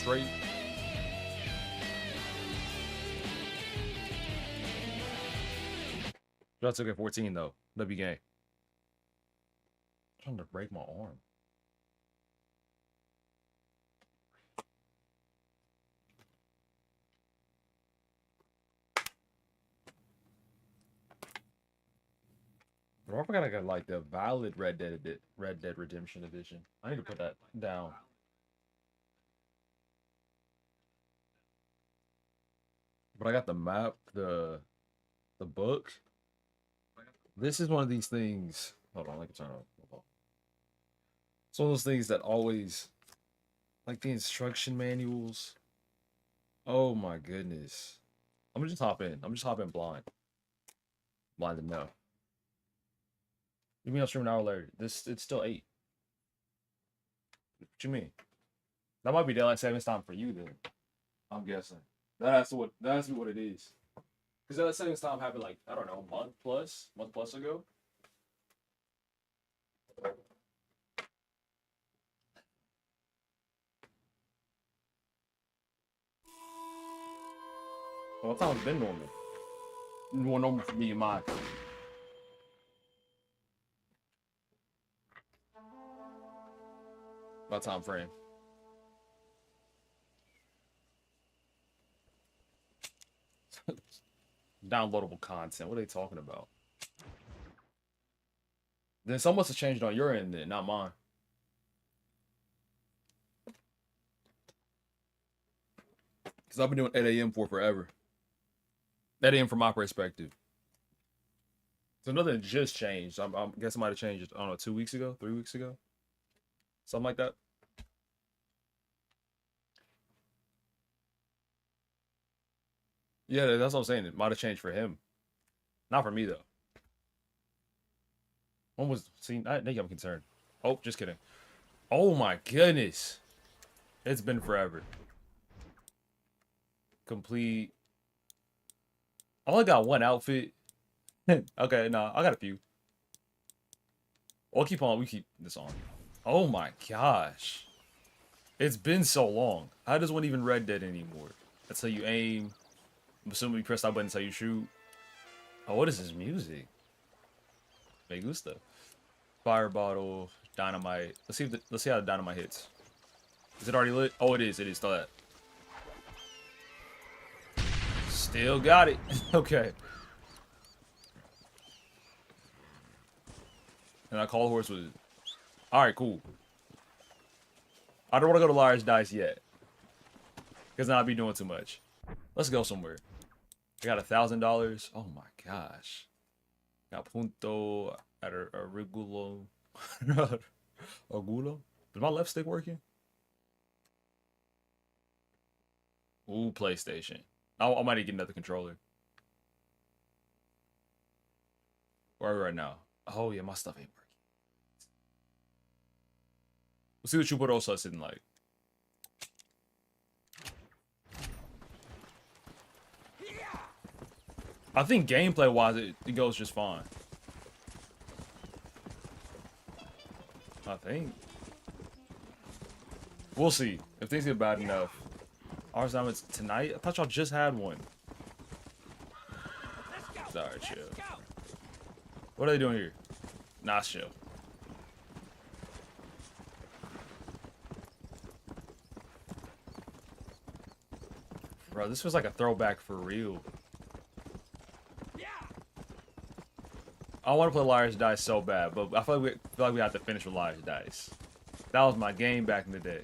straight. Y'all took it 14 though. W game. I'm trying to break my arm. Bro, I forgot I got like the valid Red Dead Redemption edition. I need to put that down. But I got the map, the book. This is one of these things. Hold on, I can turn it off. It's one of those things that always, like the instruction manuals. Oh my goodness. I'm gonna just hop in. I'm just hopping blind. Blind to know. You mean I'll stream an hour later? It's still 8. What you mean? That might be daylight savings time for you then. I'm guessing. That's what it is. Because daylight savings time happened like, I don't know, month plus ago. Well, that time's been normal. More normal for me and mine. About time frame. Downloadable content. What are they talking about? Then so much has changed on your end then, not mine. Because I've been doing 8 a.m. for forever. 8 a.m. from my perspective. So nothing just changed. I guess it might have changed, I don't know, 2 weeks ago, 3 weeks ago. Something like that. Yeah, that's what I'm saying. It might have changed for him. Not for me, though. When was... See, I think I'm concerned. Oh, just kidding. Oh, my goodness. It's been forever. Complete... I only got one outfit. Okay, no, I got a few. We'll keep on. We keep this on. Oh, my gosh. It's been so long. How does one even Red Dead anymore? That's how you aim. I'm assuming you press that button, that's how you shoot. Oh, what is this music? Me gusta. Fire bottle, dynamite. Let's see how the dynamite hits. Is it already lit? Oh, it is. It is. Throw that. Still got it. Okay. And I call horse with it. All right, cool. I don't want to go to Liar's Dice yet, because then I'll be doing too much. Let's go somewhere. I got $1,000. Oh my gosh. Got punto at a regulo. Agulo. Is my left stick working? Ooh, PlayStation. I might need to get another controller. Where are we right now? Oh yeah, my stuff ain't working. We'll see what Chuparosa is sitting like. I think gameplay-wise, it goes just fine. I think. We'll see. If things get bad enough. Ours now it's tonight? I thought y'all just had one. Sorry, chill. What are they doing here? Nah, chill. Bro, this was like a throwback for real. I want to play Liar's Dice so bad, but I feel like we have to finish with Liar's Dice. That was my game back in the day.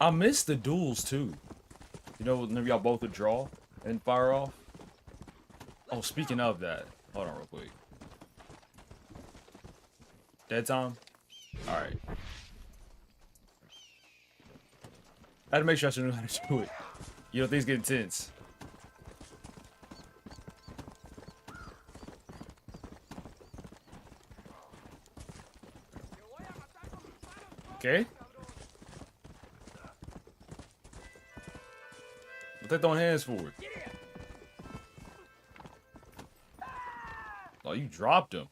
I miss the duels too. You know, whenever y'all both would draw and fire off. Oh, speaking of that, hold on real quick. Dead time? Alright. I had to make sure I knew how to do it. You know, things get intense. Okay. What they throwing hands for? Oh, you dropped him.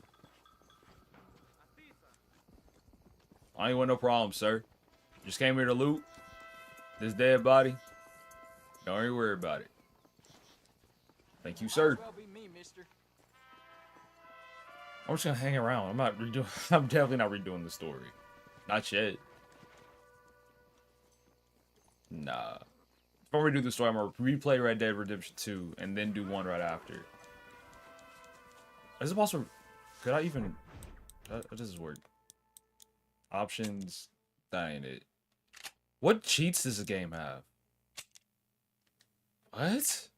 I ain't want no problem, sir. Just came here to loot. This dead body, don't even worry about it. Thank you, sir. Well be me, mister. I'm just gonna hang around. I'm not redoing. I'm definitely not redoing the story. Not yet. Nah. If I redo the story, I'm gonna replay Red Dead Redemption 2 and then do one right after. Is it possible? Could I even? How does this work? Options. That ain't it. What cheats does the game have? What?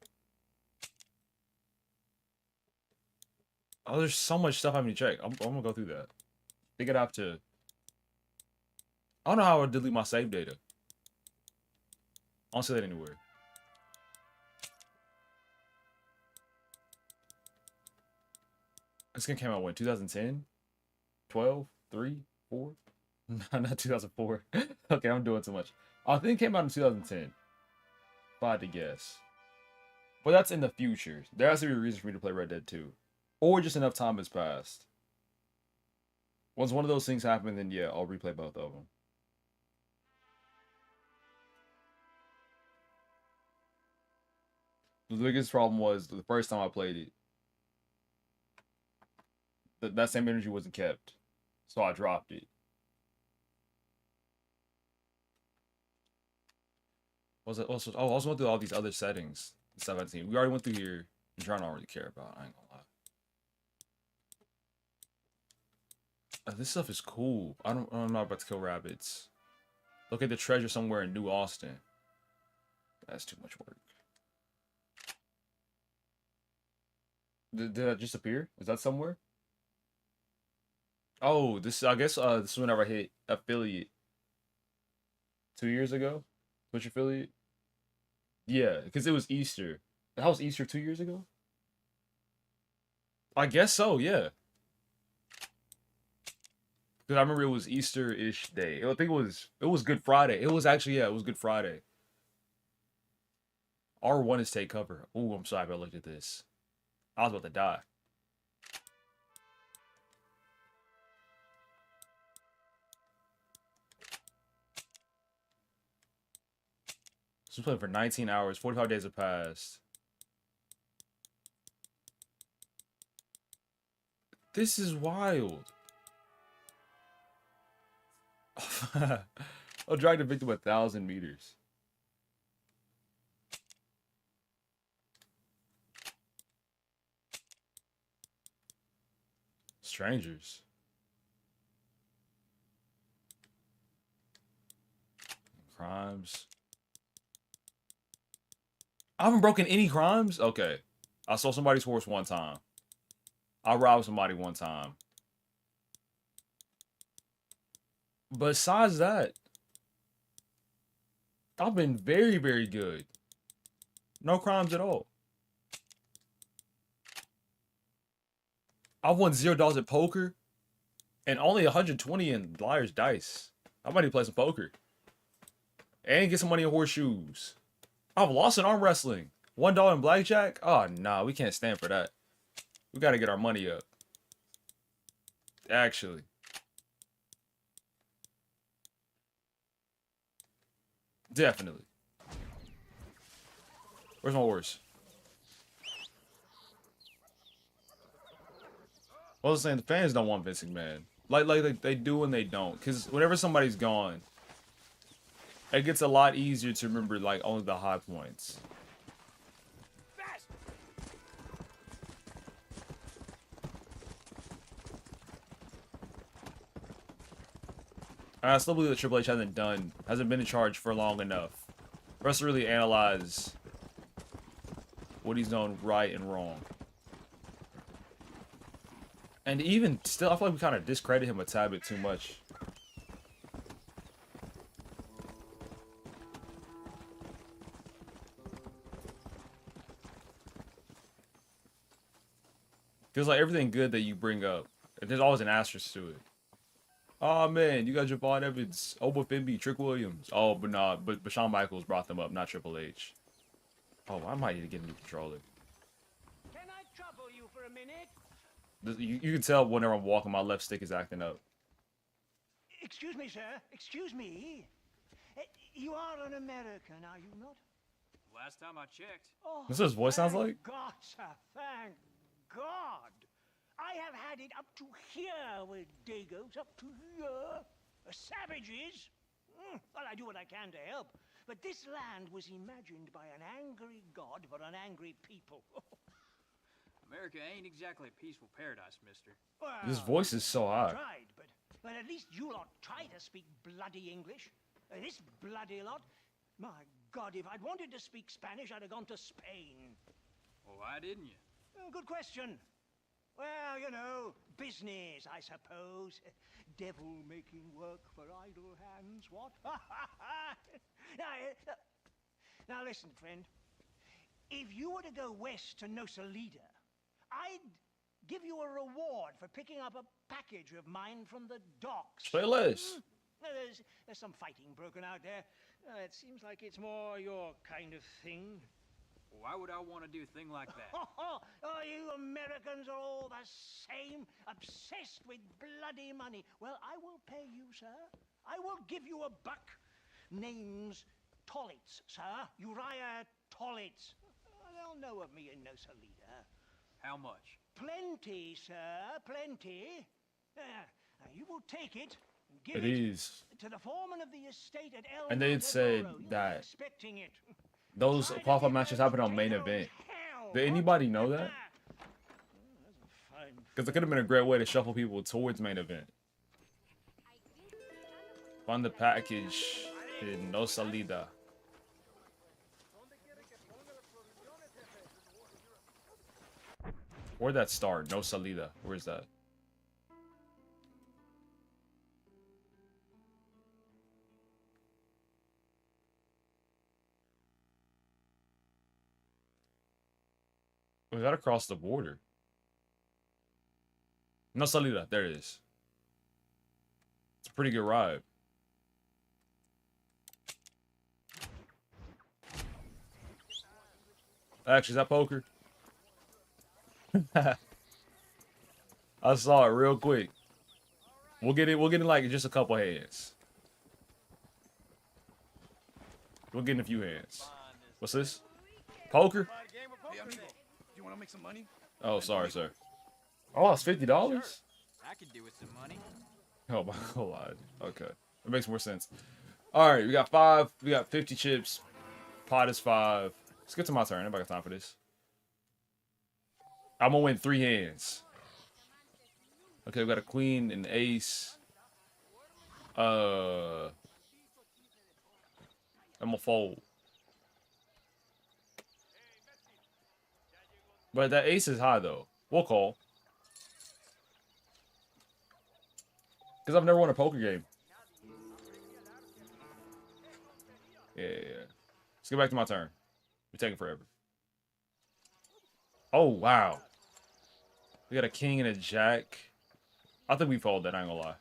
Oh, there's so much stuff I need to check. I'm gonna go through that. I think I'd have to. I don't know how I would delete my save data. I don't see that anywhere. This game came out when? 2010? 12? 3? 4? No, not 2004. Okay, I'm doing too much. I think it came out in 2010. If I had to guess. But that's in the future. There has to be a reason for me to play Red Dead 2. Or just enough time has passed. Once one of those things happen, then yeah, I'll replay both of them. The biggest problem was the first time I played it, that same energy wasn't kept. So I dropped it. Was it also? Oh, I also went through all these other settings. 17. We already went through here. Which I don't really care about. I ain't gonna lie. This stuff is cool. I'm not about to kill rabbits. Look at the treasure somewhere in New Austin. That's too much work. Did that just appear? Is that somewhere? Oh, this I guess this is whenever I hit affiliate 2 years ago. Twitch affiliate. Yeah, because it was Easter. That was Easter 2 years ago? I guess so, yeah. Because I remember it was Easter-ish day. I think it was Good Friday. It was actually, yeah, it was Good Friday. R1 is take cover. Ooh, I'm sorry if I looked at this. I was about to die. So we playing for 19 hours. 45 days have passed. This is wild. I'll drag the victim 1,000 meters. Strangers. Crimes. I haven't broken any crimes? Okay. I stole somebody's horse one time. I robbed somebody one time. Besides that, I've been very, very good. No crimes at all. I've won $0 at poker and only 120 in Liar's Dice. I might need to play some poker. And get some money in horseshoes. I've lost in arm wrestling. $1 in blackjack? Oh, nah, we can't stand for that. We gotta get our money up. Actually. Definitely. Where's my horse? Well, I was saying the fans don't want Vince McMahon. Like they do and they don't. Because whenever somebody's gone, it gets a lot easier to remember like only the high points. I still believe that Triple H hasn't been in charge for long enough for us to really analyze what he's done right and wrong. And even still, I feel like we kind of discredit him a tad bit too much. Feels like everything good that you bring up, there's always an asterisk to it. Oh man, you got Javon Evans, Oba Fimby, Trick Williams. Oh, but nah, but Shawn Michaels brought them up, not Triple H. Oh, I might need to get a new controller. Can I trouble you for a minute? You can tell whenever I'm walking, my left stick is acting up. Excuse me, sir. Excuse me. You are an American, are you not? Last time I checked. Oh, This is what his voice sounds like? God, sir, thank God. I have had it up to here with Dagos, up to here. Savages. Well, I do what I can to help. But this land was imagined by an angry God for an angry people. America ain't exactly a peaceful paradise, mister. Well, His voice is so high. tried, but at least you lot try to speak bloody English. This bloody lot. My God, if I'd wanted to speak Spanish, I'd have gone to Spain. Well, why didn't you? Good question. Well, you know, business, I suppose. Devil making work for idle hands, what? Now, listen, friend. If you were to go west to No Salida, I'd give you a reward for picking up a package of mine from the docks. Say less. There's some fighting broken out there. It seems like it's more your kind of thing. Why would I want to do a thing like that? Oh, you Americans are all the same, obsessed with bloody money. Well, I will pay you, sir. I will give you a buck. Name's Tollitz, sir. Uriah Tollitz. They'll know of me in No Salida. How much? Plenty, sir, plenty. You will take it and give It is. to the foreman of the estate at El And they had said Matadero. You'll be that expecting it. those qualified matches happen on main event. Did anybody know that? Because it could have been a great way to shuffle people towards main event. Find the package in No Salida. Where'd that start? No Salida. Where's that? We got across the border. No Salida. There it is. It's a pretty good ride. Actually, is that poker? I saw it real quick. We'll get it. We'll get in like just a couple hands. We'll get in a few hands. What's this? Poker? Hey, amigo, do you want to make some money? Oh, sorry, sir. Oh, it's $50. I could do with some money. Oh my God. Okay, it makes more sense. All right, we got 5. We got 50 chips. Pot is 5. Let's get to my turn. Anybody got time for this? I'm gonna win 3 hands. Okay, we got a queen and ace. I'm gonna fold. But that ace is high though. We'll call. Because I've never won a poker game. Yeah. Let's get back to my turn. We're taking forever. Oh, wow. We got a king and a jack. I think we fold that, I ain't gonna lie.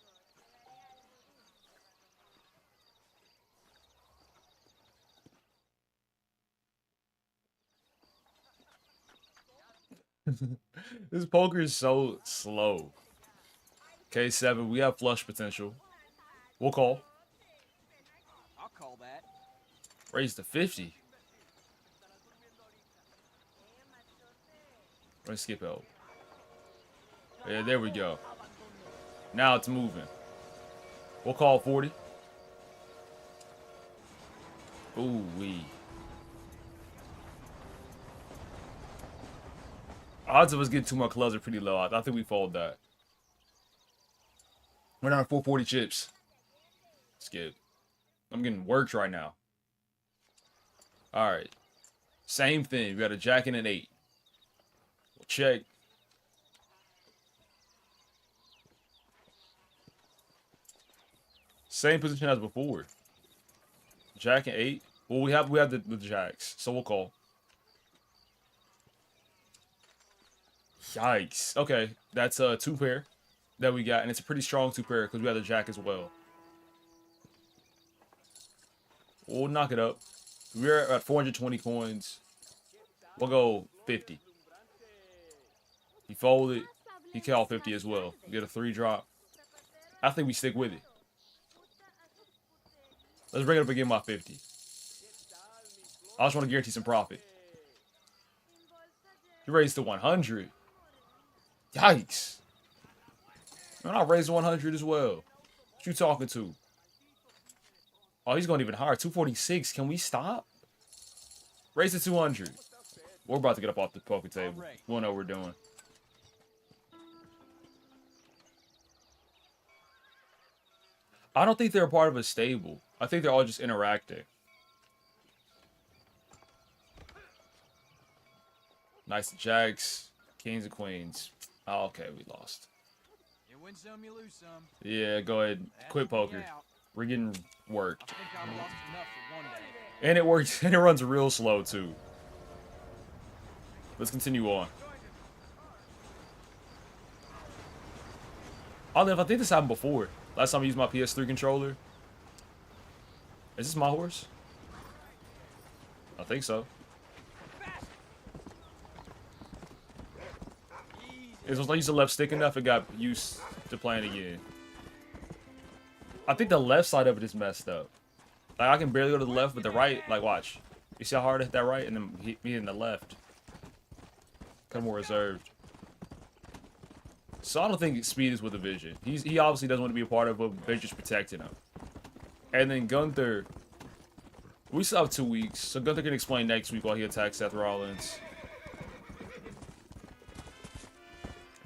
This poker is so slow. K7, we have flush potential. We'll call. I'll call that. Raise to 50. We're gonna skip out. Yeah, there we go. Now it's moving. We'll call 40. Ooh wee. Odds of us getting 2 more clubs are pretty low. I think we fold that. We're down to 440 chips. Skip. I'm getting worked right now. Alright. Same thing. We got a jack and an 8. We'll check. Same position as before. Jack and 8. Well, we have the jacks, so we'll call. Yikes. Okay, that's a 2 pair that we got, and it's a pretty strong 2 pair because we have the jack as well. We'll knock it up. We're at 420 coins. We'll go 50. He folded. He called 50 as well. We get a 3 drop. I think we stick with it. Let's bring it up and get my 50. I just want to guarantee some profit. You raised to 100. Yikes. Man, I raised to 100 as well. What you talking to? Oh, he's going even higher. 246. Can we stop? Raise to 200. We're about to get up off the poker table. We know what we're doing. I don't think they're a part of a stable. I think they're all just interacting. Nice jacks, kings and queens. Oh, okay, we lost. You win some, you lose some. Yeah, go ahead. Quit poker. We're getting worked. I think I've lost enough for one day. And it works, and it runs real slow too. Let's continue on. I think this happened before. Last time I used my PS3 controller. Is this my horse? I think so. It was like I used the left stick enough, it got used to playing again. I think the left side of it is messed up. Like, I can barely go to the left, but the right, like, watch. You see how hard I hit that right? And then hit me in the left. Kind of more reserved. So I don't think speed is with a vision. He obviously doesn't want to be a part of it, but they're just protecting him. And then Gunther, we still have 2 weeks, so Gunther can explain next week while he attacks Seth Rollins.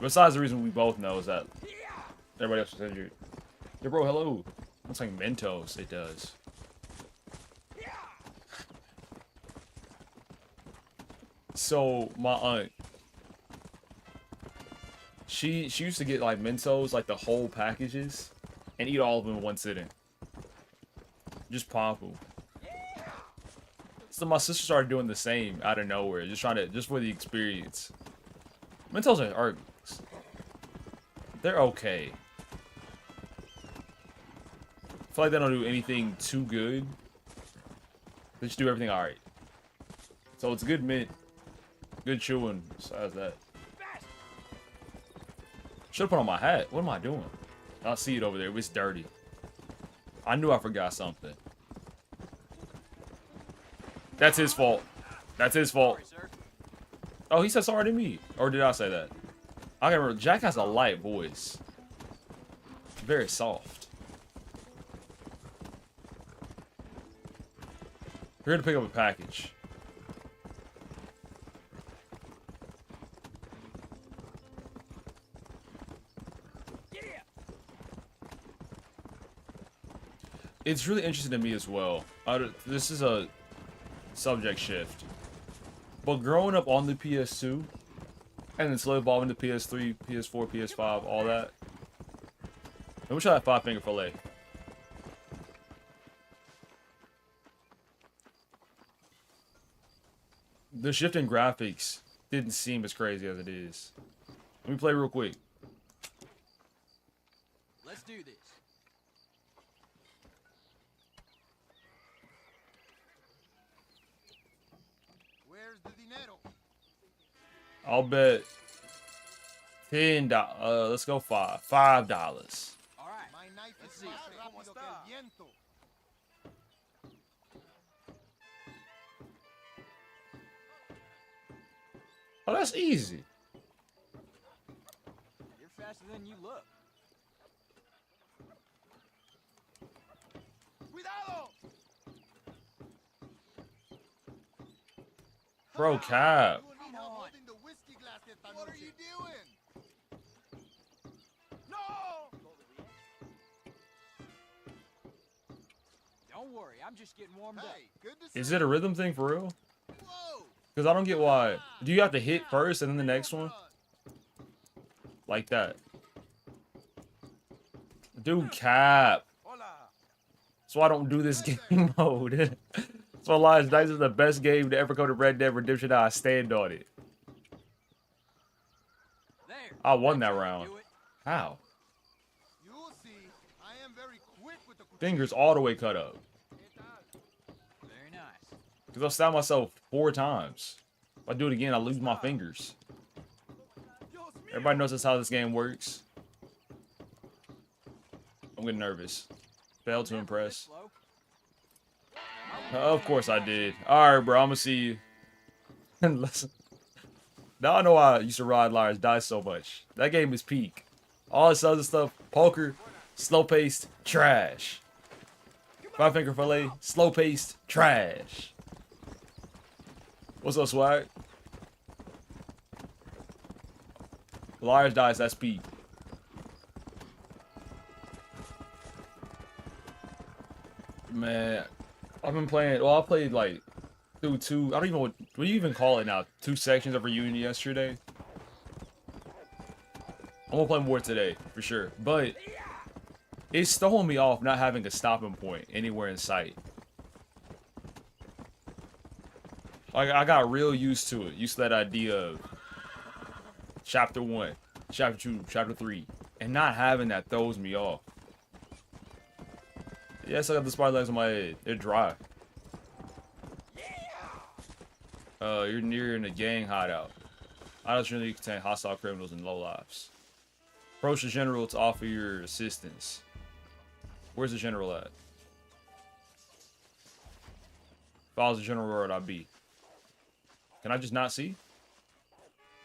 Besides the reason we both know is that everybody else was injured. Yeah, bro, hello. Looks like Mentos. It does. So my aunt, she used to get like Mentos, like the whole packages, and eat all of them in one sitting. Just pop them. So my sister started doing the same out of nowhere, just for the experience. Mentos are they're okay. I feel like they don't do anything too good. They just do everything alright. So it's good mint. Good chewing besides that. Should have put on my hat. What am I doing? I see it over there. It's dirty. I knew I forgot something. That's his fault. That's his fault. Oh, he said sorry to me. Or did I say that? I can't remember. Jack has a light voice. Very soft. We're here to pick up a package. It's really interesting to me as well. This is a subject shift. But growing up on the PS2, and then slowly evolving to PS3, PS4, PS5, all that. I wish I had 5-finger fillet. The shift in graphics didn't seem as crazy as it is. Let me play real quick. Let's do this. Where's the dinero? I'll bet $10. Let's go $5. $5. All right. My knife Let's is see. más rápido que el viento. Oh, that's easy. You're faster than you look. Cuidado! Bro, cap. You and me have holding the whiskey glass esta What are noche. you doing? No! Don't worry, I'm just getting warmed up. Hey, good to see Is it a rhythm thing for real? Whoa! Because I don't get why. Do you have to hit first and then the next one? Like that. Dude, cap. Hola. That's why I don't do this game mode. That's why Lions Dice is the best game to ever go to Red Dead Redemption. I stand on it. There. I won that That's how you round. do it. How? You'll see. I am very quick with the cuchillo. Fingers all the way cut up. Very nice. Because I'll stab myself 4 times. If I do it again, I lose my fingers. Everybody knows that's how this game works. I'm getting nervous. Failed to Never this impress. slow. Of course I did. Alright, bro. I'm gonna see you. Listen. Now I know why I used to ride Liars Die so much. That game is peak. All this other stuff, poker, slow paced, trash. Five finger fillet, slow paced, trash. What's up, swag? Liars Dies, that's peak. Man, I've been playing. Well, I played like through two. I don't even know what do you even call it now. 2 sections of Reunion yesterday. I'm gonna play more today for sure, but it's throwing me off not having a stopping point anywhere in sight. Like I got real used to it. Used to that idea of chapter 1, chapter 2, chapter 3, and not having that throws me off. Yes, I got the spider legs on my head. They're dry. You're near in a gang hideout. Hideouts generally contain hostile criminals and lowlifes. Approach the general to offer your assistance. Where's the general at? Follows the general where I be. Can I just not see?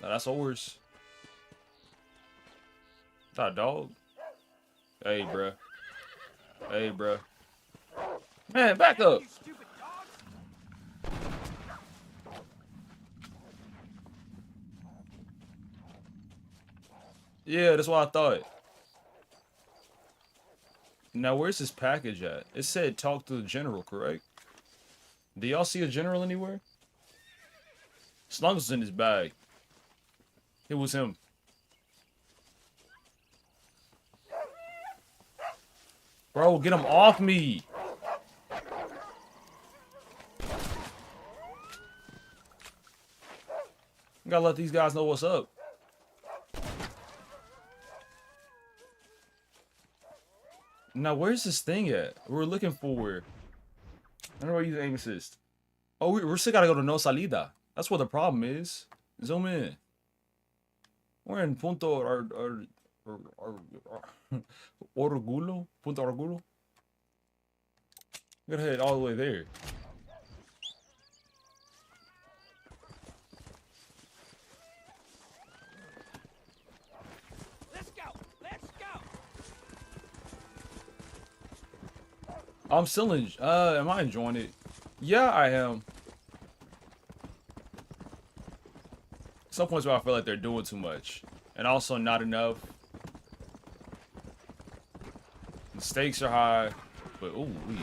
No, that's ours. Is that a dog? Hey, bruh. Hey, bruh. Man, back up. Yeah, that's what I thought. Now, where's this package at? It said talk to the general, correct? Do y'all see a general anywhere? As long as it's in his bag. It was him. Bro, get him off me. You gotta let these guys know what's up. Now, where's this thing at? We're looking for. I don't know where you aim assist. Oh, we're still gotta go to no salida. That's what the problem is. Zoom in. We're in Punto Orgulo? Punto Orgulo? We gotta head all the way there. Let's go! Let's go! I'm still am I enjoying it? Yeah, I am. Some points where I feel like they're doing too much. And also not enough. The stakes are high. But ooh, wee.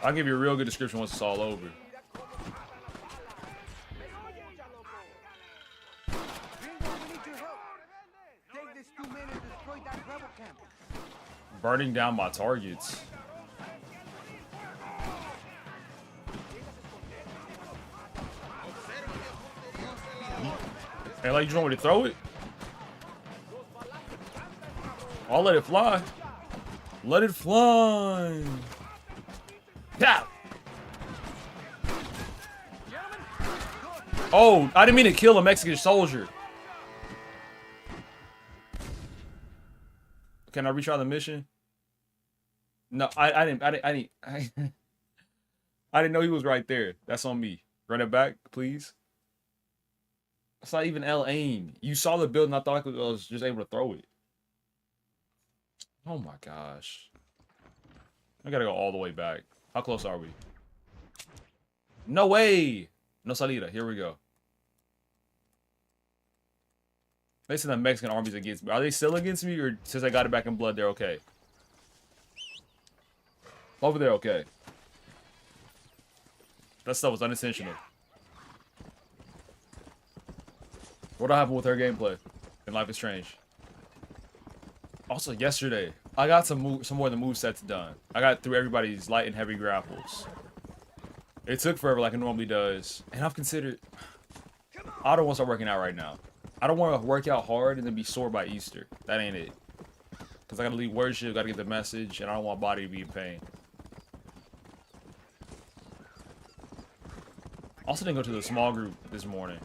I'll give you a real good description once it's all over. Burning down my targets. Hey, like, you want me to throw it? I'll let it fly. Let it fly. Yeah. Oh, I didn't mean to kill a Mexican soldier. Can I retry the mission? No, I didn't I didn't know he was right there. That's on me. Run it back, please. It's not even L aim. You saw the build and I thought I was just able to throw it. Oh my gosh. I gotta go all the way back. How close are we? No way! No salida. Here we go. They said the Mexican army's against me. Are they still against me, or since I got it back in blood, they're okay? Hopefully they're okay. That stuff was unintentional. What happened with her gameplay in Life is Strange? Also, yesterday, I got some more of the movesets done. I got through everybody's light and heavy grapples. It took forever like it normally does. And I've considered... I don't want to start working out right now. I don't want to work out hard and then be sore by Easter. That ain't it. Because I got to leave worship, got to get the message, and I don't want my body to be in pain. Also didn't go to the small group this morning.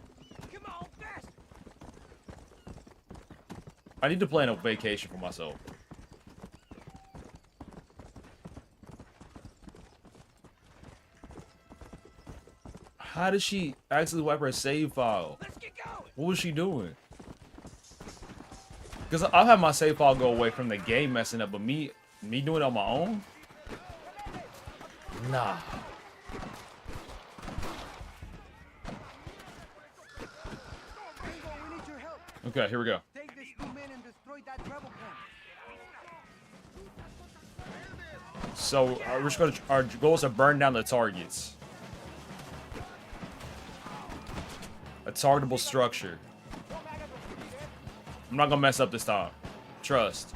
I need to plan a vacation for myself. How did she actually wipe her save file? Let's get going. What was she doing? Because I've had my save file go away from the game messing up, but me doing it on my own? Nah. Gringo, we need your help. Okay, here we go. Take these 2 men and destroy that rebel camp. So we're just gonna. Our goal is to burn down the targets. A targetable structure. I'm not gonna mess up this time. Trust.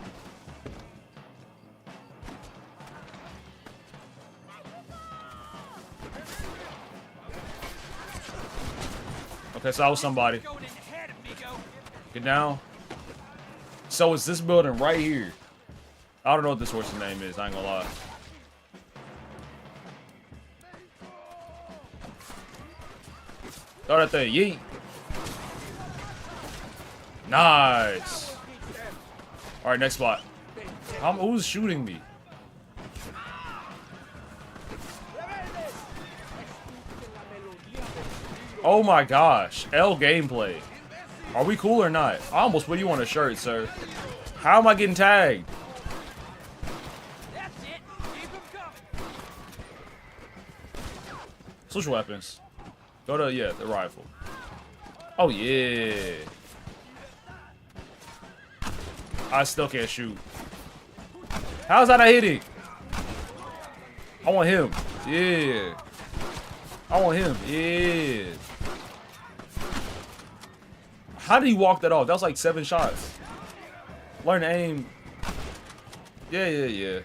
Okay, so I was somebody. Going in ahead, amigo. Get down. So it's this building right here. I don't know what this horse's name is. I ain't gonna lie. Throw that thing. Yeet. Nice. All right, next spot. Who's shooting me? Oh my gosh. L gameplay. Are we cool or not? I almost put you on a shirt, sir. How am I getting tagged? That's it. Keep him coming. Switch weapons. Go to, yeah, the rifle. Oh, yeah. I still can't shoot. How's that not hitting? I want him. Yeah. I want him. Yeah. How did he walk that off? That was like 7 shots. Learn to aim. Yeah, yeah, yeah.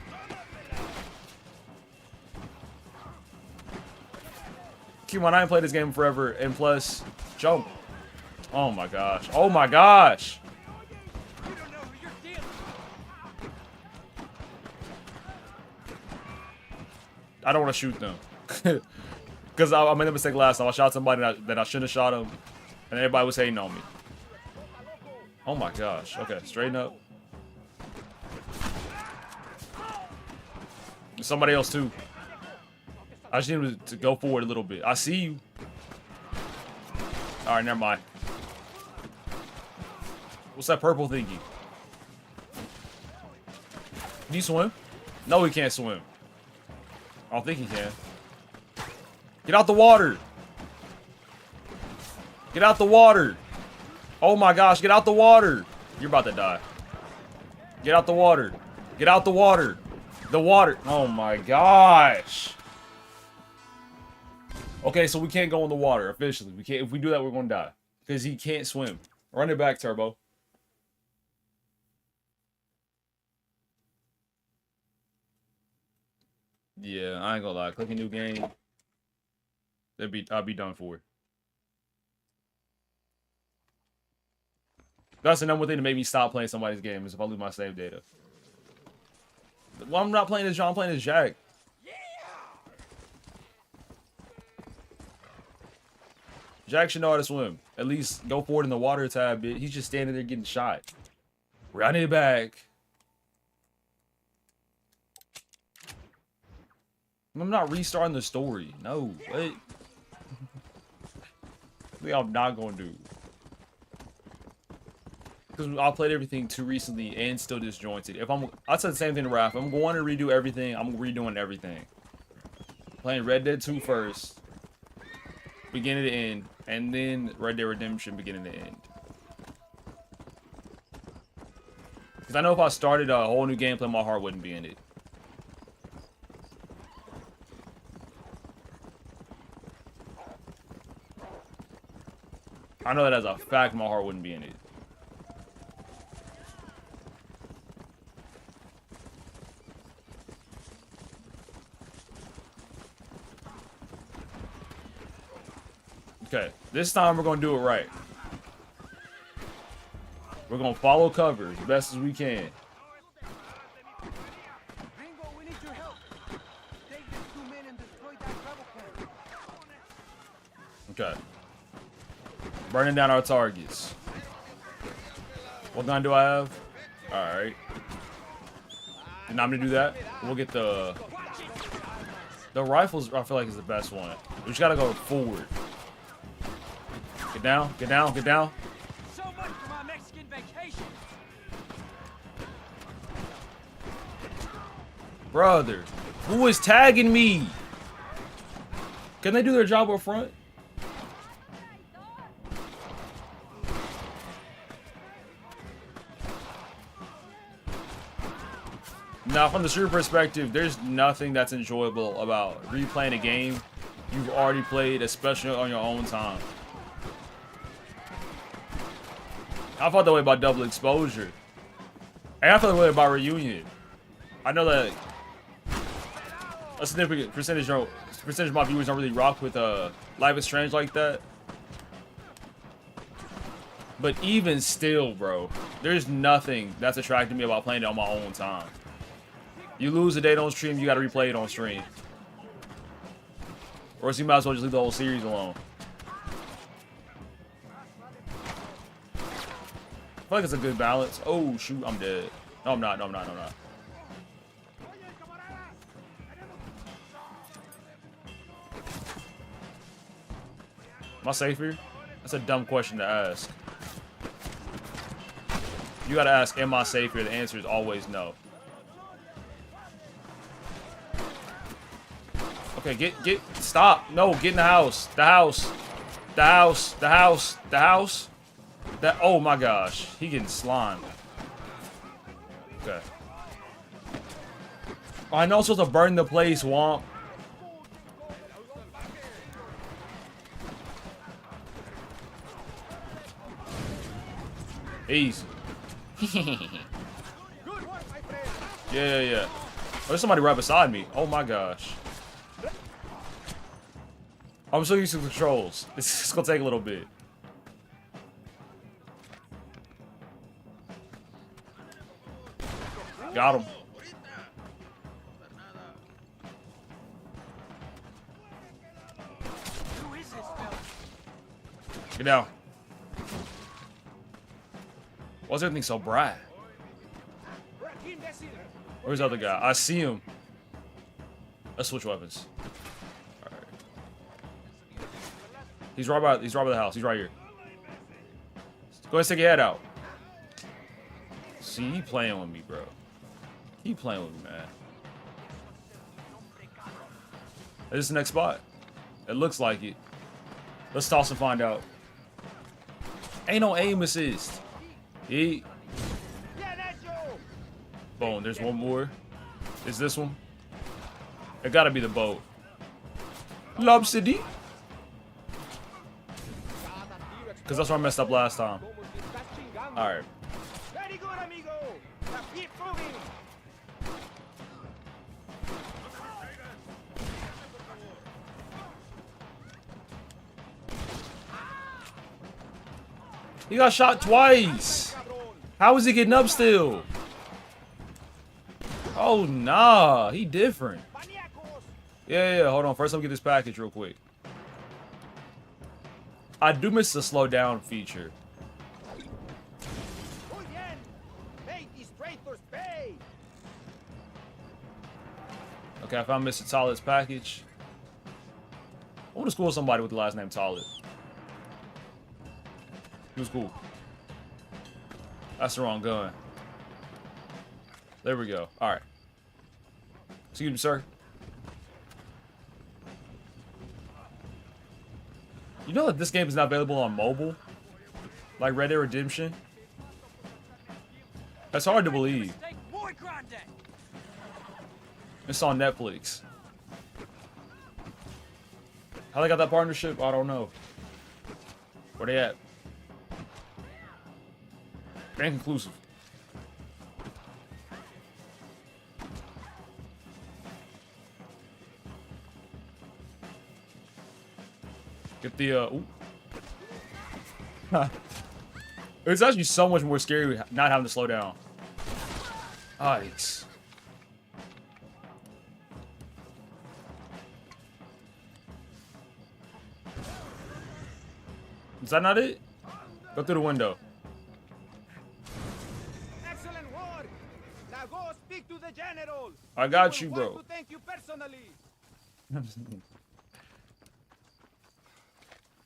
Keep on, I ain't played this game forever, and plus, jump. Oh my gosh. Oh my gosh. You don't know who you're dealing with. I don't want to shoot them. Because I made a mistake last time. I shot somebody that I shouldn't have shot him, and everybody was hating on me. Oh my gosh. Okay, straighten up. Somebody else too. I just need to go forward a little bit. I see you. All right, never mind. What's that purple thingy? Can you swim? No, he can't swim. I don't think he can. Get out the water. Get out the water. Oh my gosh, get out the water. You're about to die. Get out the water. Get out the water. The water. Oh my gosh. Okay, so we can't go in the water officially. We can't. If we do that, we're gonna die because he can't swim. Run it back, Turbo. Yeah, I ain't gonna lie. Click a new game. I'll be done for. That's the number one thing to make me stop playing somebody's game is if I lose my save data. Well, I'm not playing as John. I'm playing as Jack. Jack should know how to swim. At least go forward in the water a tad bit. He's just standing there getting shot. Run it back. I'm not restarting the story. No, what? I'm not gonna do. Because I played everything too recently and still disjointed. I said the same thing to Raph. I'm going to redo everything. I'm redoing everything. Playing Red Dead 2 first. Beginning to end. And then Red Dead Redemption beginning to end. Because I know if I started a whole new gameplay, my heart wouldn't be in it. I know that as a fact, my heart wouldn't be in it. Okay, this time we're gonna do it right. We're gonna follow cover as best as we can. Gringo, we need your help. Take these 2 men and destroy that rebel camp. Okay. Burning down our targets. What gun do I have? Alright. And I'm gonna do that. We'll get the rifles, I feel like, is the best one. We just gotta go forward. Get down, get down, get down. So much for my Mexican vacation. Brother, who is tagging me? Can they do their job up front? Now, from the shooter perspective, there's nothing that's enjoyable about replaying a game you've already played, especially on your own time. I felt that way about Double Exposure. And I felt that way about Reunion. I know that a significant percentage of my viewers don't really rock with Life is Strange like that. But even still, bro, there's nothing that's attracting me about playing it on my own time. You lose a day on stream, you gotta replay it on stream. Or else you might as well just leave the whole series alone. I feel like it's a good balance. Oh, shoot, I'm dead. No, I'm not, no, I'm not, no, I'm not. Am I safe here? That's a dumb question to ask. You gotta ask, am I safe here? The answer is always no. Okay, stop. No, get in the house. The house. The house. The house. The house. That, oh my gosh. He getting slimed. Okay. Oh, I know I'm supposed to burn the place, Womp. Easy. Yeah. Oh, there's somebody right beside me. Oh my gosh. I'm so used to controls. It's gonna take a little bit. Got him. Get down. Why's everything so bright? Where's the other guy? I see him. Let's switch weapons. Alright. He's right by the house. He's right here. Go ahead and stick your head out. See, he playing with me, bro. He playing with me, man. Is this the next spot? It looks like it. Let's toss and find out. Ain't no aim assist. He. Boom, there's one more. Is this one? It gotta be the boat. Lob City. Because that's where I messed up last time. Alright. Very good, amigo. Now keep moving. He got shot twice. How is he getting up still? Oh, nah. He different. Yeah. Hold on. First, let me get this package real quick. I do miss the slow down feature. Okay, I found Mr. Tollett's package. I want to school somebody with the last name Tollett. He was cool. That's the wrong gun. There we go. Alright. Excuse me, sir. You know that this game is not available on mobile? Like Red Dead Redemption? That's hard to believe. It's on Netflix. How they got that partnership? I don't know. Where they at? Inconclusive. Get the ooh. It's actually so much more scary not having to slow down. Yikes. Is that not it? Go through the window. I got He you, will bro. want to thank you personally.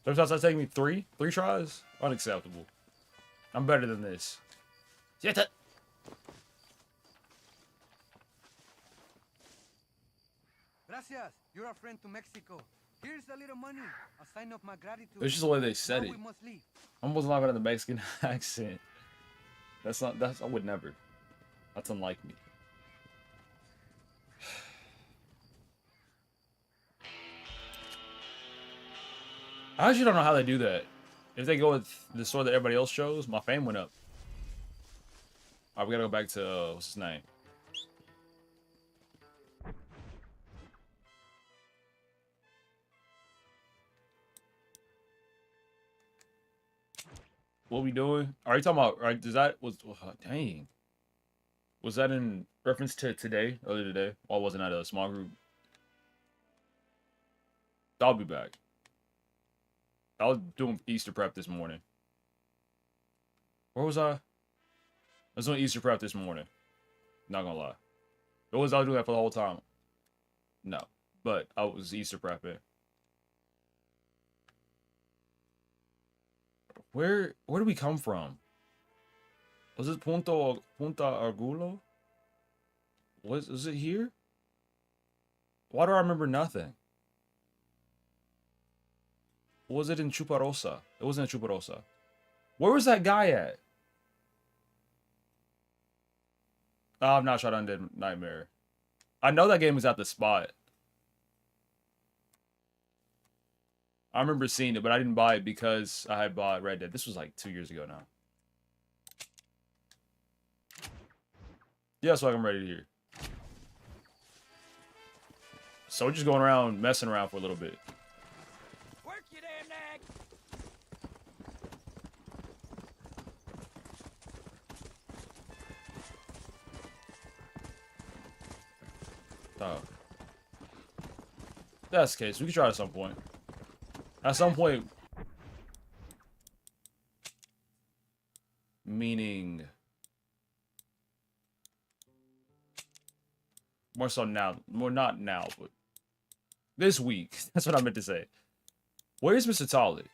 Sometimes that's taking me three tries. Unacceptable. I'm better than this. Shit. Gracias. You're a friend to Mexico. Here's a little money. A sign of my gratitude. It's just the way they said Now it. we must leave. I'm almost laughing at the Mexican accent. I would never. That's unlike me. I actually don't know how they do that. If they go with the store that everybody else chose, my fame went up. Alright, we gotta go back to, what's his name? What we doing? Are you talking about, right, dang. Was that in reference to today, earlier today? Why wasn't I a small group? I'll be back. I was doing Easter prep this morning. Where was I? I was doing Easter prep this morning. Not gonna lie. I was doing that for the whole time. No. But I was Easter prepping. Where did we come from? Was it Punta Argulo? Was it here? Why do I remember nothing? Was it in Chuparosa? It wasn't in Chuparosa. Where was that guy at? Oh, I'm not sure I did Nightmare. I know that game was at the spot. I remember seeing it, but I didn't buy it because I had bought Red Dead. This was like 2 years ago now. Yeah, so I'm ready to hear. So we're just going around, messing around for a little bit. Work your damn nag. Oh. That's the case. We can try it at some point. At some point. Meaning. More so now. More not now, but this week. That's what I meant to say. Where's Mr. Tolley?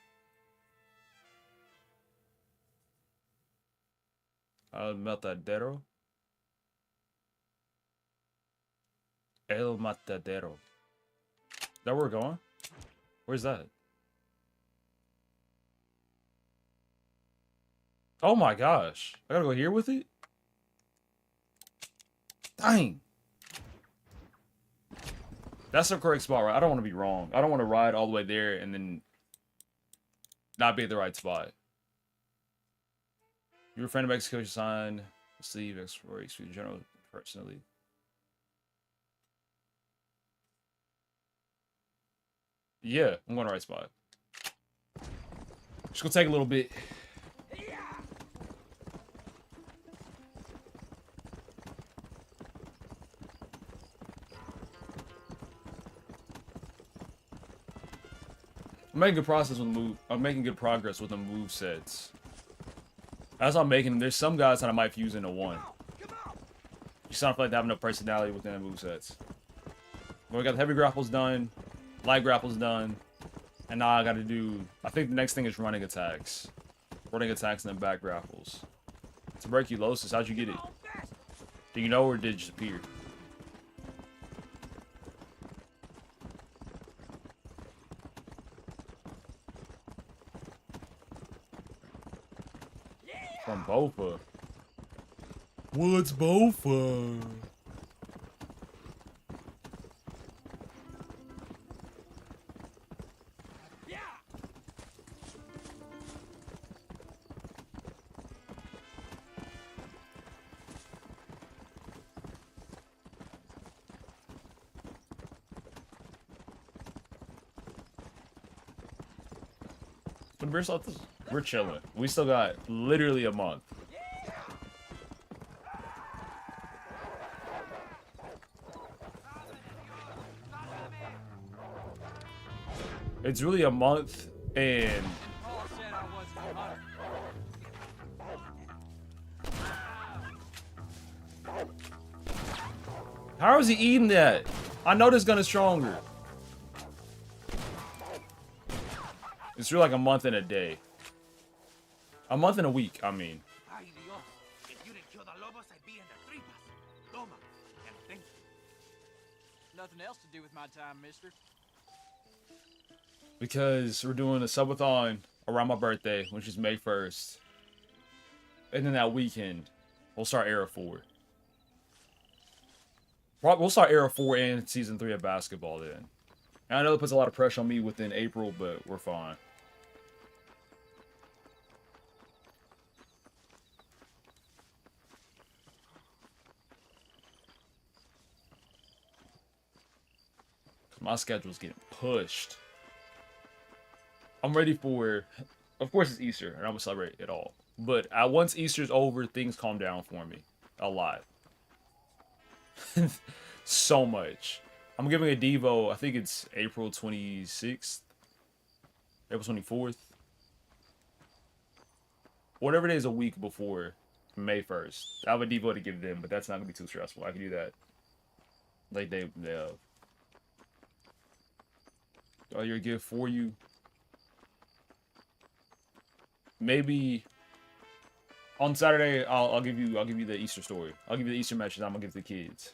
El Matadero? El Matadero. Is that where we're going? Where's that? Oh my gosh. I gotta go here with it? Dang. That's the correct spot, right? I don't want to be wrong. I don't want to ride all the way there and then not be at the right spot. You're a friend of Mexico, you signed Steve Exploration General personally. Yeah, I'm going to the right spot. Just gonna take a little bit. I'm making good process with the move. I'm making good progress with the move sets. As I'm making, there's some guys that I might fuse into one. You sound like they have no personality within the move sets. Well, we got the heavy grapples done, light grapples done, and now I got to do. I think the next thing is running attacks, and then back grapples. Tuberculosis. How'd you get it? Do you know, or did it just appear? From Bofa. What's Bofa? Yeah. We're chilling. We still got literally a month. It's really a month, and Paul said I was the hunter. how was he eating that? I know this gun is stronger. It's really like a month and a day. A month and a week, I mean. Ay, Dios. If you didn't kill the lobos, I'd be in the tripas. Toma. And thank you. Nothing else to do with my time, mister. Because we're doing a subathon around my birthday, which is May 1st. And then that weekend, we'll start Era 4. We'll start Era 4 and Season 3 of basketball then. And I know it puts a lot of pressure on me within April, but we're fine. My schedule's getting pushed. I'm ready for, of course it's Easter, and I'm gonna celebrate it all. But once Easter's over, things calm down for me. A lot. So much. I'm giving a Devo, I think it's April 26th. April 24th. Whatever it is a week before May 1st. I have a Devo to give them, but that's not gonna be too stressful. I can do that. Like they oh, your gift for you. Maybe on Saturday I'll give you the Easter story. I'll give you the Easter message I'm gonna give the kids.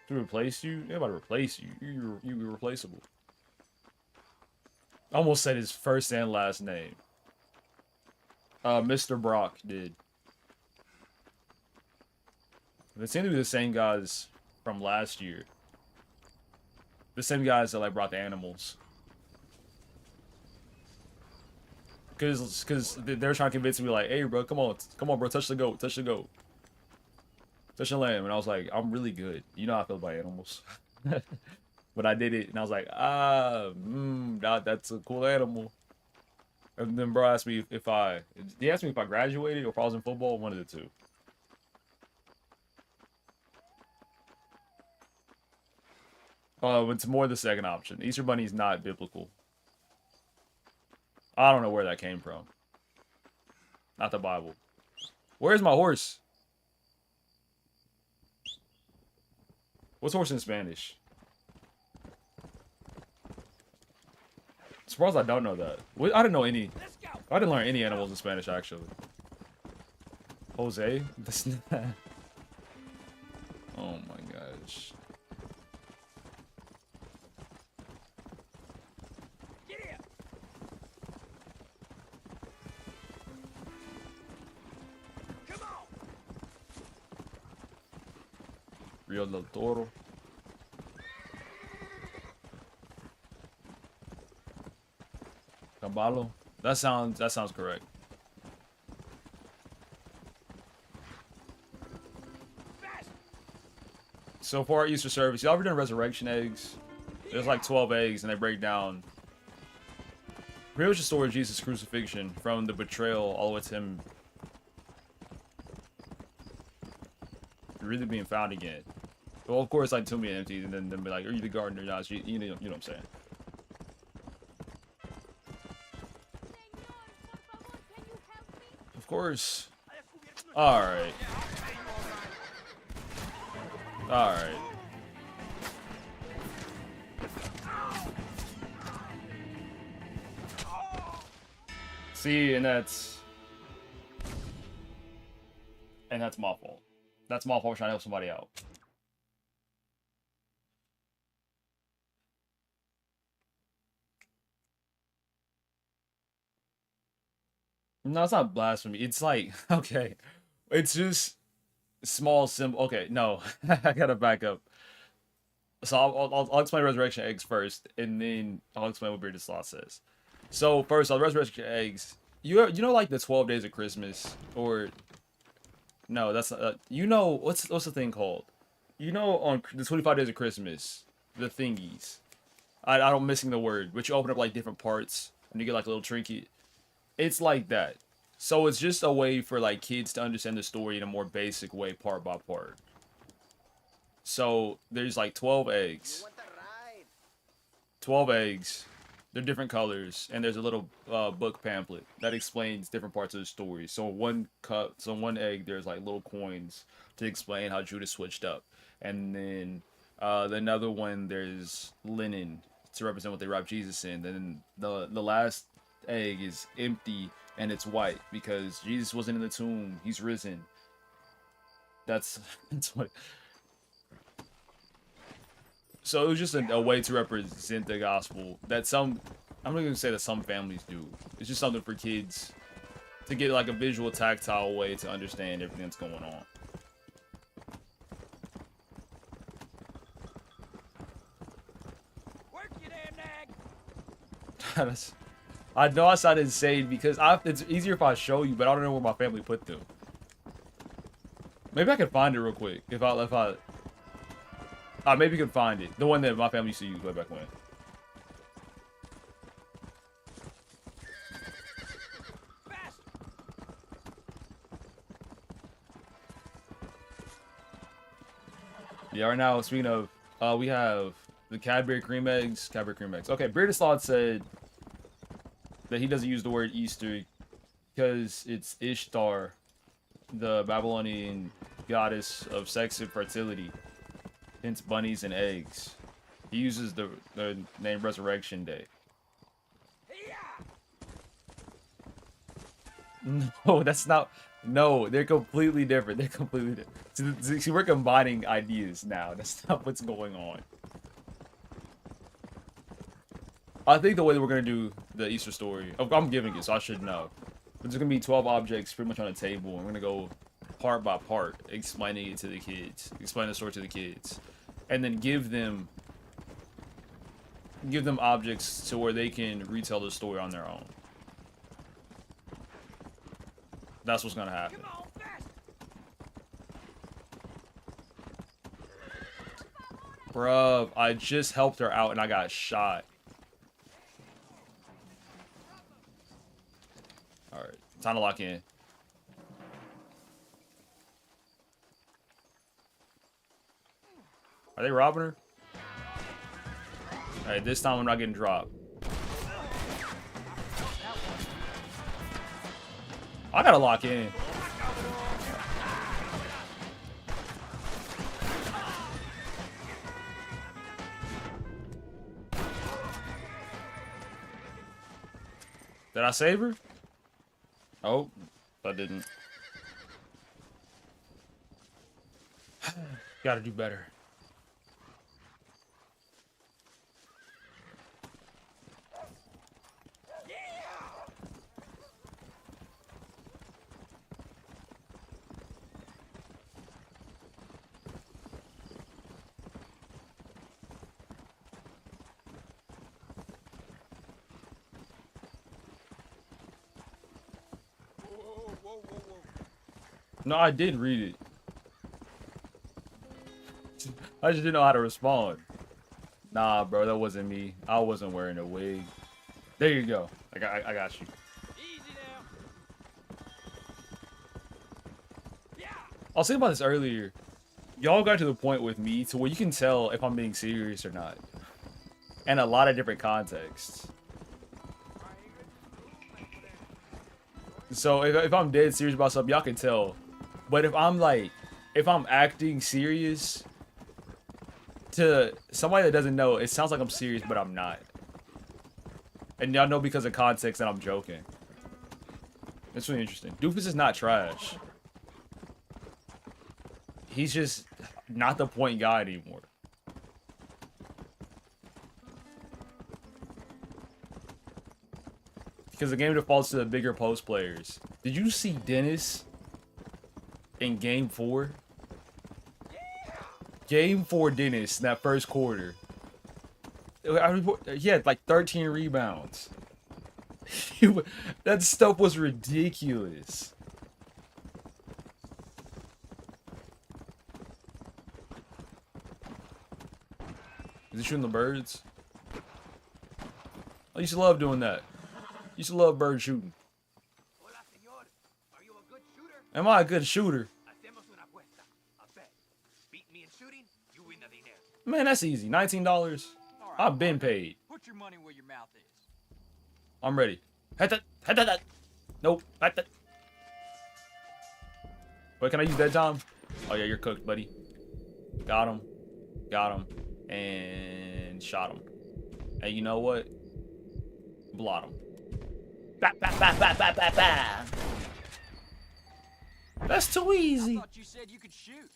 To replace you? They're about to replace you. You're replaceable. I almost said his first and last name. Mr. Brock did. They seem to be the same guys from last year. The same guys that like brought the animals. Cause they're trying to convince me like, hey bro, come on bro, touch the goat, touch the goat. Touch the lamb. And I was like, I'm really good. You know how I feel about animals. But I did it and I was like, that's a cool animal. And then bro asked me he asked me if I graduated or if I was in football, one of the two. It's more the second option. Easter Bunny is not biblical. I don't know where that came from. Not the Bible. Where's my horse? What's horse in Spanish? Surprised I don't know that. I didn't know any. I didn't learn any animals in Spanish actually. Jose? That's not. Oh my gosh. Rio del Toro. Caballo. That sounds correct. So for our Easter service, y'all ever done resurrection eggs? There's like 12 eggs and they break down pretty much the story of Jesus' crucifixion from the betrayal all the way to him really being found again. Well, of course, like tomb being empty, and then be like, "Are you the gardener?" Nah, you know what I'm saying. Of course. All right. All right. See, and that's my fault. That's my fault for trying to help somebody out. No, it's not blasphemy. It's like, okay. It's just small symbol. Okay, no. I gotta back up. So I'll explain resurrection eggs first, and then I'll explain what Bearded Sloth says. So first, on resurrection eggs, you know like the 12 days of Christmas, or no, that's not, you know what's the thing called? You know on the 25 days of Christmas, the thingies. I'm missing the word, but you open up like different parts and you get like a little trinket. It's like that. So it's just a way for like kids to understand the story in a more basic way, part by part. So there's like 12 eggs. 12 eggs. They're different colors, and there's a little book pamphlet that explains different parts of the story. So one cup, so one egg, there's like little coins to explain how Judas switched up, and then the another one there's linen to represent what they wrapped Jesus in. Then the last egg is empty and it's white because Jesus wasn't in the tomb; he's risen. That's that's what. So it was just a way to represent the gospel that some, I'm not gonna say that some families do. It's just something for kids to get like a visual, tactile way to understand everything that's going on. Work you damn nag. I know I sound insane because it's easier if I show you, but I don't know where my family put them. Maybe I can find it real quick maybe you can find it. The one that my family used to use way back when. Yeah, right now, speaking of, we have the Cadbury cream eggs. Okay, Beardislaw said that he doesn't use the word Easter because it's Ishtar, the Babylonian goddess of sex and fertility. Hence bunnies and eggs. He uses the name Resurrection Day. No, that's not. No, they're completely different. They're completely different. See, we're combining ideas now. That's not what's going on. I think the way that we're going to do the Easter story, I'm giving it, so I should know. There's going to be 12 objects pretty much on the table, and we're going to go part by part, explaining it to the kids, explain the story to the kids, and then give them objects to where they can retell the story on their own. That's what's gonna happen. Bruh, I just helped her out and I got shot. Alright, time to lock in. Are they robbing her? Alright, this time I'm not getting dropped. I gotta lock in. Did I save her? Oh, I didn't. Gotta do better. No, I did read it. I just didn't know how to respond. Nah, bro, that wasn't me. I wasn't wearing a wig. There you go. I got you. Easy now. Yeah. I was thinking about this earlier. Y'all got to the point with me to where you can tell if I'm being serious or not. And a lot of different contexts. So if I'm dead serious about something, y'all can tell. But if I'm acting serious, to somebody that doesn't know, it sounds like I'm serious, but I'm not. And y'all know because of context that I'm joking. It's really interesting. Doofus is not trash. He's just not the point guy anymore. Because the game defaults to the bigger post players. Did you see Dennis in Game 4? Game 4 Dennis in that first quarter. He had like 13 rebounds. That stuff was ridiculous. Is he shooting the birds? I used to love doing that. Used to love bird shooting. Hola, señor. Are you a good shooter? Am I a good shooter? Hacemos una apuesta. A bet. Beat me in shooting, you win the dinero. Man, that's easy. $19. I've been paid. Put your money where your mouth is. I'm ready. Head that. Nope. Head that. Wait, can I use that time? Oh yeah, you're cooked, buddy. Got him. Got him. And shot him. And you know what? Blot him. Bah, bah, bah, bah, bah, bah, bah. That's too easy. I thought you said you could shoot.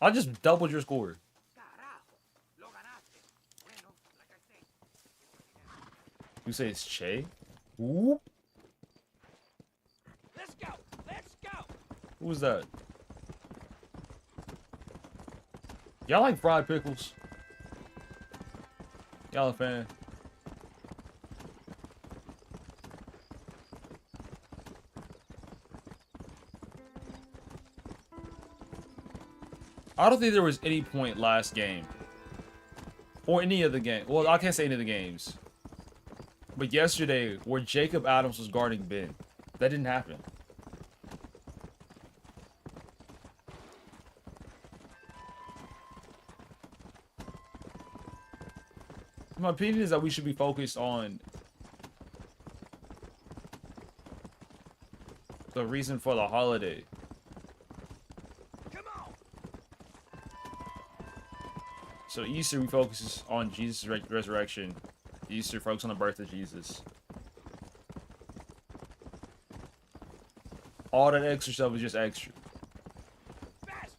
I just doubled your score. Carajo, lo ganaste. Bueno, like I say. You say it's Che? Ooh. Let's go. Let's go. Who was that? Y'all like fried pickles? Y'all a fan? I don't think there was any point last game. Or any of the game. Well, I can't say any of the games. But yesterday, where Jacob Adams was guarding Ben. That didn't happen. My opinion is that we should be focused on the reason for the holiday. Come on. So Easter, we focus on Jesus' resurrection. Easter, focus on the birth of Jesus. All that extra stuff is just extra. Fast.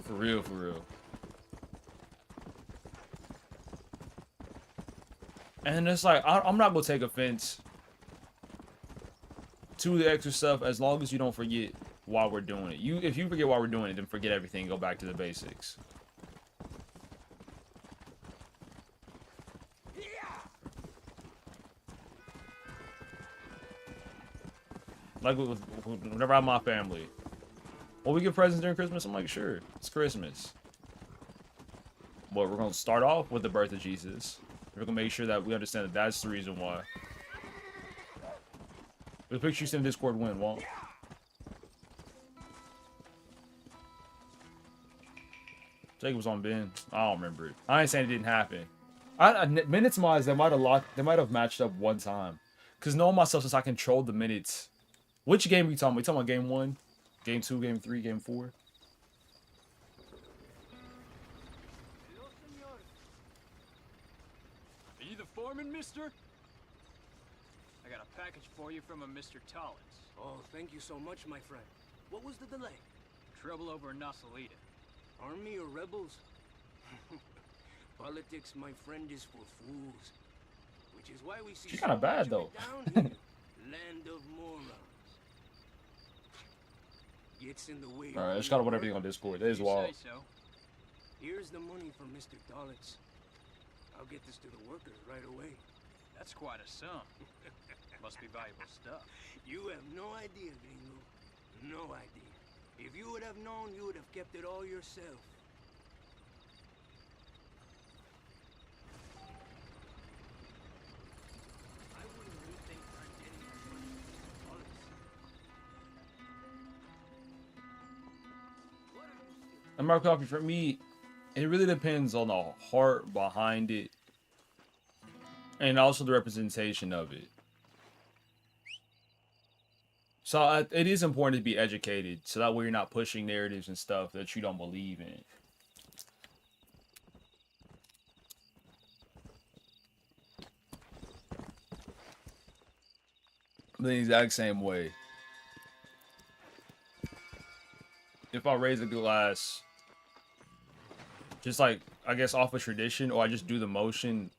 For real, for real. And it's like, I'm not gonna take offense to the extra stuff as long as you don't forget why we're doing it. If you forget why we're doing it, then forget everything and go back to the basics. Like whenever I'm my family. Well, we get presents during Christmas? I'm like, sure, it's Christmas. But we're gonna start off with the birth of Jesus. We're gonna make sure that we understand that that's the reason why. The picture you sent in Discord win, Walt. Jacob was on Ben. I don't remember it. I ain't saying it didn't happen. Minutes wise, they might have matched up one time. Cause knowing myself, since I controlled the minutes. Which game are we talking about? We talking about game 1, game 2, game 3, game 4? Hello, senor. Are you the foreman, mister? I got a package for you from a Mr. Tollins. Oh, thank you so much, my friend. What was the delay? Trouble over in Nasalita. Army or rebels? Politics, my friend, is for fools. Which is why we see She's kind of bad, though. down here. Land of morons. Gets in the way. Alright, I just gotta put everything on Discord. That is You wild. say so. Here's the money from Mr. Tollins. I'll get this to the workers right away. That's quite a sum. Must be valuable stuff. You have no idea, Gringo. No idea. If you would have known, you would have kept it all yourself. I wouldn't rethink on getting as much as Mr. Tollins. What are you still? And Mark Coffee, for me, it really depends on the heart behind it. And also the representation of it. So it is important to be educated, so that way you're not pushing narratives and stuff that you don't believe in. The exact same way. If I raise a glass, just like, I guess off of tradition, or I just do the motion,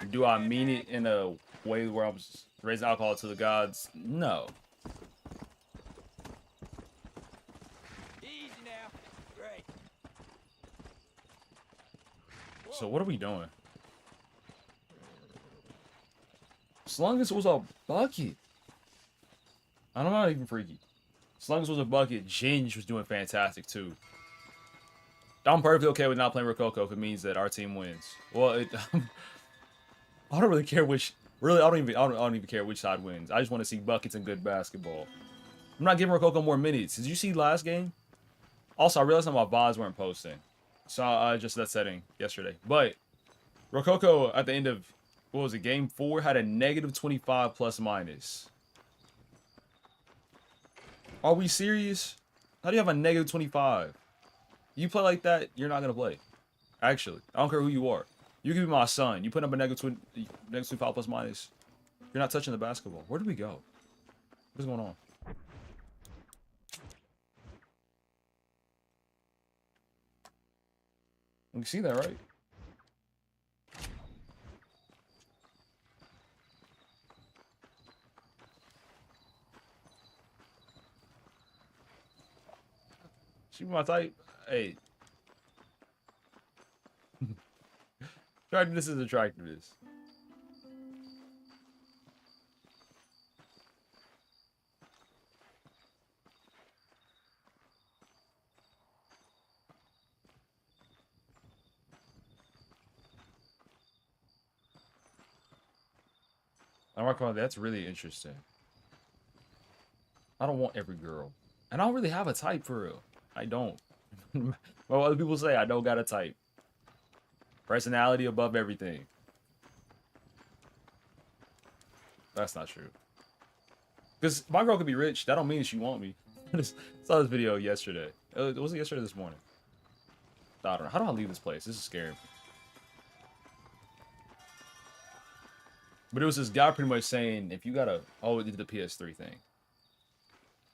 do I mean it in a way where I'm raising alcohol to the gods? No. Easy now. Great. So what are we doing? As long as it was a bucket. I'm not even freaky. As long as it was a bucket, Ginge was doing fantastic too. I'm perfectly okay with not playing Rococo if it means that our team wins. Well, I don't really care which. Really, I don't even care which side wins. I just want to see buckets and good basketball. I'm not giving Rococo more minutes. Did you see last game? Also, I realized that my VODs weren't posting. So I adjusted that setting yesterday. But Rococo at the end of, what was it, game 4 had a negative 25 plus minus. Are we serious? How do you have a negative 25? You play like that, you're not gonna play. Actually, I don't care who you are. You can be my son. You put up a negative 25 plus minus. You're not touching the basketball. Where do we go? What's going on? You can see that, right? She my type. Hey. Attractiveness is attractiveness. I'm not calling that's really interesting. I don't want every girl. And I don't really have a type for real. I don't. Well, other people say I don't got a type. Personality above everything. That's not true. Because my girl could be rich. That don't mean she want me. I saw this video yesterday. It wasn't yesterday, this morning. I don't know. How do I leave this place? This is scary. But it was this guy pretty much saying, if you gotta... Oh, it did the PS3 thing.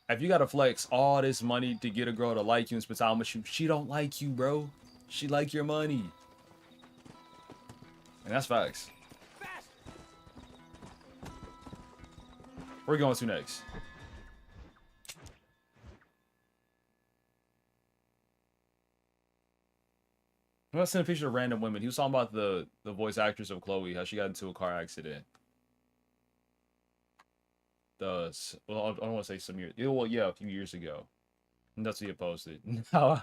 If you gotta flex all this money to get a girl to like you and spend time with you, she don't like you, bro. She like your money. And that's facts. Where are we going to next? I'm gonna send a picture of random women. He was talking about the voice actress of Chloe, how she got into a car accident. Well, I don't want to say some years. Well, yeah, a few years ago. And that's what he posted. No,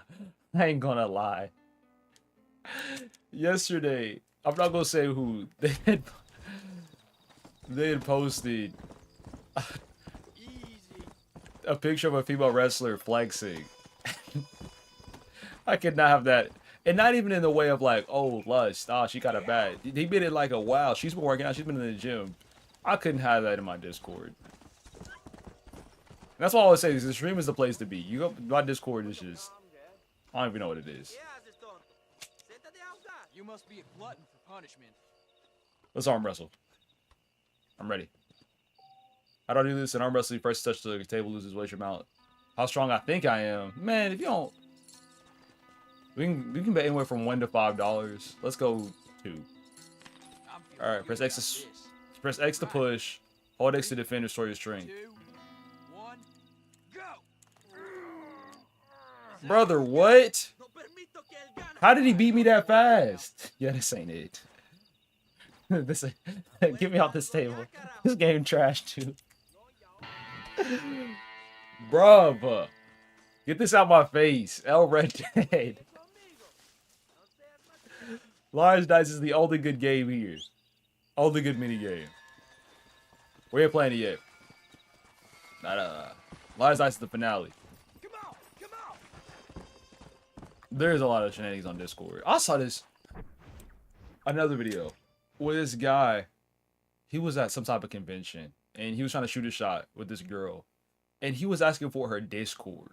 I ain't gonna lie. Yesterday, I'm not gonna say who they had posted a picture of a female wrestler flexing. I could not have that. And not even in the way of like, oh, lust. Oh, she got a bad. He made it like a wow. She's been working out. She's been in the gym. I couldn't have that in my Discord. And that's why I always say the stream is the place to be. You go, my Discord is just, I don't even know what it is. You must be a glutton for punishment. Let's arm wrestle. I'm ready. How do I do this? In arm wrestling, first touch the table loses weight your mount. How strong I think I am. Man, if you don't... We can bet anywhere from $1 to $5. Let's go 2. Alright, press X to push. Hold X to defend, restore your strength. 2, 1, go! Brother, what? How did he beat me that fast? Yeah, this ain't it. This ain't, get me off this table. This game trash too. Bruh. Get this out my face. El Red Dead. Liar's Dice is the only good game here. Only good mini game. We ain't playing it yet. Liar's Dice is the finale. There's a lot of shenanigans on Discord. I saw this another video where this guy, he was at some type of convention and he was trying to shoot a shot with this girl and he was asking for her Discord.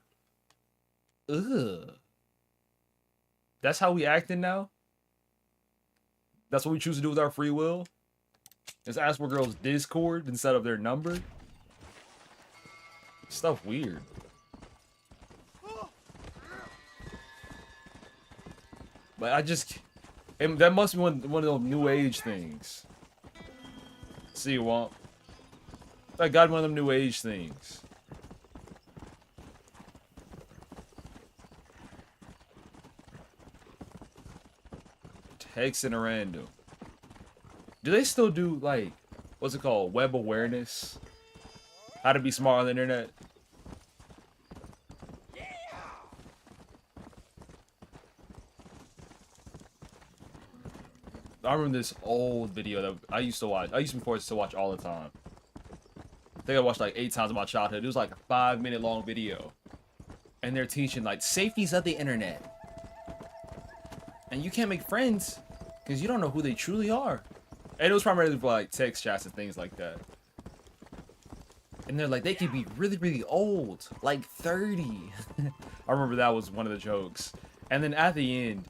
Ugh. That's how we acting now? That's what we choose to do with our free will? Just ask for girls' Discord instead of their number? Stuff weird. But I just... that must be one of those new age things. See you want. I got one of them new age things. Texting a random. Do they still do, like, what's it called? Web awareness? How to be smart on the internet? I remember this old video that I used to watch. I used to watch all the time. I think I watched like 8 times in my childhood. It was like a 5-minute long video. And they're teaching like safeties of the internet. And you can't make friends because you don't know who they truly are. And it was primarily for like text chats and things like that. And they're like, they could be really, really old, like 30. I remember that was one of the jokes. And then at the end,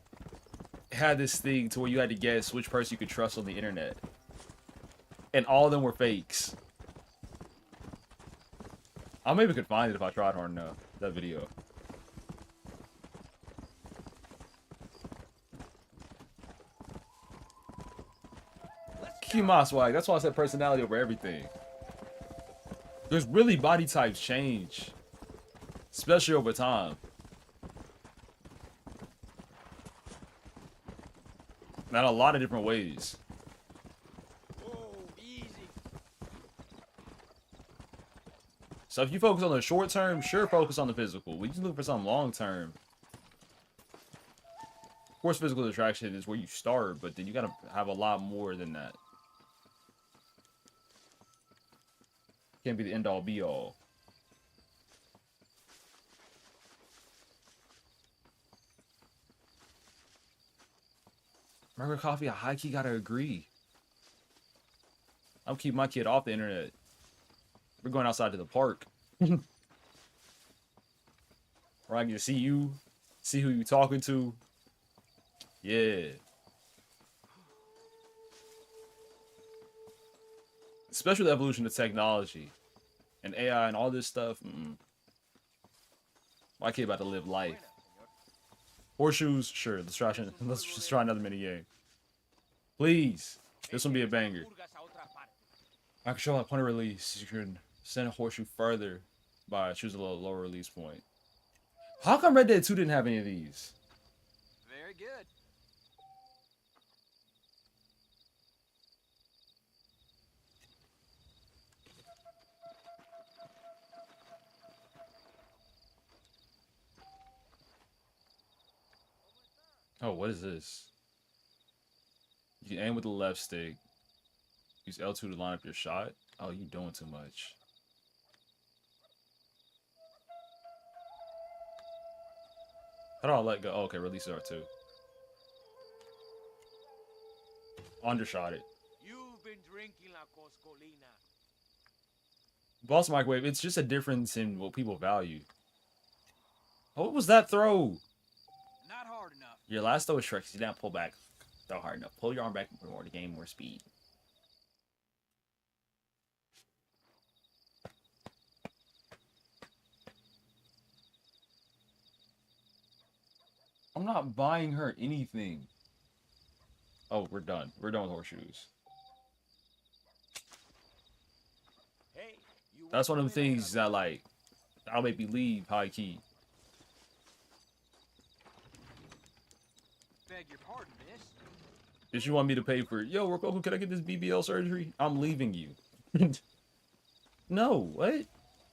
it had this thing to where you had to guess which person you could trust on the internet. And all of them were fakes. I maybe could find it if I tried hard enough, that video. Keep my swag. That's why I said personality over everything. There's really body types change, especially over time. Not a lot of different ways. Whoa, easy. So if you focus on the short term, sure, focus on the physical. We just look for something long term. Of course, physical attraction is where you start, but then you gotta have a lot more than that. Can't be the end all be all. Margaret Coffee, I high key gotta agree. I'm keeping my kid off the internet. We're going outside to the park. Where I can see you, see who you talking to. Yeah. Especially the evolution of technology and AI and all this stuff. My kid about to live life. Horseshoes, sure. Let's just try another mini game. Please. This will be a banger. I control at point of release. You can send a horseshoe further by choosing a lower release point. How come Red Dead 2 didn't have any of these? Very good. Oh, what is this? You can aim with the left stick. Use L2 to line up your shot. Oh, you doing too much. How do I let go? Oh, okay, release R2. Undershot it. You've been drinking La Coscolina. Boss microwave, it's just a difference in what people value. Oh, what was that throw? Not hard enough. Your last throw was Shrek. You didn't pull back. Throw hard enough. Pull your arm back more to gain more speed. I'm not buying her anything. Oh, we're done. We're done with horseshoes. Hey, you That's one of the things that, like, I'll make me leave high key. Beg your pardon, miss. If you want me to pay for it, yo, Rococo, can I get this BBL surgery? I'm leaving you. No, what are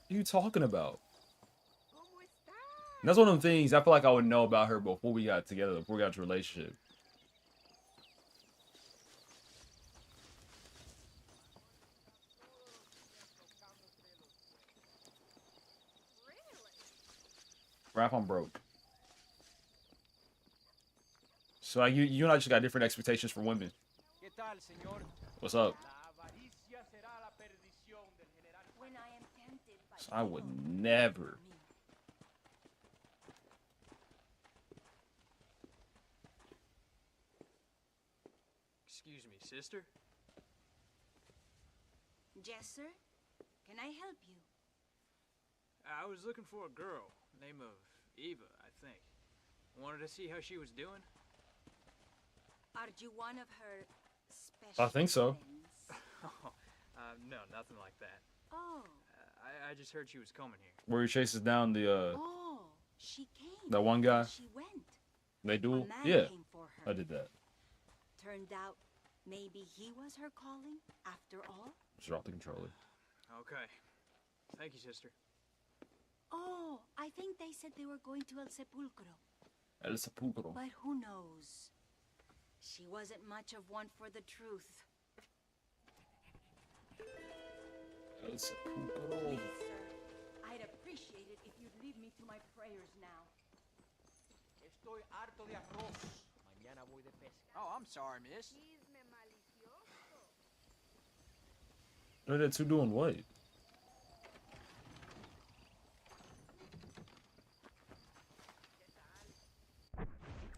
you talking about? And that's one of the things I feel like I would know about her before we got together, before we got into a relationship. Raph, I'm broke. So you and I just got different expectations for women. ¿Qué tal, señor? What's up? La avaricia será la perdición del general. When I am tempted by So I would never. Excuse me, sister? Yes, sir. Can I help you? I was looking for a girl, name of Eva, I think. Wanted to see how she was doing. Are you one of her special I think so. friends? No, nothing like that. Oh, I just heard she was coming here. Where he chases down the oh, she came. that one guy. She went. They A duel. man Yeah, came for her. I did that. Turned out maybe he was her calling after all. Just drop the controller. Okay. Thank you, sister. Oh, I think they said they were going to El Sepulcro. El Sepulcro. But who knows? She wasn't much of one for the truth. El Sepulcro. Please, sir, I'd appreciate it if you'd leave me to my prayers now. Estoy harto de arroz. Oh, I'm sorry, miss. They're two doing what?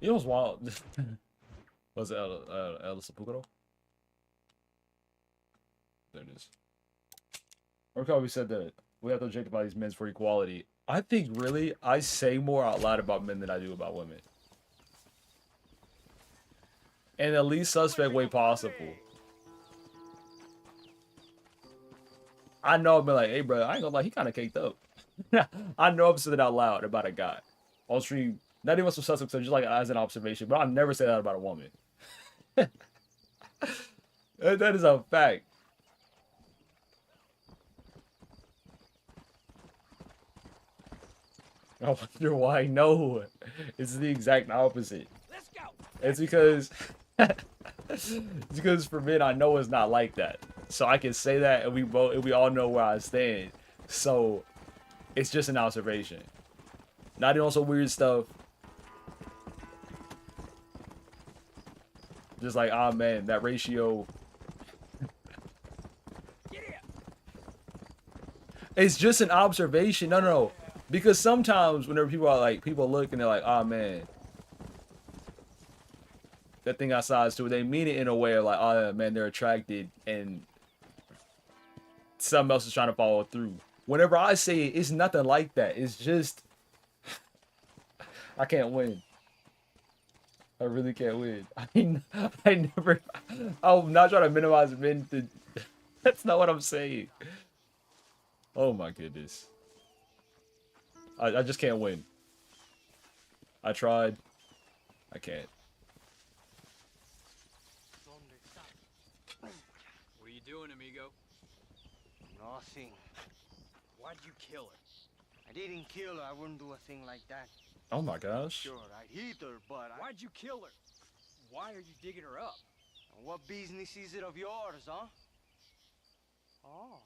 You know what's wild? Was it El Sepulcro? There it is. Or we said that we have to objectify these men for equality. I think really I say more out loud about men than I do about women. In the least suspect way possible. I know I've been like, hey bro, I ain't gonna lie, he kinda caked up. I know I'm saying it out loud about a guy. On stream, not even some suspects, just like as an observation, but I'll never say that about a woman. That is a fact. I wonder why. No, it's the exact opposite. Let's go. It's because it's because for men, I know it's not like that. So I can say that, and we all know where I stand. So it's just an observation. Not even on some weird stuff. Just like, ah man, that ratio. It's just an observation. No. Because sometimes whenever people look and they're like, oh man, that thing outside too, they mean it in a way of like, oh man, they're attracted and something else is trying to follow through. Whenever I say it, it's nothing like that. It's just I can't win. I really can't win. I'm not trying to minimize men to that's not what I'm saying. Oh my goodness. I just can't win. I tried. I can't. What are you doing, amigo? Nothing. Why'd you kill her? I didn't kill her. I wouldn't do a thing like that. Oh my gosh. Sure, I'd hit her, but Why'd you kill her? Why are you digging her up? What business is it of yours, huh? Oh.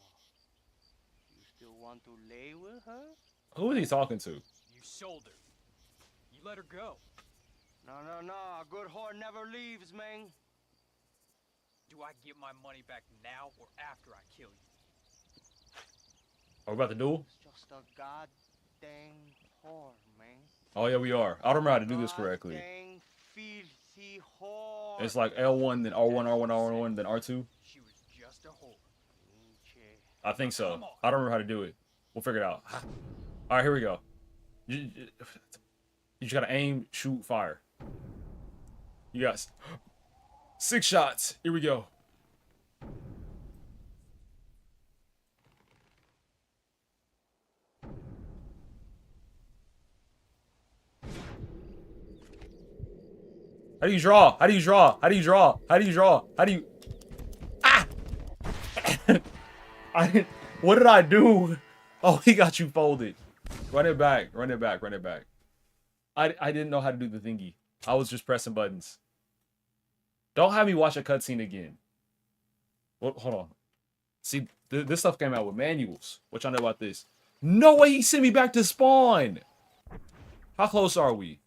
You still want to lay with her? Who is he talking to? You sold her. You let her go. No. A good whore never leaves, man. Do I get my money back now or after I kill you? Are we about to duel? It's just a goddamn whore, man. Oh yeah, we are. I don't remember how to do this correctly. Goddamn filthy whore. It's like L1, then R1, R1, R1, then R2. She was just a whore. I think so. I don't remember how to do it. We'll figure it out. All right, here we go. You just gotta aim, shoot, fire. You got 6 shots. Here we go. How do you draw? How do you draw? How do you draw? How do you draw? How do you... Ah! What did I do? Oh, he got you folded. Run it back. Run it back. Run it back. I didn't know how to do the thingy. I was just pressing buttons. Don't have me watch a cutscene again. Well, hold on. See, this stuff came out with manuals. What y'all know about this? No way he sent me back to spawn. How close are we?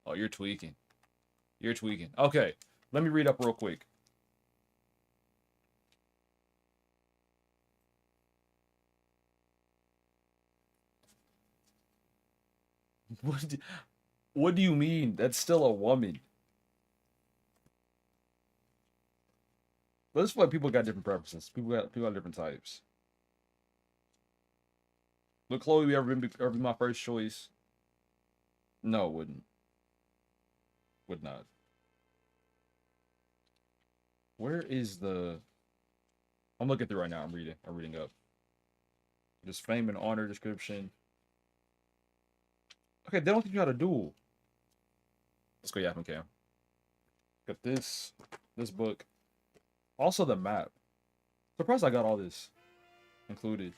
Oh, you're tweaking. You're tweaking. Okay, let me read up real quick. What do you mean? That's still a woman. Let's feel like people got different preferences. People got different types. Would Chloe ever be my first choice? No, it wouldn't. Would not. Where is the... I'm looking through right now. I'm reading up. Just fame and honor description. Okay, they don't teach you how to duel. Let's go Yapping Cam. Got this book. Also the map. Surprised I got all this included.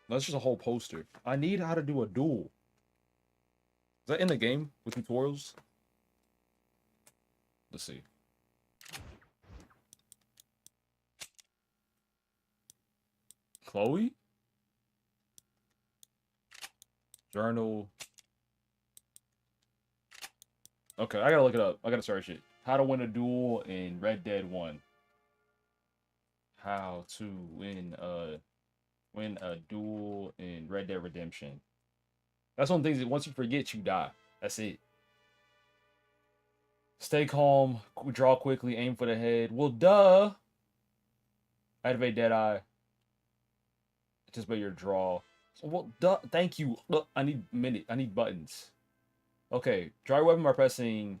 That's just a whole poster. I need how to do a duel. Is that in the game with tutorials? Let's see. Chloe? Journal. Okay, I gotta look it up. I gotta search it. How to win a duel in Red Dead 1. How to win a duel in Red Dead Redemption. That's one of the things that once you forget, you die. That's it. Stay calm, draw quickly, aim for the head. Well, duh. Activate Deadeye. Anticipate your draw. Well, duh. Thank you. Look, I need buttons. Okay, draw your weapon by pressing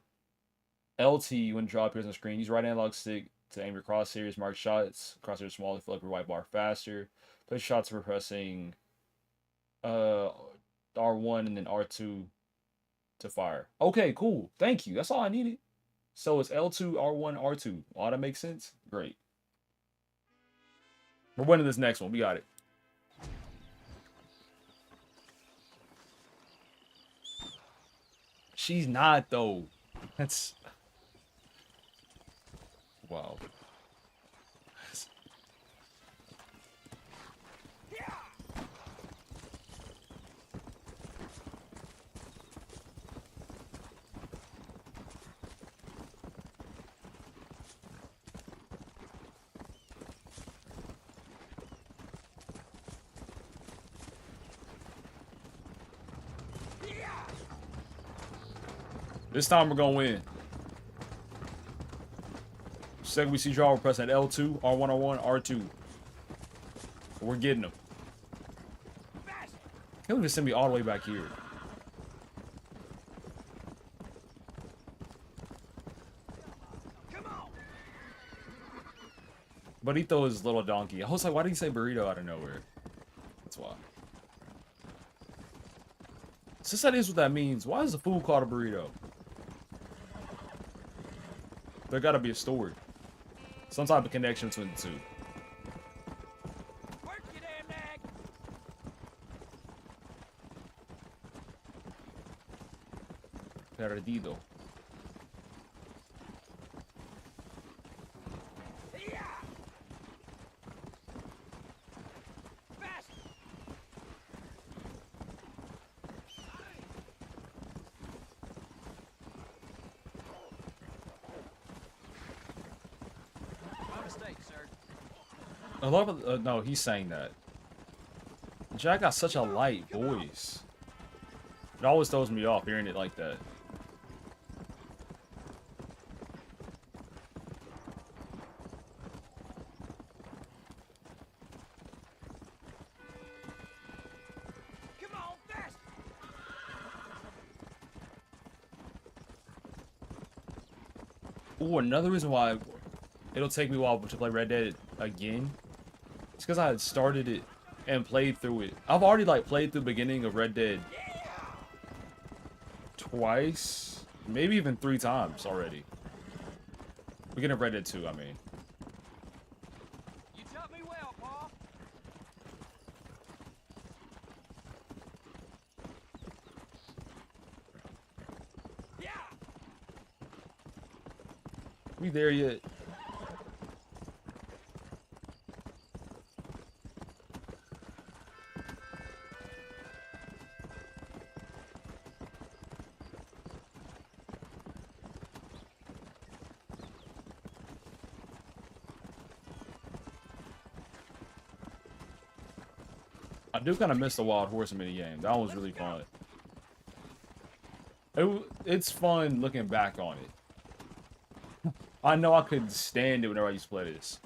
LT when draw appears on the screen. Use right analog stick to aim your crosshairs, mark shots. Crosshairs smaller, fill up your white bar faster. Place shots for pressing R1 and then R2 to fire. Okay, cool. Thank you. That's all I needed. So it's L2, R1, R2. All that makes sense? Great. We're winning this next one. We got it. She's not, though. That's... Wow. This time we're gonna win. Second we see draw, we're pressing L2, R1, R1, R2. We're getting them. He'll even send me all the way back here. But he throws his little donkey. I was like, why did he say burrito out of nowhere? That's why. Since that is what that means, why is the food called a burrito? There gotta be a story. Some type of connection between the two. Work your damn nag. Perdido. I love it. No, he's saying that. Jack got such a light voice. It always throws me off hearing it like that. Come on, fast. Ooh, another reason why it'll take me a while to play Red Dead again. It's because I had started it and played through it. I've already like played through the beginning of Red Dead twice, maybe even 3 times already. Beginning of Red Dead 2, I mean. You taught me well, Pa. Yeah. We there yet? I do kind of miss the Wild Horse minigame. That was really fun. It's fun looking back on it. I know I couldn't stand it whenever I used to play this.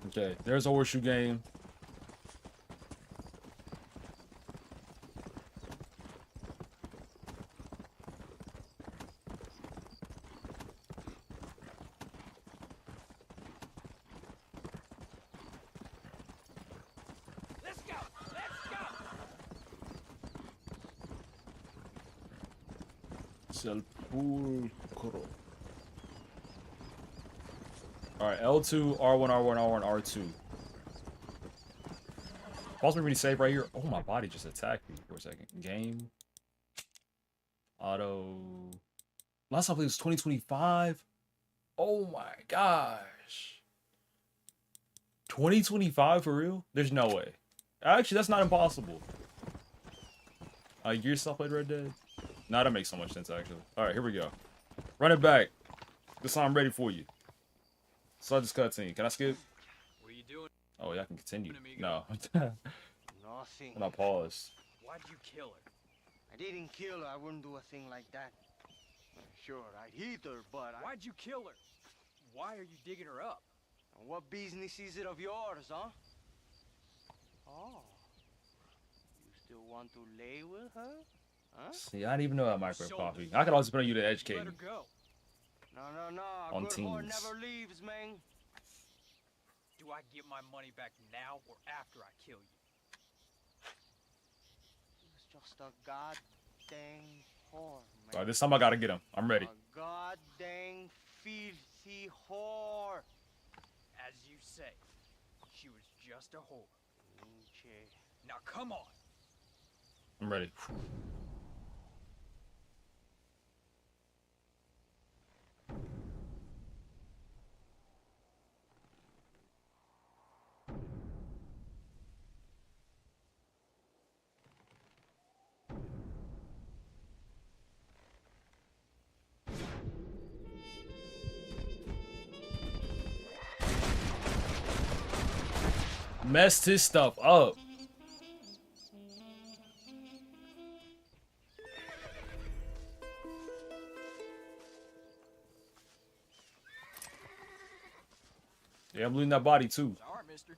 Okay, there's a horseshoe game. Let's go. Let's go. Sepulcro. Alright, L2, R1, R1, R1, R2. Pause me really save right here. Oh, my body just attacked me for a second. Game. Auto. Last time I played was 2025. Oh my gosh. 2025 for real? There's no way. Actually, that's not impossible. Years still played Red Dead? Nah, that makes so much sense, actually. Alright, here we go. Run it back. This time I'm ready for you. Start this cutscene. Can I skip? What are you doing? Oh, yeah, I can continue. Amigo. No. Nothing. And I'll pause. Why'd you kill her? I didn't kill her. I wouldn't do a thing like that. Sure, I'd hit her, but Why'd you kill her? Why are you digging her up? What business is it of yours, huh? Oh. You still want to lay with her? Huh? See, I didn't even know that microwave Sold coffee. it. I could always put on you to You educate let me. her go. No. A On good whore teams. never leaves, man. Do I get my money back now or after I kill you? It's just a goddamn whore, man. Alright, this time I gotta get him. I'm ready. A goddamn filthy whore. As you say, she was just a whore. Pinche. Now come on. I'm ready. Messed his stuff up. Yeah, I'm losing that body too. Sorry, mister.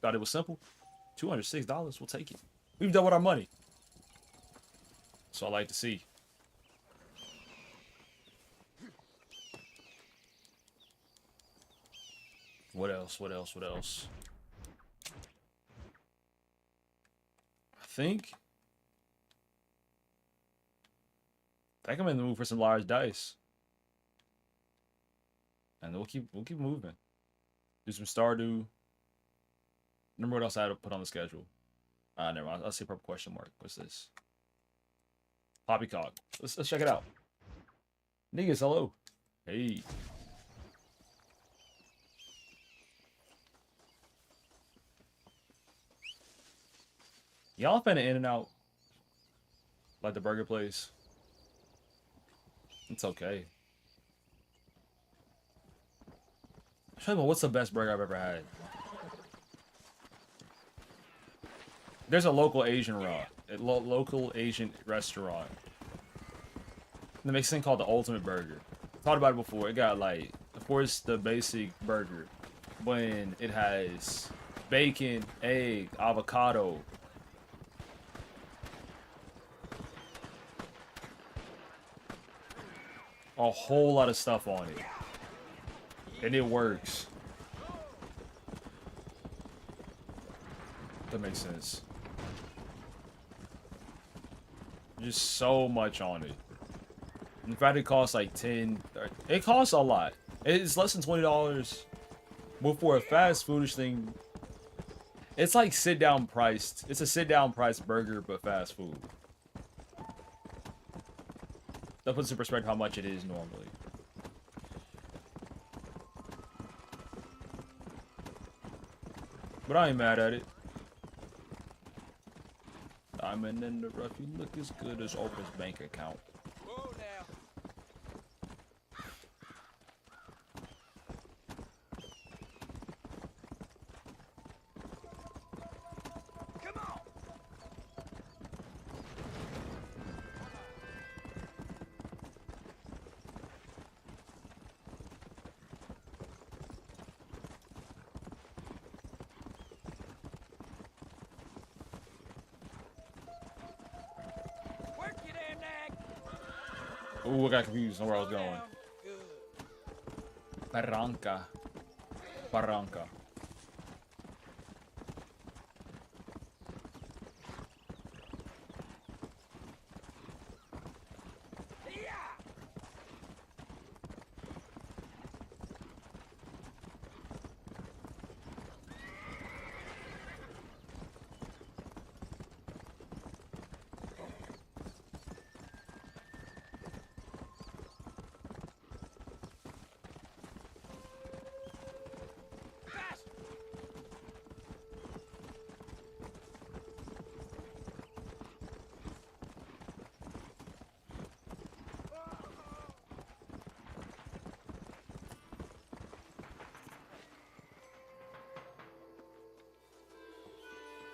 Thought it was simple. $206, we'll take it. We've done with our money. That's all I like to see. What else? What else? What else? I think I'm in the mood for some large dice. And we'll keep moving. Do some Stardew. Remember what else I had to put on the schedule? Never mind. I'll see purple question mark. What's this? Poppycock. Let's check it out. Niggas, hello. Hey. Y'all finna in and out like the burger place. It's okay. Tell me what's the best burger I've ever had? There's a local Asian local Asian restaurant. That makes a thing called the Ultimate Burger. Thought about it before. It got like, of course, the basic burger, when it has bacon, egg, avocado. A whole lot of stuff on it. And it works. That makes sense. Just so much on it. In fact, it costs like 10. It costs a lot. It's less than $20. But for a fast foodish thing, it's like sit down priced. It's a sit down priced burger, but fast food. That puts in perspective how much it is normally. But I ain't mad at it. Diamond in the rough, you look as good as Oprah's bank account. Whoa now. Come on. Work you there, Nag. Ooh, I got confused on where I was going. Down. Good. Barranca. Barranca.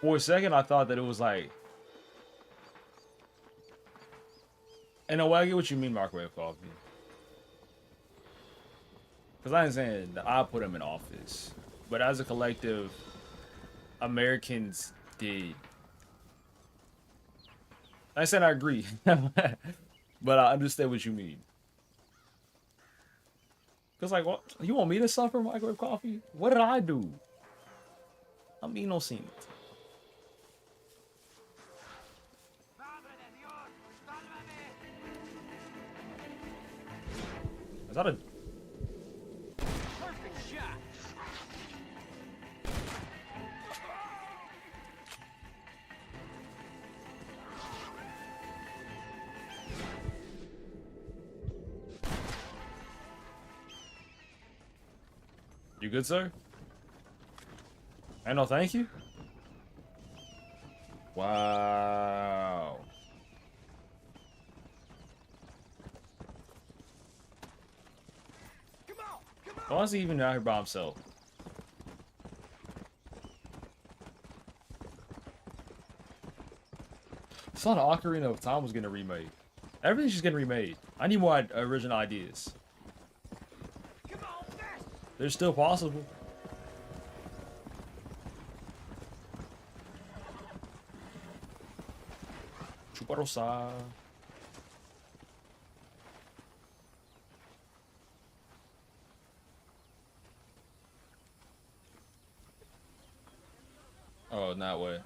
For a second, I thought that it was like. In a way, I get what you mean, microwave coffee. Because I ain't saying that I put them in office. But as a collective, Americans did. I ain't saying I agree. But I understand what you mean. Because, like, what? You want me to suffer microwave coffee? What did I do? I'm innocent. Is that a... Perfect shot. You good, sir? And no thank you? Wow. Why is he even out here by himself? I thought Ocarina of Time was getting remade. Everything's just getting remade. I need more original ideas. They're still possible. Chuparosa. Oh, in that way.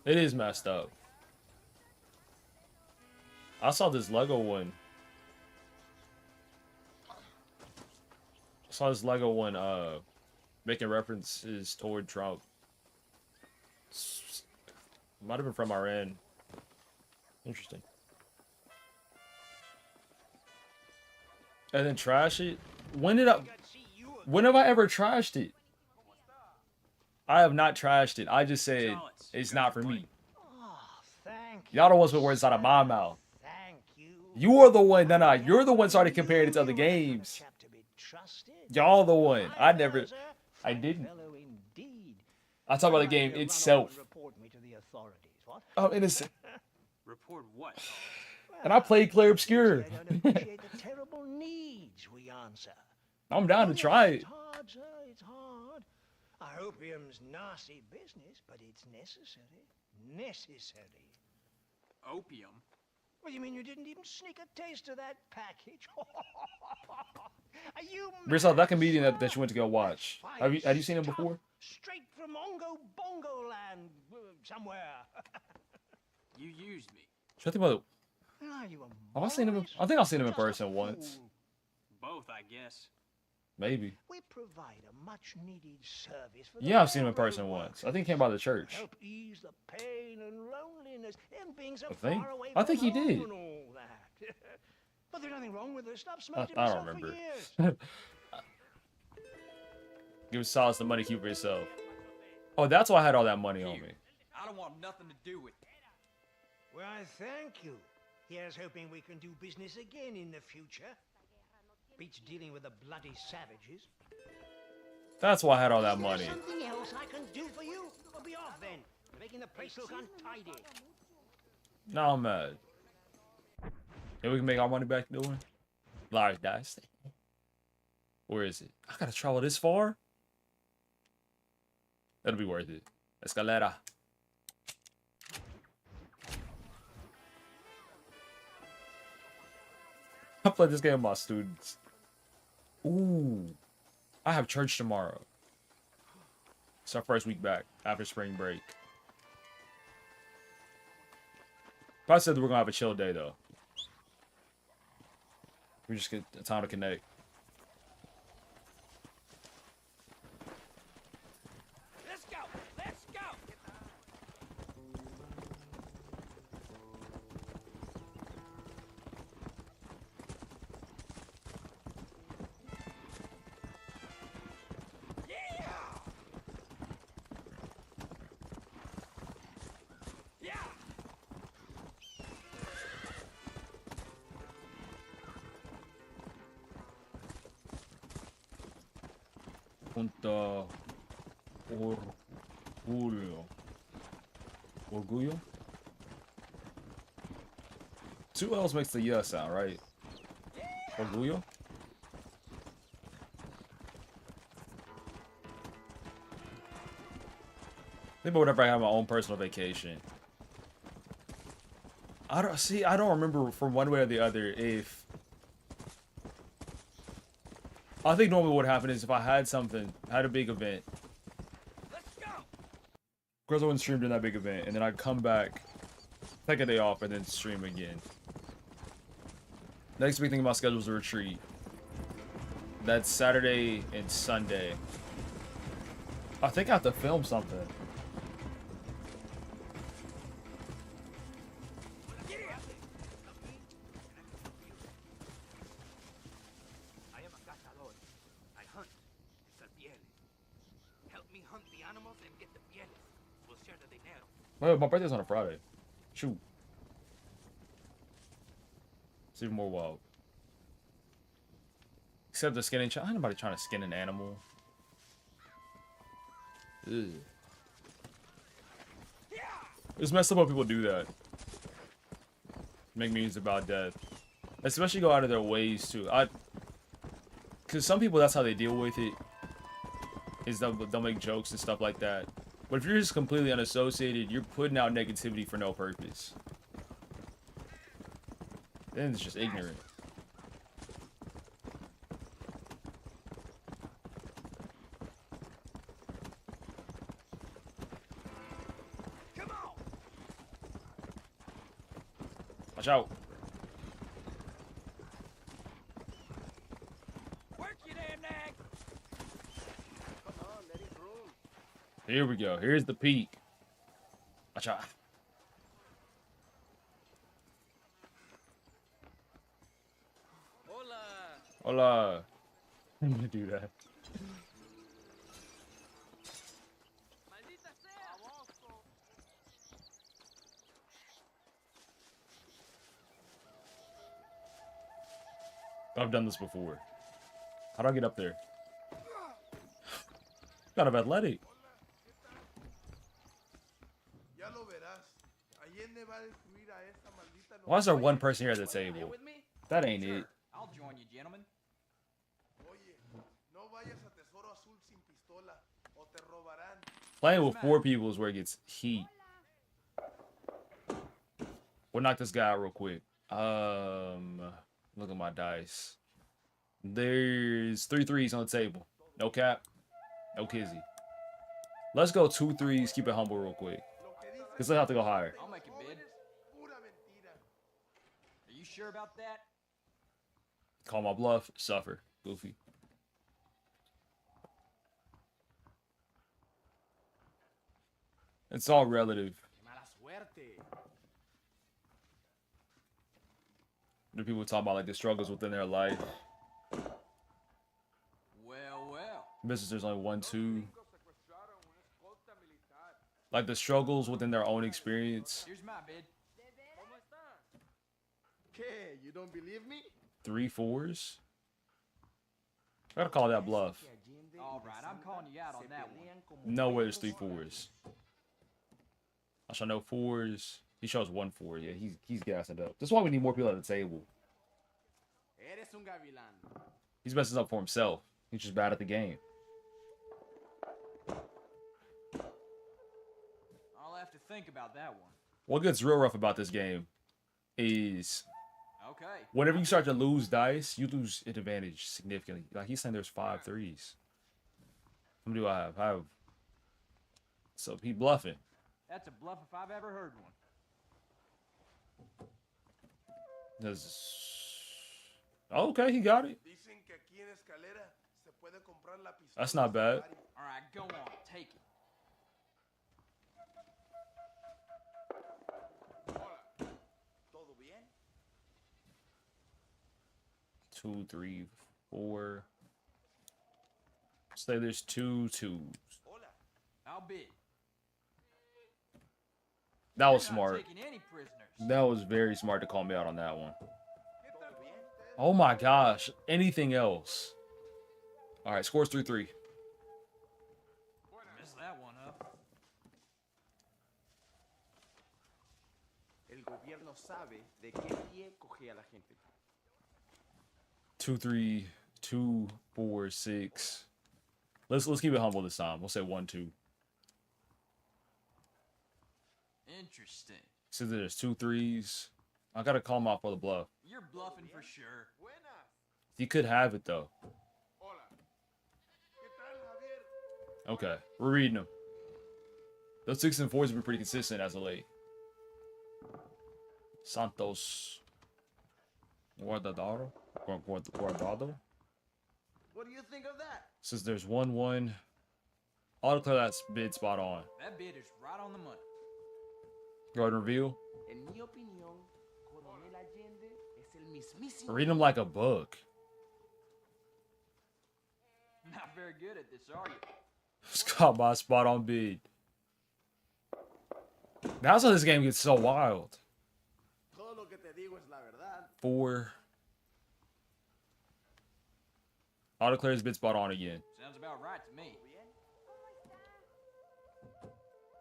It is messed up. I saw this Lego one. Making references toward Trump. Might have been from Iran. Interesting. And then trash it? When have I ever trashed it? I have not trashed it. I just said it's not for me. Oh, thank you. Y'all the ones put words out of my mouth. Thank you. You are the one. No, you're the one started comparing it to other games. Y'all the one. I didn't. I talk about the game itself. I'm innocent. Report what? And I played Clair Obscur. The terrible needs we answer. I'm down to try it. It's hard, sir. It's hard. Opium's nasty business, but it's necessary. Necessary. Opium? What do you mean you didn't even sneak a taste of that package? Are you Bristle, that comedian that you went to go watch. Have you seen him before? Straight from Ongo Bongo land somewhere. You used me. Should I think about it? Are you Have I seen him? I think I've seen him in person once. Both, I guess. Maybe. We provide a much-needed service for Yeah, I've seen him in person once. I think he came by the church. Help ease the pain and loneliness and being so I think. far away I think he from home did. and all that. But there's nothing wrong with it. Stop smoking I don't himself remember. for years. Give Solace the money, keep it for yourself. Oh, that's why I had all that money on me. I don't want nothing to do with it. Well, thank you. Here's hoping we can do business again in the future. Beats dealing with the bloody savages. That's why I had all that money. Something else I can do for you? Well, be off then. You're making the place look untidy. Now I'm mad. Yeah, we can make our money back doing large dice. Where is it? I gotta travel this far? That'll be worth it. Escalera. I played this game with my students. Ooh. I have church tomorrow. It's our first week back after spring break. I said that we're gonna have a chill day though. We just get time to connect. Let's go! Let's go! Yeah! Yeah! Punta Orcos. Orgullo. Orgullo? Two L's makes the yeah sound, right? Orgullo? Maybe whenever I have my own personal vacation. I don't remember from one way or the other if I think normally what happened is if I had a big event. Of course I wouldn't stream during that big event, and then I'd come back, take a day off, and then stream again. Next big thing about schedule is a retreat. That's Saturday and Sunday. I think I have to film something. I am a cazador. I hunt. Sell pieles. Help me hunt the animals and get the pieles. We'll share the dinero. Oh, my birthday's on a Friday. Shoot. It's even more wild. Except the skinning. Ain't nobody trying to skin an animal. Ugh. It's messed up when people do that. Make memes about death. Especially go out of their ways to. Because some people, that's how they deal with it. Is they'll make jokes and stuff like that. But if you're just completely unassociated, you're putting out negativity for no purpose. Then it's just ignorant. Come on! Watch out. Work your damn nag! Come on, let it roll. Here we go. Here's the peak. Watch out. Hola! Hola. I'm gonna do that. Maldita sea! I've done this before. How do I get up there? Kind of athletic. Why is there one person here at the table? That ain't it. I'll join you, gentlemen. Playing with 4 people is where it gets heat. We'll knock this guy out real quick. Look at my dice. There's 3 threes on the table. No cap. No kizzy. Let's go 2 threes. Keep it humble real quick. Because they'll have to go higher. I'll make a bid. Are you sure about that? Call my bluff. Suffer. Goofy. It's all relative. The people talk about like the struggles within their life. Well, well. Business, there's only 1, 2. Like the struggles within their own experience. Here's my bid. Okay, you don't believe me? 3 4s. I gotta call that bluff. All right, I'm calling you out on that one. No way there's 3 4s. I shall know 4s. He shows 1 4. Yeah, he's gassing up. That's why we need more people at the table. Eres un gavilán. He's messing up for himself. He's just bad at the game. I'll have to think about that one. What gets real rough about this game is Okay. whenever you start to lose dice, you lose an advantage significantly. Like he's saying there's 5 3s. How many do I have? I have. So he bluffing. That's a bluff if I've ever heard one. Okay, he got it. That's not bad. All right, go on. Take it. ¿Todo bien? 2 3 4. Say there's 2 2s. I'll bid. That was You're not smart. taking any prisoners. That was very smart to call me out on that one. Oh my gosh. Anything else? All right, scores 3 3. Messed that one up. gobierno sabe de qué pie coge a la gente. 2, 3, 2, 4, 6. Let's keep it humble this time. We'll say 1, 2. Interesting. So there's 2 3s. I gotta call him out for the bluff. You're bluffing for sure. Buenas. He could have it though. Hola. ¿Qué tal, Javier? Okay, we're reading them. Those 6 and 4s have been pretty consistent as of late. Santos Guardado. Guardado. What do you think of that? Says there's 1 1. I'll declare that bid spot on. That bid is right on the money. Go ahead and reveal. En mi opinión, Coronel Allende es el mismísimo. Read him like a book. Not very good at this, are you? Scott my spot on bid. That's how this game gets so wild. Todo lo que te digo es la verdad. 4. I'll declare his bid spot on again. Sounds about right to me.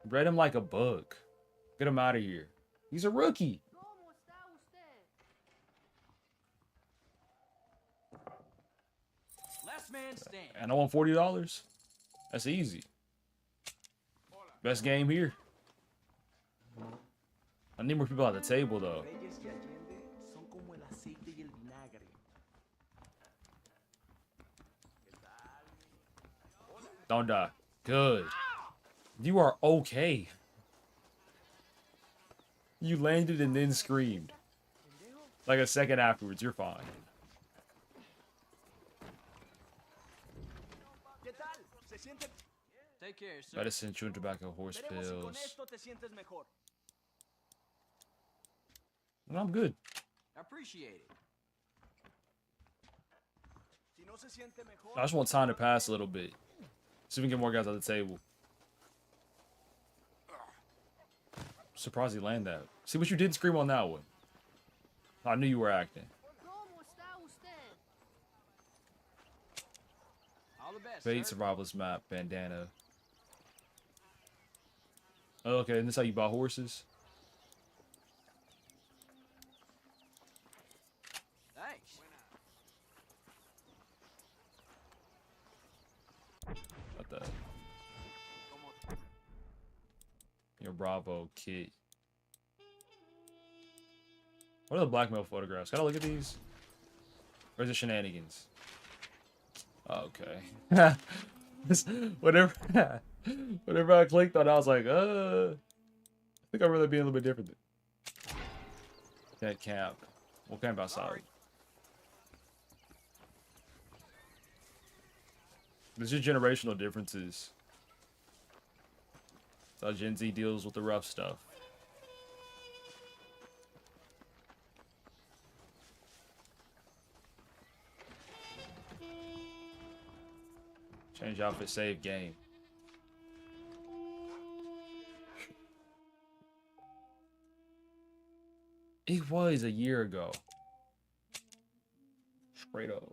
Read him like a book. Get him out of here. He's a rookie. Last man standing. And I want $40. That's easy. Best game here. I need more people at the table though. Reyes y Allende son como el aceite y el vinagre. Don't die. Good. You are okay. You landed and then screamed. Like a second afterwards, you're fine. ¿Qué tal? ¿Se siente? Take care, sir. Medicine, chewing tobacco, horse Veremos si con pills. esto te sientes mejor. Well, I'm good. I appreciate it. Si no se siente mejor. I just want time to pass a little bit. See if we can get more guys at the table. Surprised he landed that. See what you did scream on that one. I knew you were acting. All the best, Fate, sir. survivalist map, bandana. Oh, okay, and this is how you buy horses? Thanks. What the? Your Bravo kit. What are the blackmail photographs? Gotta look at these. Where's the shenanigans? Okay. whatever, whatever I clicked on, I was like, I think I'd rather be a little bit different. That camp. We'll camp outside. There's just generational differences. That's how Gen Z deals with the rough stuff. Change outfit, save game. It was a year ago. Straight up.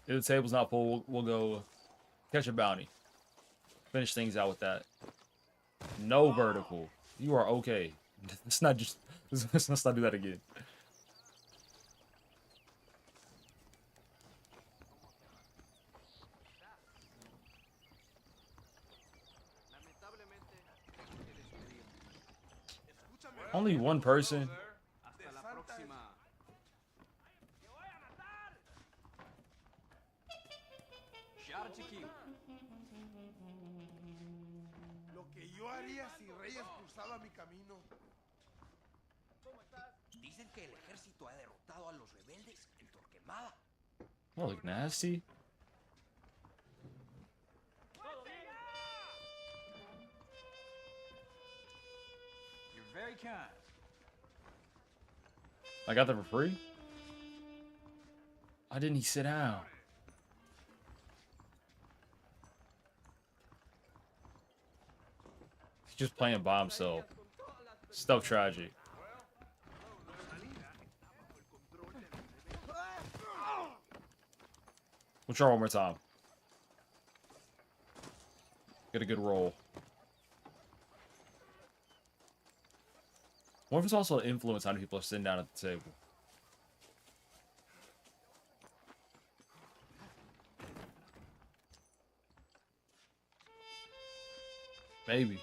If the table's not full, we'll go catch a bounty. Finish things out with that. No vertical. You are okay. Let's not just let's not do that again. Only one person. Hasta la próxima. Shot of tequila. Lo que yo haría si Reyes cruzaba mi camino. Dicen que el ejército ha derrotado a los rebeldes en Torquemada. Oh, look nasty. You're very kind. I got that for free? Why didn't he sit down? just playing by himself. Stuff tragic. We'll try one more time. Get a good roll. What if it's also an influence on how people are sitting down at the table? Maybe.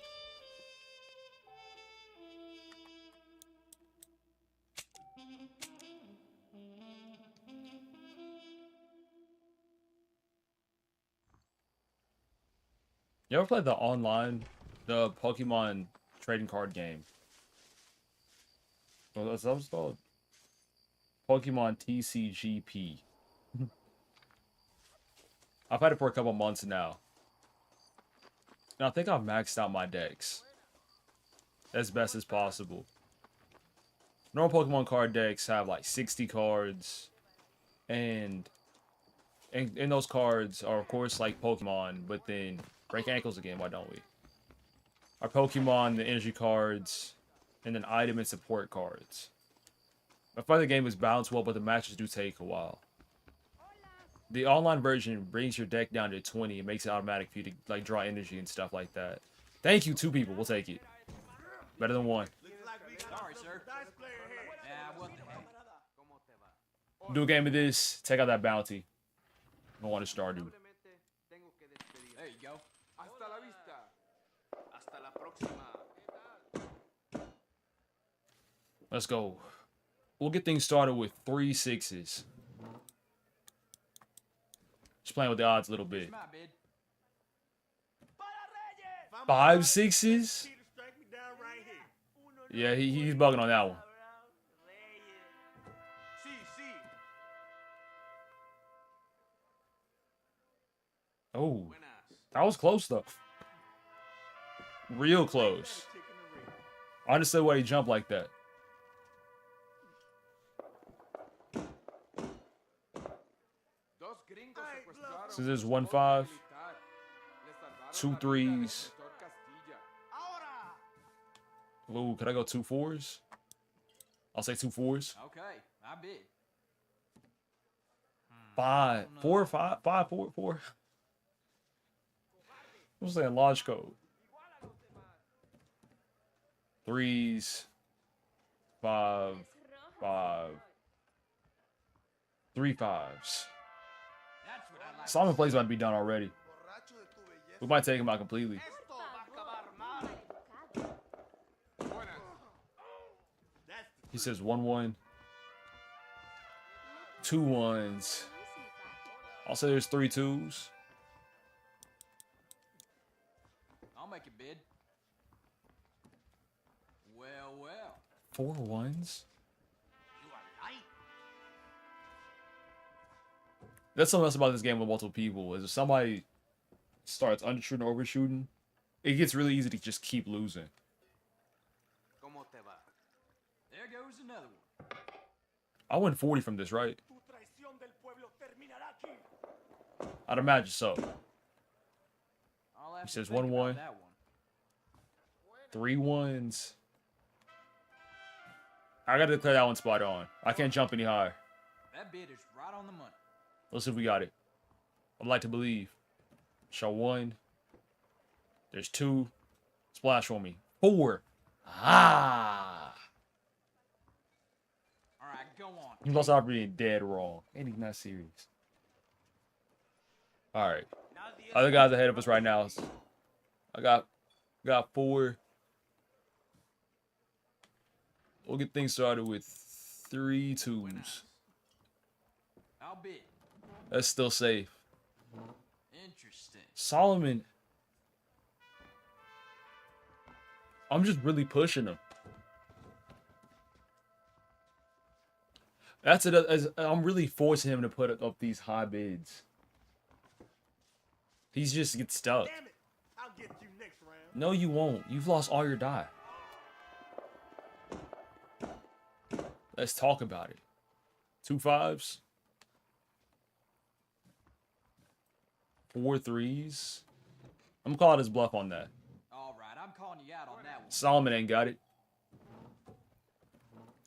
You ever played the Pokemon trading card game? What's that was called? Pokemon TCGP. I've had it for a couple months now. And I think I've maxed out my decks as best as possible. Normal Pokemon card decks have like 60 cards, and those cards are of course like Pokemon, but then break ankles again, why don't we? Our Pokemon, the energy cards, and then item and support cards. I find the game is balanced well, but the matches do take a while. The online version brings your deck down to 20 and makes it automatic for you to like draw energy and stuff like that. Thank you, 2 people. We'll take it. Better than 1. Sorry, sir. Yeah, what the heck? Do a game of this. Take out that bounty. I want to start, dude. There you go. Hasta la vista. Hasta la próxima. Let's go. We'll get things started with 3 6s. Just playing with the odds a little bit. 5 6s? Yeah, he's bugging on that one. Oh, that was close though. Real close. I understood why he jumped like that. So there's 1 5, 2 3s. Ooh, could I go 2 4s? I'll say 2 4s. Okay, I bid. 5 4 5 5 4 4. I'm saying launch code. 3s, 5 5, 3 5s. Simon plays about to be done already. We might take him out completely. He says 1 1, 2 1s. I'll say there's 3 2s. I'll make a bid. Well. 4 1s. That's something else about this game with multiple people. Is if somebody starts undershooting or overshooting, it gets really easy to just keep losing. There goes another one. I win 40 from this, right? I'd imagine so. He says 1 1, 3 1s. I gotta declare that one spot on. I can't jump any higher. That bid is right on the money. Let's see if we got it. I'd like to believe. Show 1. There's 2. Splash on me. 4. Ah! All right, go on. He lost out being dead wrong. And he's not serious. Alright. Other guys ahead of us right now. I got 4. We'll get things started with 3 2s. I'll bid. That's still safe. Interesting. Solomon. I'm just really pushing him. That's it. I'm really forcing him to put up these high bids. He's just gets stuck. Damn it! I'll get you next round. No, you won't. You've lost all your die. Let's talk about it. 2 5s. 4 3s. I'm gonna call it his bluff on that. All right, I'm calling you out on that one. Solomon ain't got it.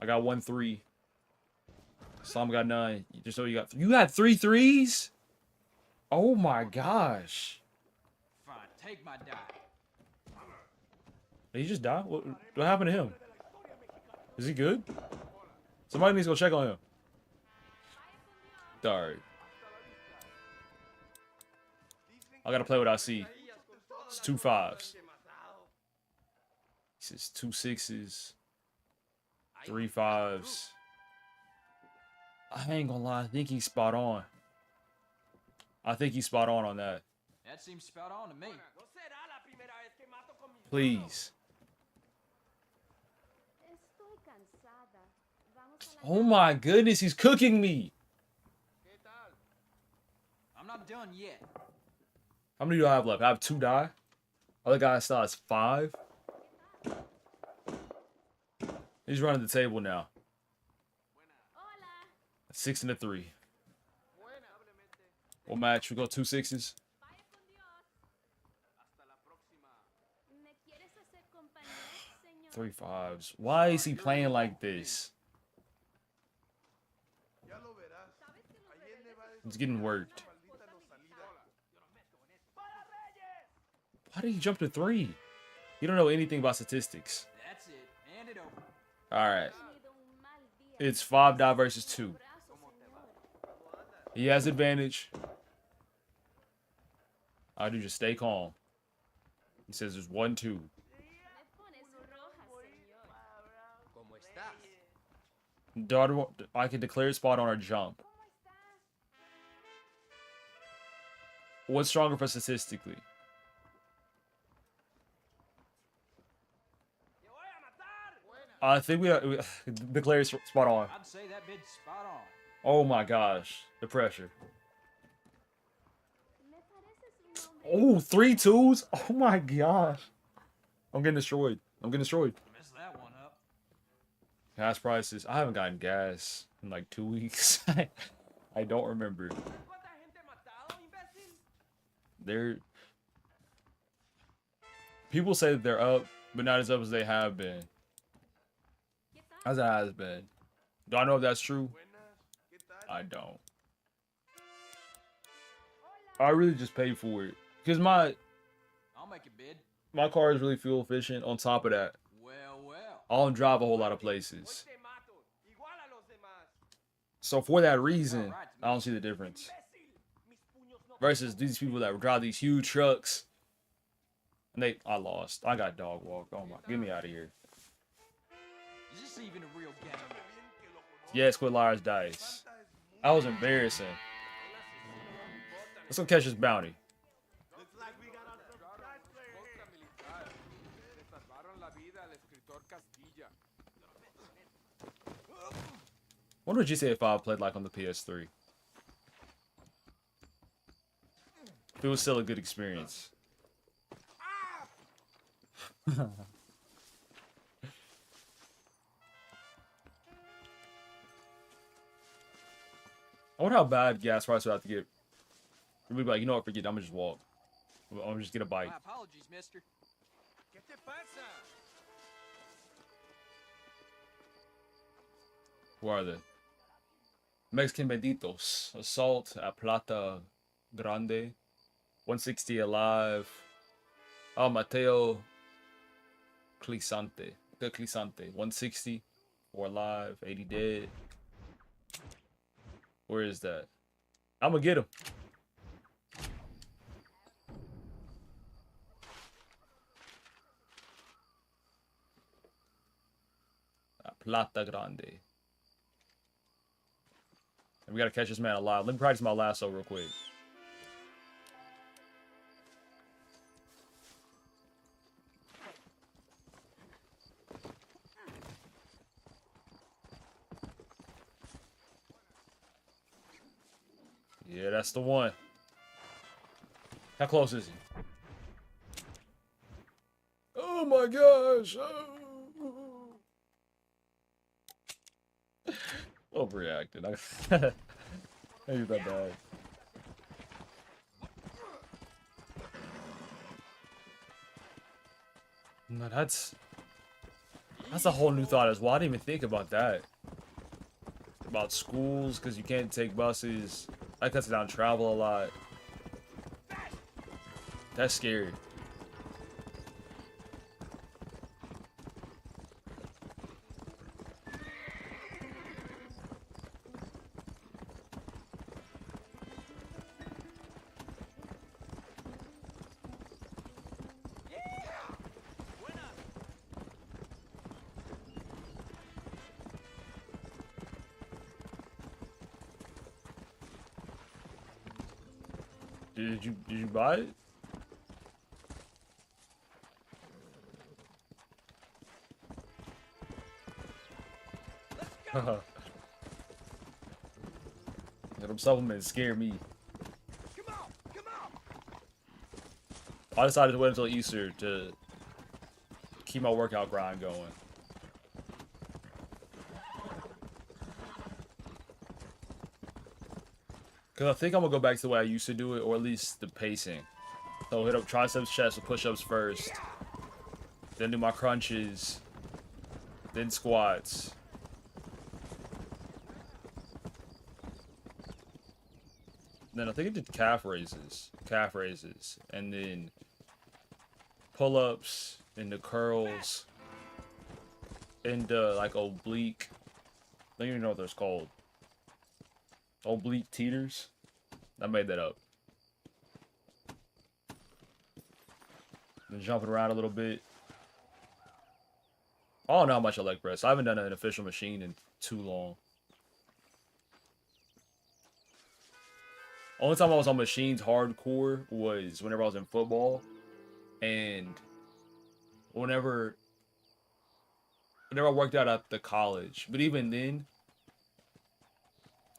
I got 1 3. Solomon got 9. Just so you got 3 threes? Oh my gosh. Fine, take my die. Did he just die? What happened to him? Is he good? Somebody needs to go check on him. Alright. I gotta play what I see. It's 2 5s. He says 2 6s. 3 5s. I ain't gonna lie, I think he's spot on. I think he's spot on that. That seems spot on to me. Please. Oh my goodness, he's cooking me. I'm not done yet. How many do I have left? I have 2 die. Other guy still has 5. He's running the table now. 6 and a 3. What match? We go 2 6s. 3 5s. Why is he playing like this? He's getting worked. Why did he jump to 3? You don't know anything about statistics. That's it. Hand it over. Alright. It's 5 die versus 2. He has advantage. I do just stay calm. He says there's 1 2. Daughter, I can declare a spot on our jump. What's stronger for statistically? I think we declare spot on. I'd say that bid's spot on. Oh my gosh, the pressure. Oh, 3 2s. Oh my gosh. I'm getting destroyed. I'm getting destroyed. Messed that one up. Gas prices. I haven't gotten gas in like 2 weeks. I don't remember. People say that they're up, but not as up as they have been. As it has been. Do I know if that's true? I don't. I really just paid for it. Because I'll make a bid. my car is really fuel efficient. On top of that, Well. I don't drive a whole lot of places. So for that reason, I don't see the difference. Versus these people that drive these huge trucks. And I lost. I got dog walked. Oh my, get me out of here. Is this even a real game? Yes, quit liar's dice. That was embarrassing. Let's go catch this bounty. Wonder what GTA 5 played like on the PS3. If it was still a good experience. I wonder how bad gas prices would have to get. We'd be like, you know what, forget it, I'm gonna just walk. I'm gonna just get a bite. My apologies, mister. Who are they? Mexican Benditos. Assault at Plata Grande. 160 alive. Oh, Mateo Clisante. 160. 4 alive. 80 dead. Where is that? I'm gonna get him. Plata Grande. And we gotta catch this man alive. Let me practice my lasso real quick. Yeah, that's the one. How close is he? Oh my gosh. Oh. Overreacted. I ain't that bad. No, that's a whole new thought as well. I didn't even think about that. About schools, because you can't take buses. That cuts down travel a lot. That's scary. Did you buy it? Them supplements scare me. I decided to wait until Easter to keep my workout grind going. Because I think I'm going to go back to the way I used to do it, or at least the pacing. So hit up triceps, chest, and push-ups first. Then do my crunches. Then squats. Then I think I did calf raises. And then pull-ups, into curls, into like oblique. I don't even know what those called. Oblique teeters. I made that up. Then jumping around a little bit. I don't know how much I leg press. I haven't done an official machine in too long. Only time I was on machines hardcore was whenever I was in football. And whenever I worked out at the college. But even then,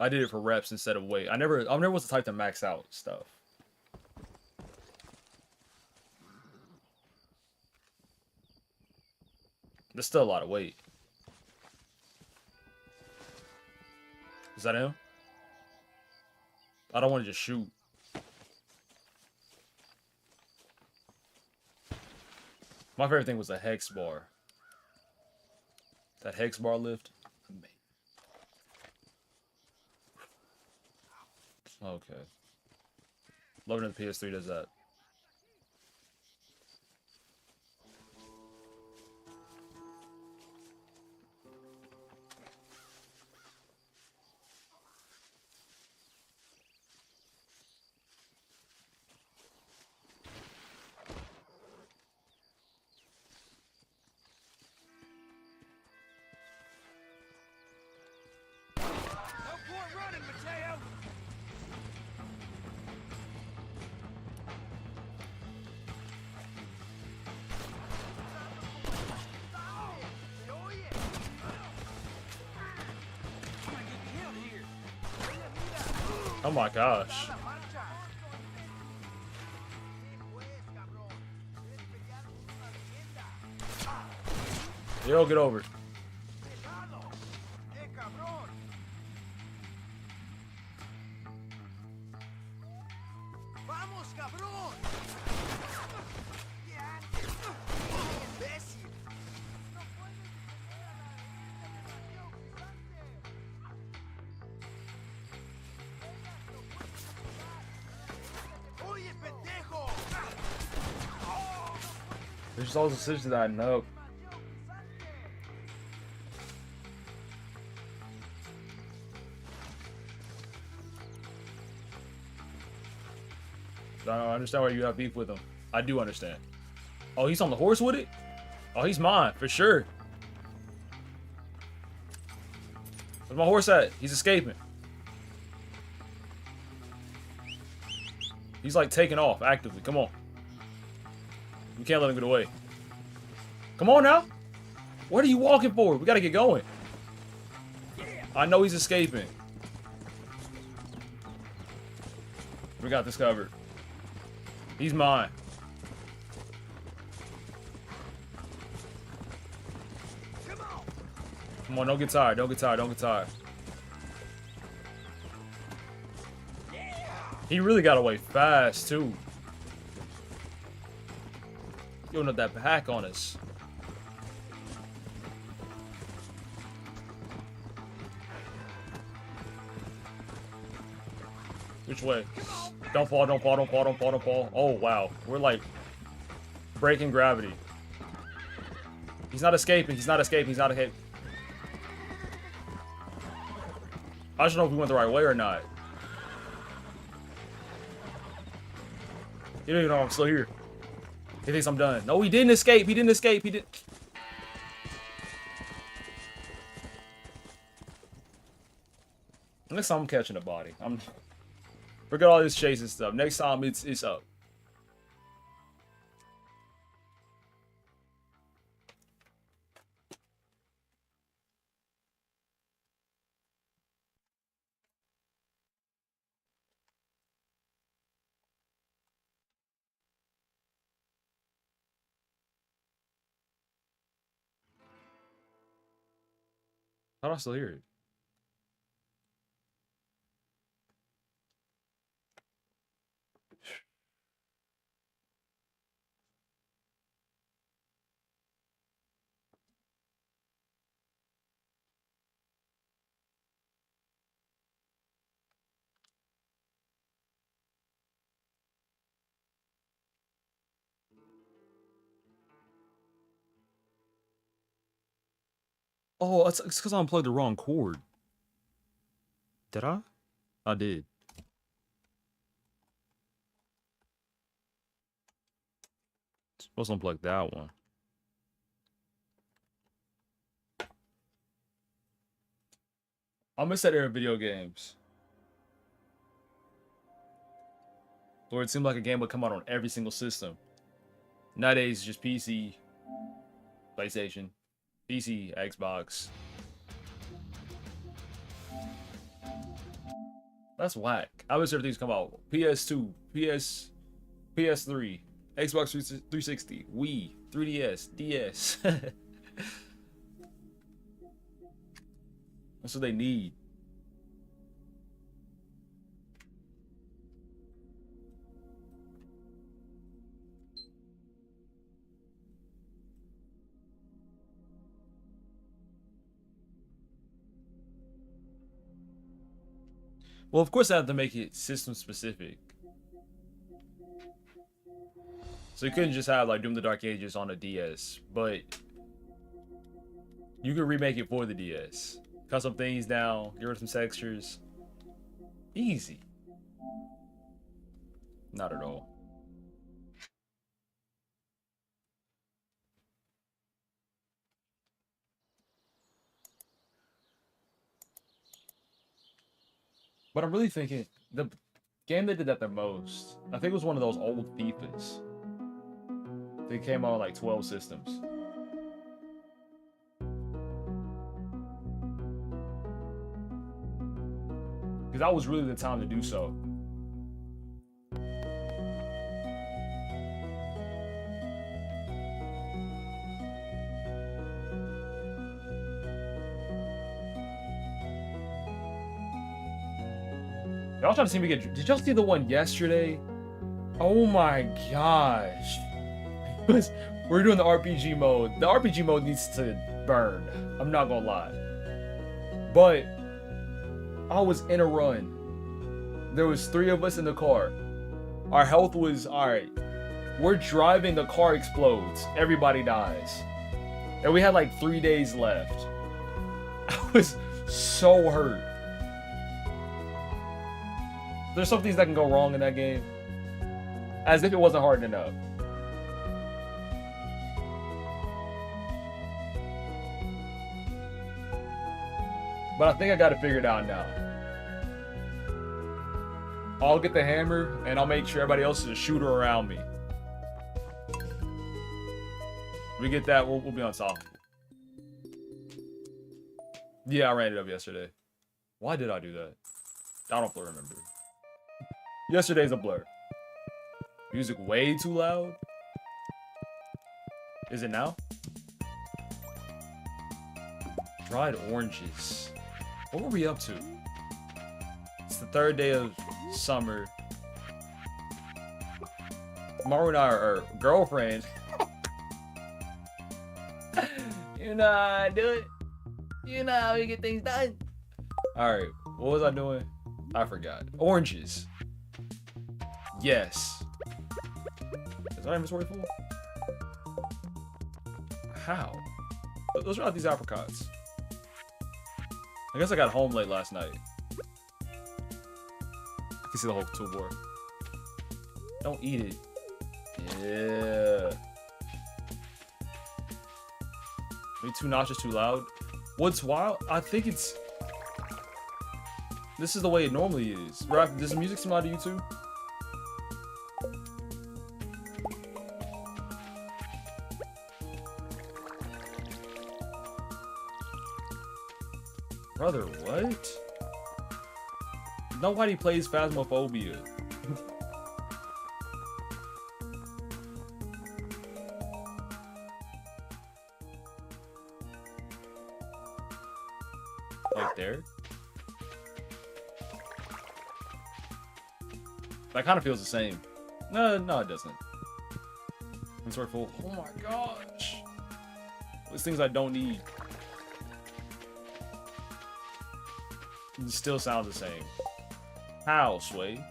I did it for reps instead of weight. I never was the type to max out stuff. There's still a lot of weight. Is that him? I don't want to just shoot. My favorite thing was the hex bar. That hex bar lift. Okay. Loving it the PS3 does that. Oh my gosh. Yo, get over. There's just all the decisions that I know. I don't understand why you have beef with him. I do understand. Oh, he's on the horse with it? Oh, he's mine, for sure. Where's my horse at? He's escaping. He's like taking off actively. Come on. We can't let him get away. Come on now. What are you walking for? We gotta get going. I know he's escaping. We got this covered. He's mine. Come on, don't get tired. Don't get tired. Don't get tired. He really got away fast, too. You don't have that pack on us. Which way? Don't fall, don't fall, don't fall, don't fall, don't fall. Oh, wow. We're like breaking gravity. He's not escaping. He's not escaping. He's not escaping. I just don't know if we went the right way or not. You don't even know I'm still here. He thinks I'm done. No, he didn't escape. He didn't escape. He didn't. Next time I'm catching a body. Forget all this chasing stuff. Next time it's up. How do I still hear it? Oh, it's because I unplugged the wrong cord. Did I? I did. Supposed to unplug that one. I miss that era of video games. Where it seemed like a game would come out on every single system. Nowadays, it's just PC, PlayStation, PC, Xbox. That's whack. I wish everything's come out. PS2, PS3, Xbox 360, Wii, 3DS, DS. That's what they need. Well, of course I have to make it system specific. So you couldn't just have like Doom the Dark Ages on a DS, but you could remake it for the DS. Cut some things down, get rid of some textures. Easy. Not at all. But I'm really thinking the game that did that the most, I think it was one of those old FIFAs. They came out on like 12 systems. Because that was really the time to do so. Y'all trying to see me get... Did y'all see the one yesterday? Oh my gosh. We're doing the RPG mode. The RPG mode needs to burn. I'm not gonna lie. But I was in a run. There was 3 of us in the car. Our health was alright. We're driving, the car explodes. Everybody dies. And we had like 3 days left. I was so hurt. There's some things that can go wrong in that game. As if it wasn't hard enough. But I think I got it figured out now. I'll get the hammer, and I'll make sure everybody else is a shooter around me. We get that, we'll be unstoppable. Yeah, I ran it up yesterday. Why did I do that? I don't remember. Yesterday's a blur. Music way too loud? Is it now? Dried oranges. What were we up to? It's the 3rd day of summer. Maru and I are girlfriends. You know how I do it. You know how we get things done. Alright, what was I doing? I forgot. Oranges. Yes. Is our inventory full? How? Let's try out these apricots. I guess I got home late last night. I can see the whole toolboard. Don't eat it. Yeah. Maybe too nauseous, too loud. What's wild? I think it's... This is the way it normally is. Right? Does the music seem loud to you too? Brother, what? Nobody plays Phasmophobia. Like there? That kind of feels the same. No, it doesn't. Inventory full. Oh my gosh. Those things I don't need. It still sounds the same. How, Sway?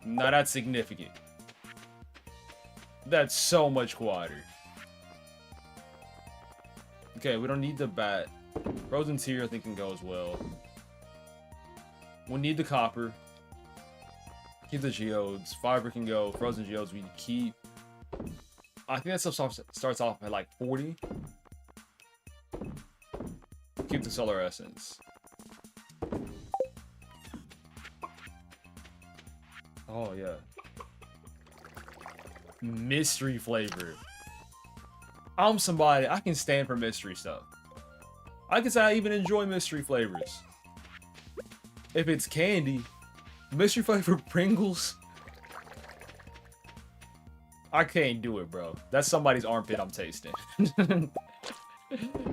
Not that significant. That's so much quieter. Okay, we don't need the bat. Frozen Tear, I think, can go as well. We need the copper. Keep the geodes. Fiber can go. Frozen geodes we keep. I think that stuff starts off at like 40. Keep the solar essence. Oh yeah. Mystery flavor. I'm somebody, I can stand for mystery stuff. I can say I even enjoy mystery flavors. If it's candy, mystery flavor Pringles, I can't do it, bro. That's somebody's armpit I'm tasting.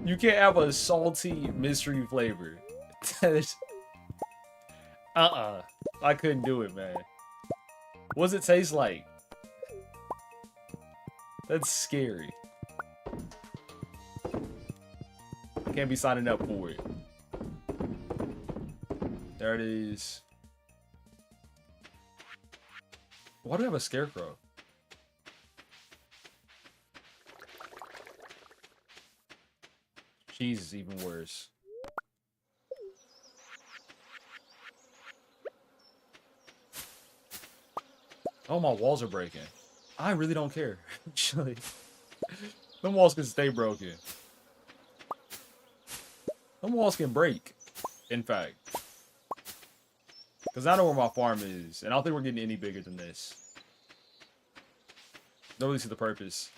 You can't have a salty mystery flavor. I couldn't do it, man. What does it taste like? That's scary. Can't be signing up for it. There it is. Why do I have a scarecrow? Cheese is even worse. Oh, my walls are breaking. I really don't care. Actually, them walls can stay broken. Them walls can break, in fact. Because I know where my farm is, and I don't think we're getting any bigger than this. Don't really see the purpose.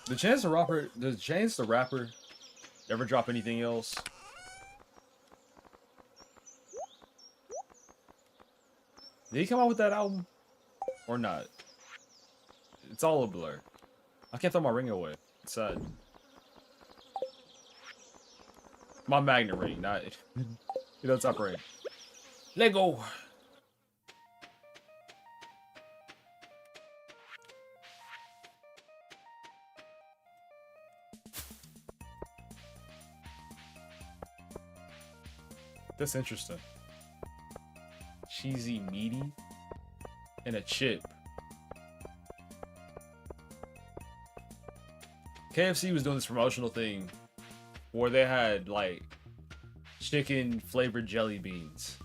The chance the rapper ever drop anything else? Did he come out with that album? Or not? It's all a blur. I can't throw my ring away. It's sad. My magnet ring, not... You know, top ring. Lego! That's interesting. Cheesy, meaty, and a chip. KFC was doing this promotional thing where they had like chicken flavored jelly beans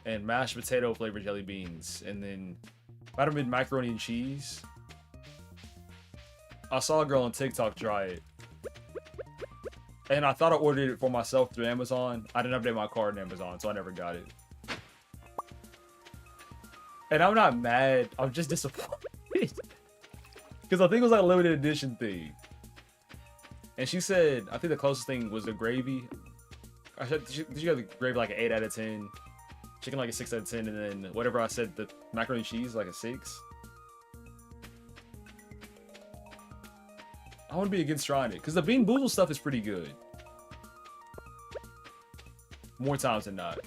and mashed potato flavored jelly beans, and then might have been macaroni and cheese. I saw a girl on TikTok try it, and I thought I ordered it for myself through Amazon. I didn't update my card in Amazon, so I never got it. And I'm not mad, I'm just disappointed. Because I think it was like a limited edition thing. And she said, I think the closest thing was the gravy. I said, she got the gravy like an 8 out of 10. Chicken like a 6 out of 10. And then whatever I said, the macaroni and cheese like a 6. I wouldn't be against trying it because the Bean Boozled stuff is pretty good. More times than not.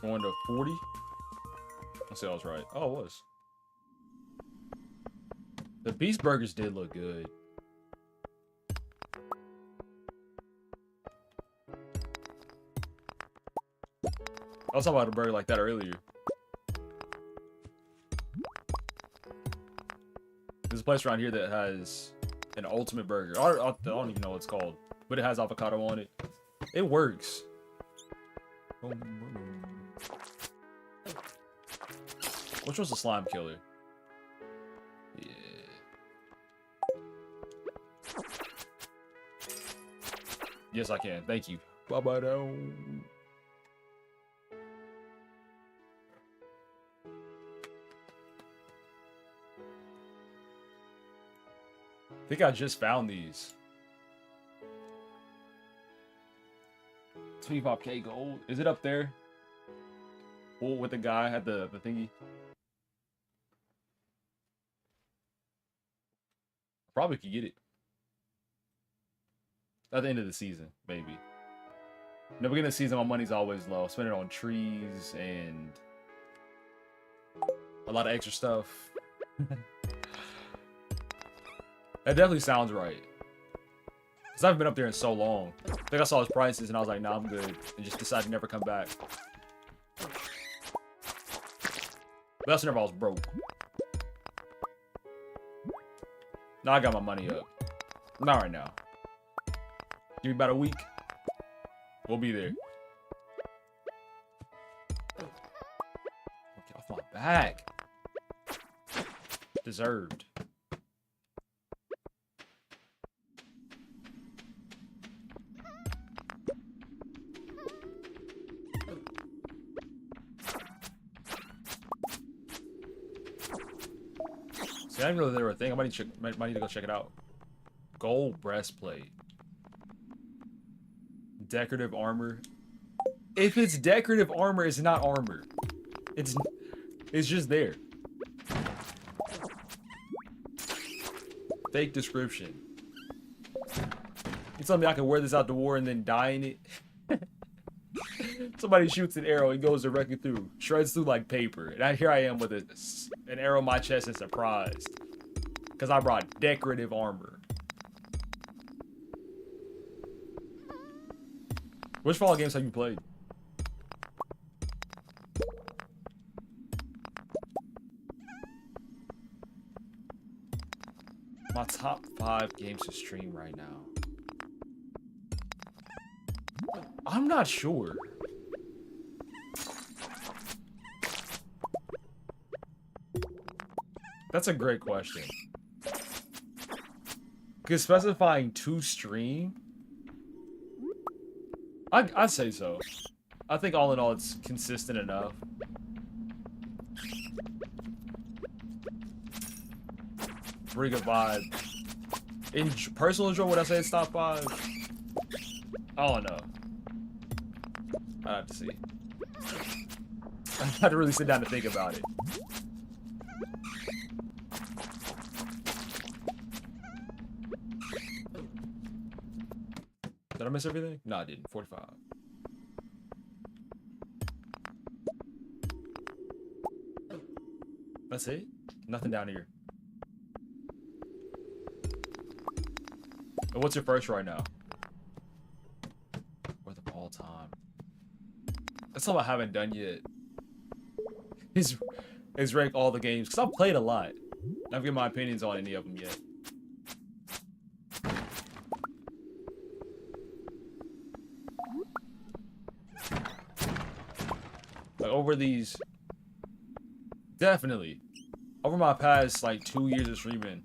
Going to 40. Let's see, I was right. Oh, it was. The Beast Burgers did look good. I was talking about a burger like that earlier. There's a place around here that has an ultimate burger. I don't even know what it's called, but it has avocado on it. It works. Which one's the slime killer? Yeah. Yes, I can. Thank you. Bye-bye now. I think I just found these. 25k gold. Is it up there? Oh, with the guy at the thingy? Probably could get it. At the end of the season, maybe. In the beginning of the season, my money's always low. I spend it on trees and a lot of extra stuff. That definitely sounds right. Because I haven't been up there in so long. I think I saw his prices and I was like, nah, I'm good. And just decided to never come back. But that's whenever I was broke. Now I got my money up. Not right now. Give me about a week. We'll be there. Get off my back. Deserved. See, I didn't know they were a thing. I might need to go check it out. Gold breastplate. Decorative armor. If it's decorative armor, it's not armor. It's just there. Fake description. You tell me I can wear this out to war and then die in it? Somebody shoots an arrow, it goes directly through, shreds through like paper, and here I am with an arrow in my chest and surprised because I brought decorative armor. Which Fallout games have you played? My top 5 games to stream right now. I'm not sure. That's a great question. Because specifying to stream, I'd say so. I think all in all, it's consistent enough. Pretty good vibe. In personal enjoy, would I say it's top 5? I don't know. I have to see. I had to really sit down to think about it. Did I miss everything? No, I didn't. 45. That's it? Nothing down here. And what's your first right now? Worth of all time. That's something I haven't done yet. Is rank all the games. Because I've played a lot. I haven't given my opinions on any of them yet. Like over these, definitely over my past like 2 years of streaming,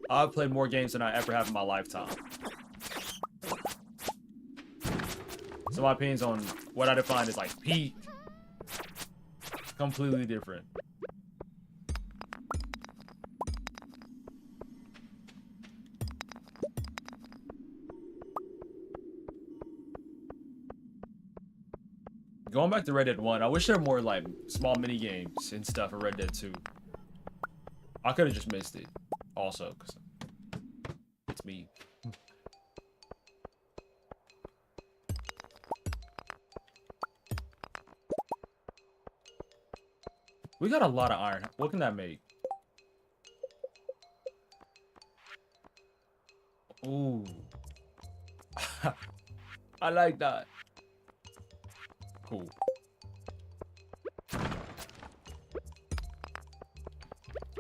I've played more games than I ever have in my lifetime. So my opinions on what I define as like peak, completely different. Going back to Red Dead 1, I wish there were more like small mini games and stuff in Red Dead 2. I could have just missed it. Also, because it's me. We got a lot of iron. What can that make? Ooh. I like that. Cool.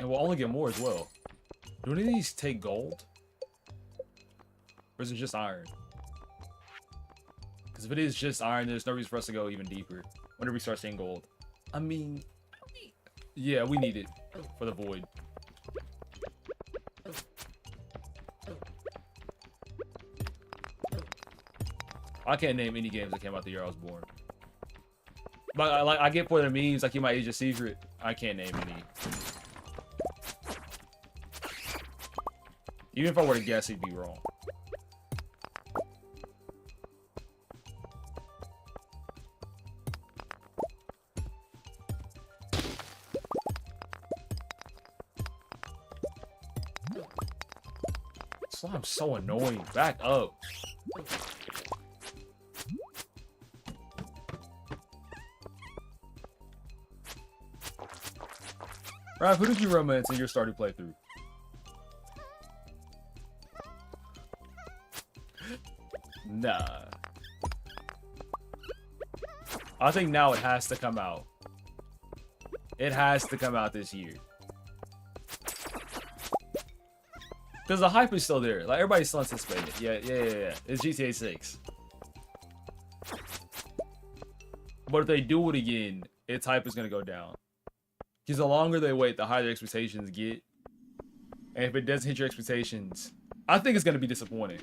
And we'll only get more as well. Do any of these take gold? Or is it just iron? Because if it is just iron, there's no reason for us to go even deeper whenever we start seeing gold. I mean, yeah, we need it for the void. I can't name any games that came out the year I was born. But I get for the memes, like you might age a secret. I can't name any. Even if I were to guess, it'd be wrong. Slime's so annoying. Back up. Raph, who did you romance in your starting playthrough? Nah. I think now it has to come out. It has to come out this year. Because the hype is still there. Like, everybody's still anticipating it. Yeah. It's GTA 6. But if they do it again, its hype is going to go down. Because the longer they wait, the higher their expectations get. And if it doesn't hit your expectations, I think it's going to be disappointing.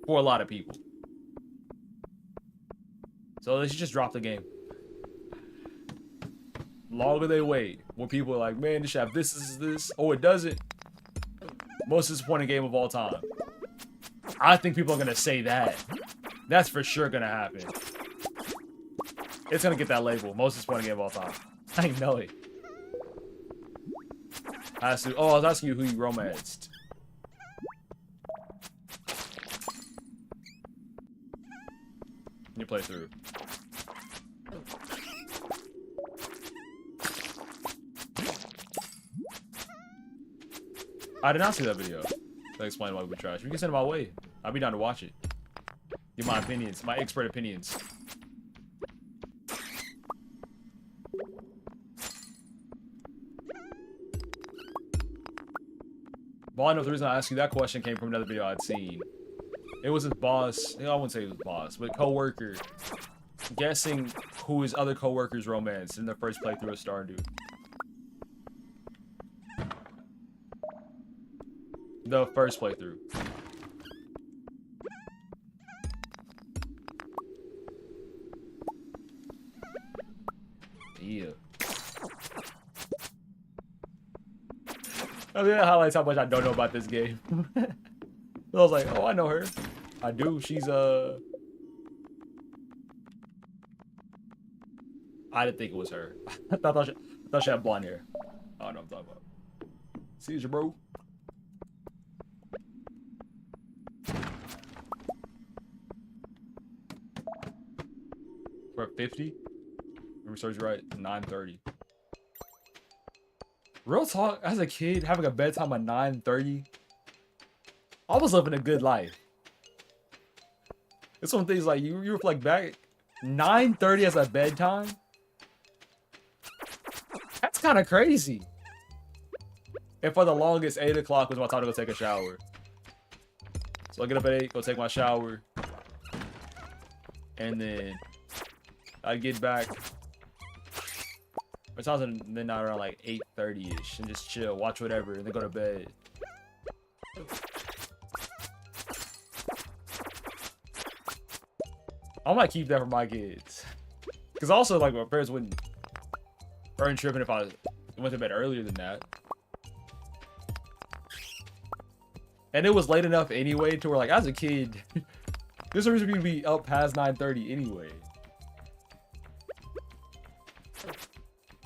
For a lot of people. So they should just drop the game. Longer they wait, more people are like, man, this should have this. Oh, it doesn't. Most disappointing game of all time. I think people are going to say that. That's for sure going to happen. It's going to get that label. Most disappointing game of all time. I know it. I was asking you who you romanced. You play through. I did not see that video. That explain why we trash. You can send it my way. I'll be down to watch it. Give my opinions, my expert opinions. But I know the reason I asked you that question came from another video I'd seen. It was his boss. I wouldn't say it was boss, but coworker guessing who his other coworkers romanced in their first playthrough of Stardew. The first playthrough. Yeah. I mean, that highlights how much I don't know about this game. I was like, oh, I know her. I do. She's I didn't think it was her. I thought she had blonde hair. I don't know what I'm talking about. Caesar, bro. We're at 50. Remember, serves right. 9:30. Real talk. As a kid, having a bedtime at 9:30, I was living a good life. It's one of the things like you reflect back. 9:30 as a bedtime. That's kind of crazy. And for the longest, 8 o'clock was my time to go take a shower. So I get up at 8, go take my shower, and then I get back. Or times and then around like 8:30ish and just chill, watch whatever, and then go to bed. I might keep that for my kids. Cause also like my parents wouldn't burn tripping if I went to bed earlier than that. And it was late enough anyway to where like as a kid, there's a reason for me to be up past 9:30 anyway.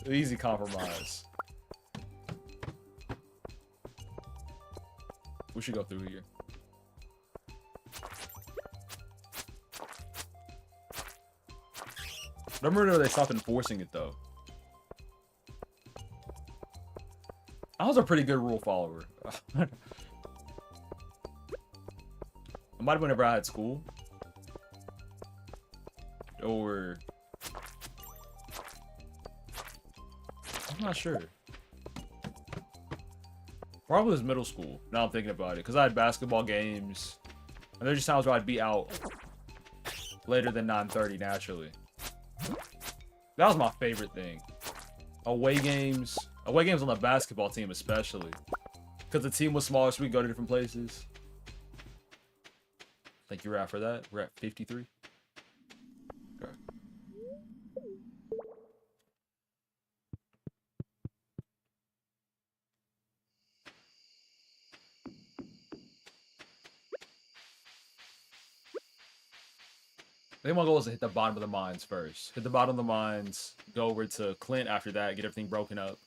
Easy compromise. We should go through here. Remember they stopped enforcing it though. I was a pretty good rule follower. It might have been whenever I had school. Or I'm not sure. Probably was middle school. Now I'm thinking about it. Because I had basketball games. And there's just times where I'd be out later than 9:30 naturally. That was my favorite thing. Away games. Away games on the basketball team especially. Because the team was smaller so we could go to different places. I think you were at for that. We're at 53. Okay. I think my goal is to hit the bottom of the mines first. Hit the bottom of the mines, go over to Clint after that, get everything broken up.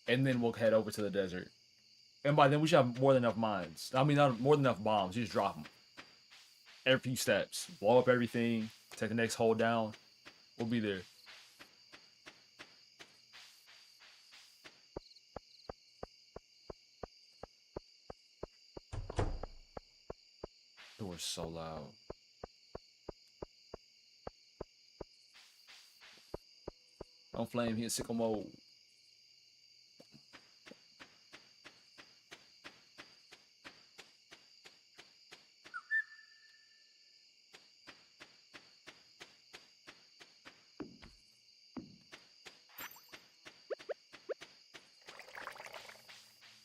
And then we'll head over to the desert. And by then we should have more than enough mines. I mean, not more than enough bombs. You just drop them. Every few steps. Blow up everything. Take the next hole down. We'll be there. Door's so loud. Don't flame, he in sickle mode.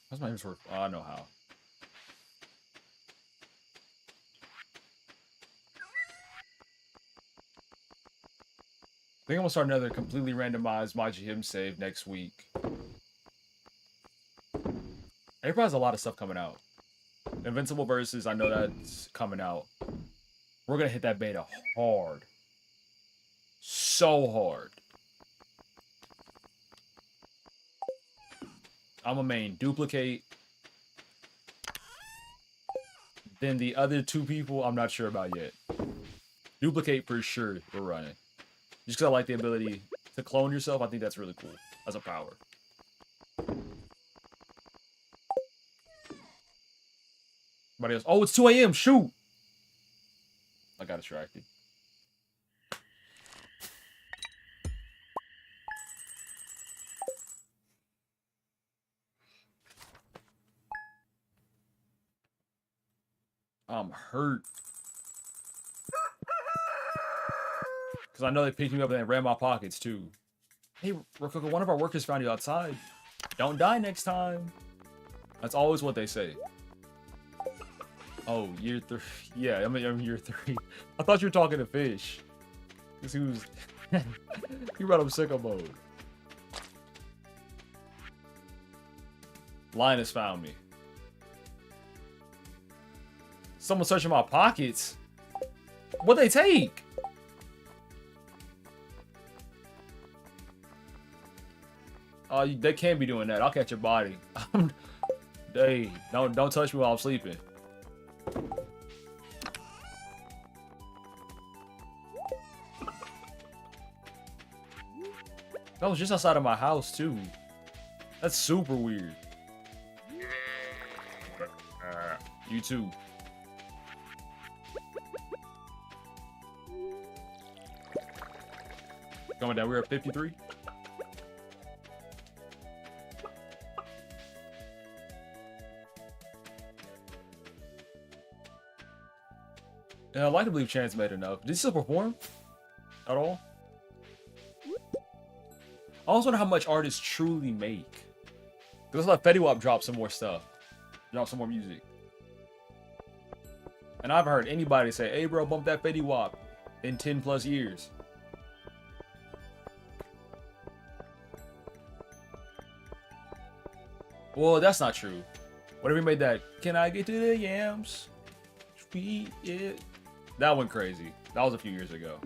How's my inventory? Oh, I know how. I think I'm gonna start another completely randomized My GM save next week. April has a lot of stuff coming out. Invincible Versus, I know that's coming out. We're gonna hit that beta hard. So hard. I'm a main Duplicate. Then the other two people, I'm not sure about yet. Duplicate for sure, we're running. Just because I like the ability to clone yourself, I think that's really cool as a power. Somebody else. Oh, it's 2 a.m. Shoot! I got distracted. I'm hurt. Because I know they picked me up and they ran my pockets too. Hey, Rococo, one of our workers found you outside. Don't die next time. That's always what they say. Oh, year 3. Yeah, I'm year 3. I thought you were talking to Fish. Because he was... he brought up sicko mode. Linus found me. Someone searching my pockets? What'd they take? Oh, they can't be doing that. I'll catch your body. Hey, don't touch me while I'm sleeping. That was just outside of my house too. That's super weird. You too. Going down, we're at 53. And I'd like to believe Chance made enough. Did he still perform? At all? I also wonder how much artists truly make. Because let's let Fetty Wap drop some more stuff. Drop some more music. And I haven't heard anybody say, hey bro, bump that Fetty Wap in 10 plus years. Well, that's not true. Whatever he made that, can I get to the yams? Tweet it. That went crazy. That was a few years ago.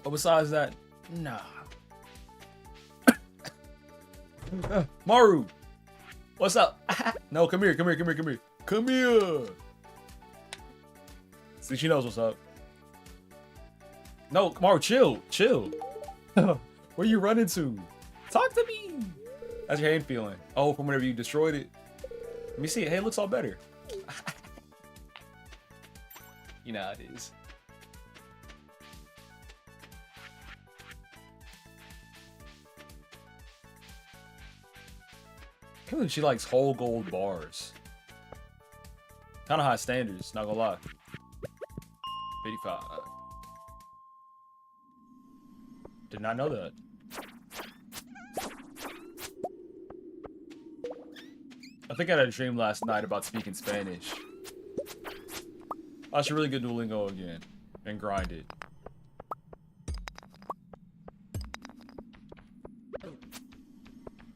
But besides that, nah. Maru, what's up? No, come here. Come here. See, she knows what's up. No, Maru, chill. Where you running to? Talk to me. How's your hand feeling? Oh, from whenever you destroyed it. Let me see it. Hey, it looks all better. You know how it is. I can't believe she likes whole gold bars. Kind of high standards, not gonna lie. 85. Did not know that. I think I had a dream last night about speaking Spanish. I should really get Duolingo again and grind it.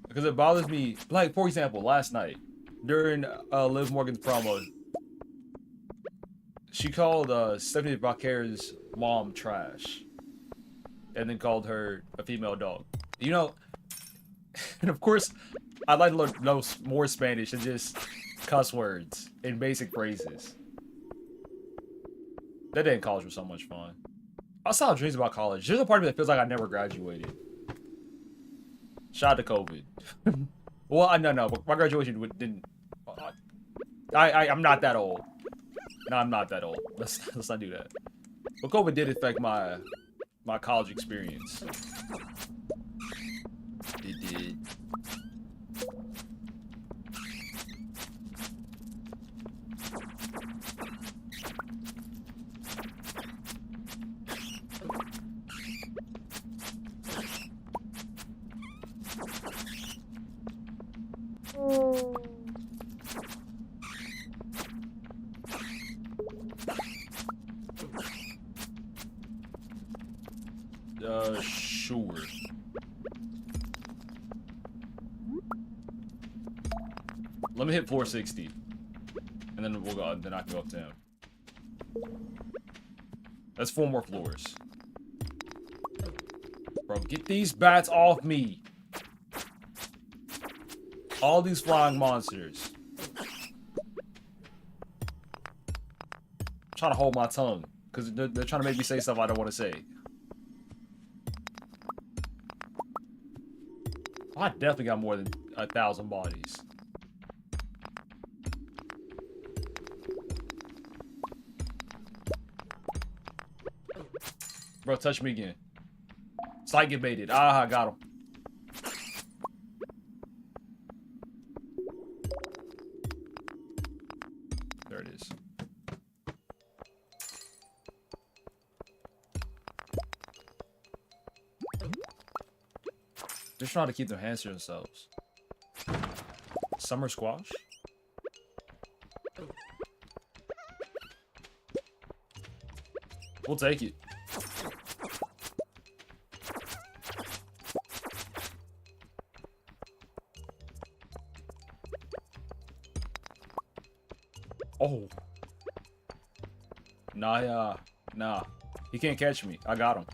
Because it bothers me, like, for example, last night, during Liv Morgan's promo, she called Stephanie Vacquer's mom trash. And then called her a female dog. You know, and of course, I'd like to know more Spanish than just cuss words and basic phrases. That day in college was so much fun. I still have dreams about college. There's a part of me that feels like I never graduated. Shout out to COVID. Well, no. My graduation didn't. I'm not that old. No, I'm not that old. Let's not do that. But COVID did affect my college experience. It did. Sure. Let me hit 460. And then we'll go, then I can go up to him. That's 4 more floors. Bro, get these bats off me. All these flying monsters. I'm trying to hold my tongue. Because they're trying to make me say stuff I don't want to say. I definitely got more than 1,000 bodies. Bro, touch me again. Sight get baited. Ah, I got him. There it is. They're trying to keep their hands to themselves. Summer squash? We'll take it. Oh. Nah. He can't catch me. I got him.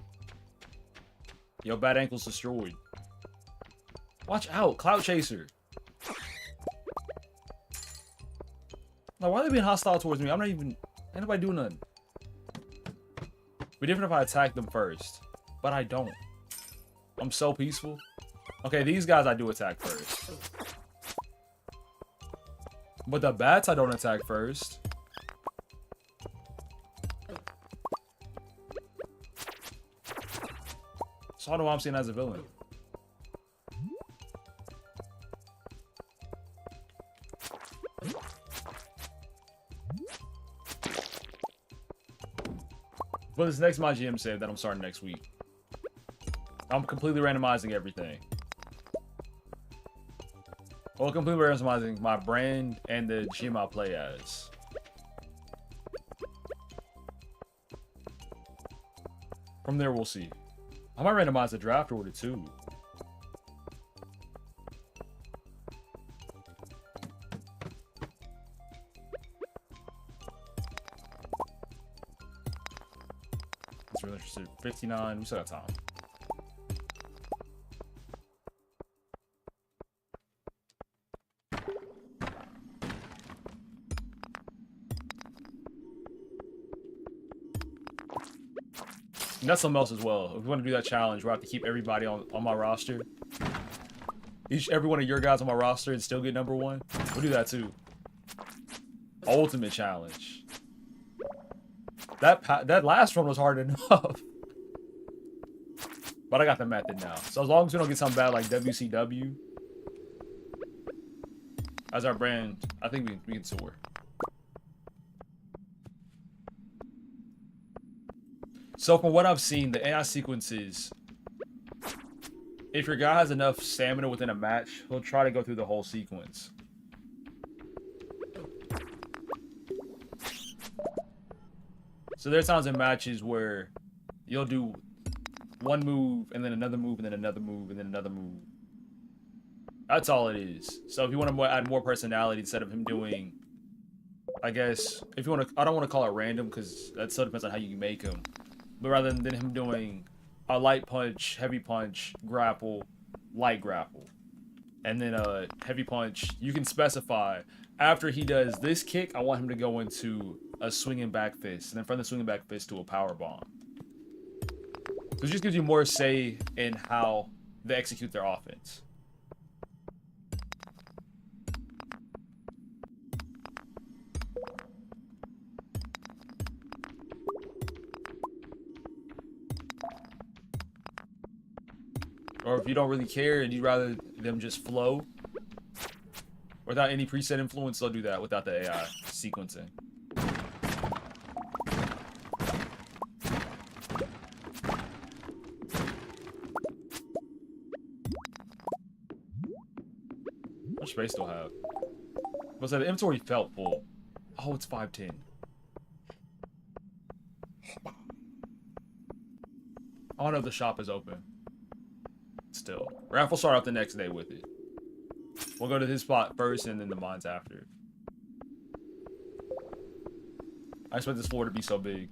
Yo, bad ankle's destroyed. Watch out, Cloud Chaser. Like, why are they being hostile towards me? I'm not even... Ain't nobody doing nothing. It'd be different if I attack them first. But I don't. I'm so peaceful. Okay, these guys I do attack first. But the bats I don't attack first. So I don't know why I'm seeing as a villain. But this next my GM said that I'm starting next week. I'm completely randomizing everything. Well, completely randomizing my brand and the GM I play as. From there, we'll see. I might randomize the draft order too. roster is interested. 59. We still got time. And that's something else as well. If we want to do that challenge, we'll have to keep everybody on my roster. Every one of your guys on my roster and still get number 1. We'll do that too. Ultimate challenge. That last one was hard enough. But I got the method now. So as long as we don't get something bad like WCW as our brand, I think we can soar. So from what I've seen, the AI sequences, if your guy has enough stamina within a match, he'll try to go through the whole sequence. So there's times in matches where you'll do one move, and then another move, and then another move, and then another move. That's all it is. So if you want to add more personality instead of him doing, I guess, if you want to, I don't want to call it random because that still depends on how you make him. But rather than him doing a light punch, heavy punch, grapple, light grapple, and then a heavy punch, you can specify after he does this kick, I want him to go into a swinging back fist, and then from the swinging back fist to a power bomb. So it just gives you more say in how they execute their offense. Or if you don't really care and you'd rather them just flow without any preset influence, they'll do that without the AI sequencing. How much space do I have? But the inventory felt full. Oh, it's 510. I don't know if the shop is open. Still. Raph will start out the next day with it. We'll go to his spot first and then the mine's after. I expect this floor to be so big.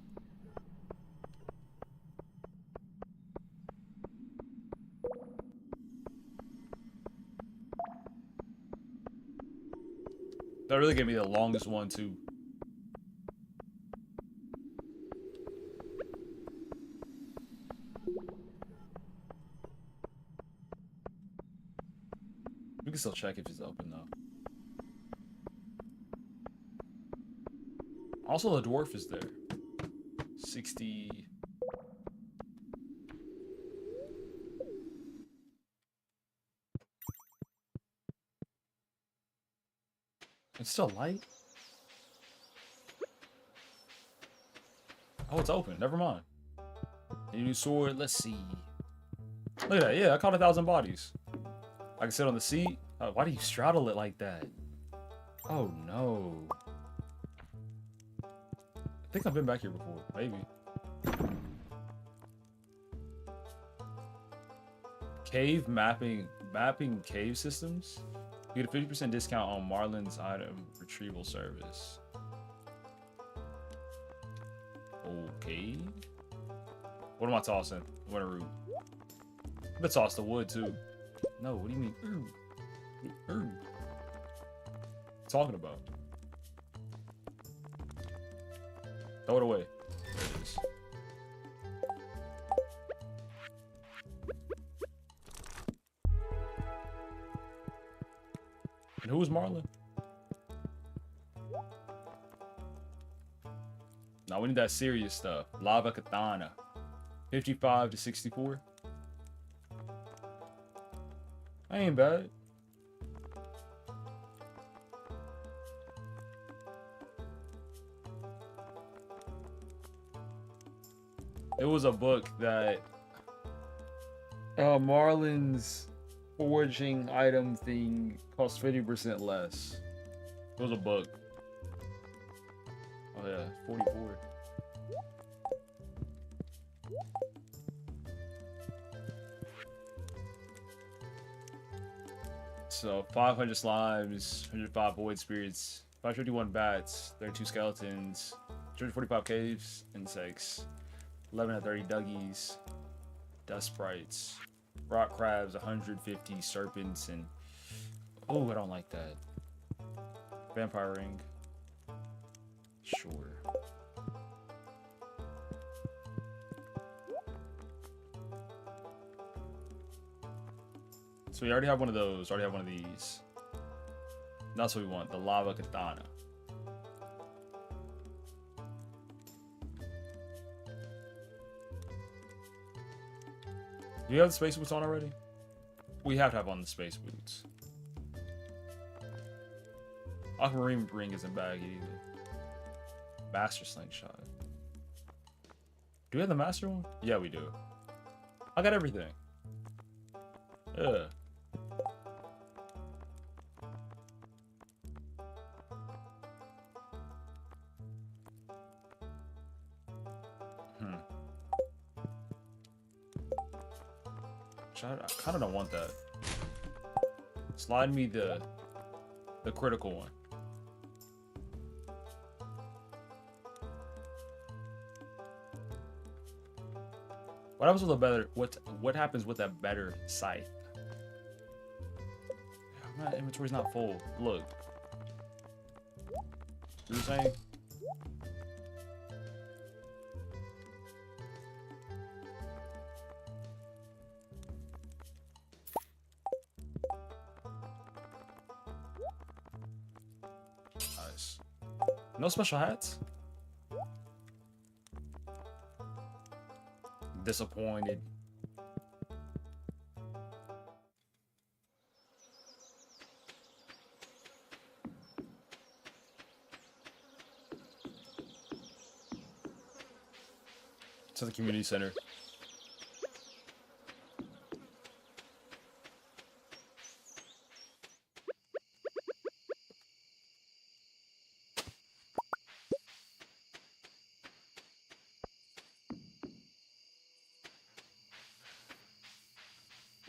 That really gave me the longest one too. We can still check if it's open though. Also, the dwarf is there. 60. It's still light? Oh, it's open. Never mind. New sword. Let's see. Look at that. Yeah, I caught 1,000 bodies. I can sit on the seat. Oh, why do you straddle it like that? Oh, no. I think I've been back here before. Maybe. Cave mapping cave systems. You get a 50% discount on Marlin's item retrieval service. Okay. What am I tossing? What a root. I'm gonna toss the wood too. No, what do you mean? What are you talking about? Throw it away. There it is. And who was Marlin? Now we need that serious stuff. Lava Katana. 55 to 64. That ain't bad. It was a book that Marlin's foraging item thing cost 50% less. It was a book. Oh yeah, 44. So 500 slimes, 105 void spirits, 551 bats, 32 skeletons, 245 caves, insects, 11 to 30 Duggies, Dust Sprites, Rock Crabs, 150 Serpents, and oh, I don't like that. Vampire Ring. Sure. So we already have one of those. Already have one of these. That's what we want. The Lava Katana. Do you have the space boots on already? We have to have on the space boots. Aquamarine Ring isn't bad either. Master Slingshot. Do we have the master one? Yeah, we do. I got everything. Yeah. I kind of don't want that. Slide me the critical one. What happens with a better what happens with a better scythe? My inventory's not full. Look. You know what I'm saying? Nice. No special hats? Disappointed. To the community center.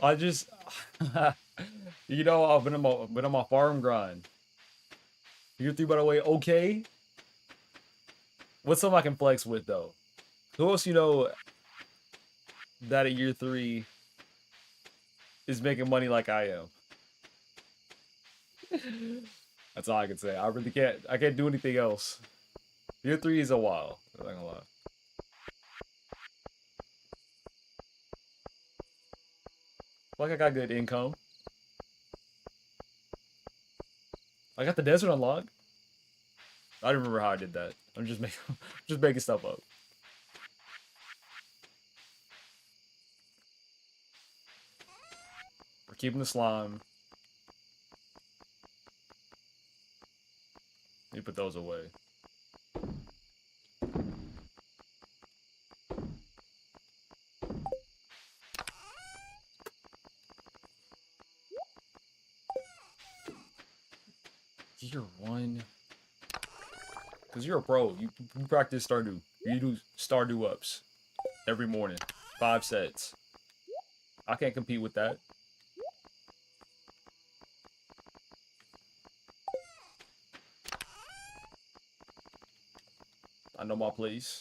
I just, you know, I've been on my farm grind. Year 3, by the way, okay. What's something I can flex with though? Who else you know that at year 3 is making money like I am? That's all I can say. I really can't. I can't do anything else. Year 3 is a while. I'm not gonna lie. Like I got good income. I got the desert unlocked. I don't remember how I did that. I'm just making stuff up. We're keeping the slime. Let me put those away. Year 1. Because you're a pro. You practice Stardew. You do Stardew ups every morning. 5 sets. I can't compete with that. I know my place.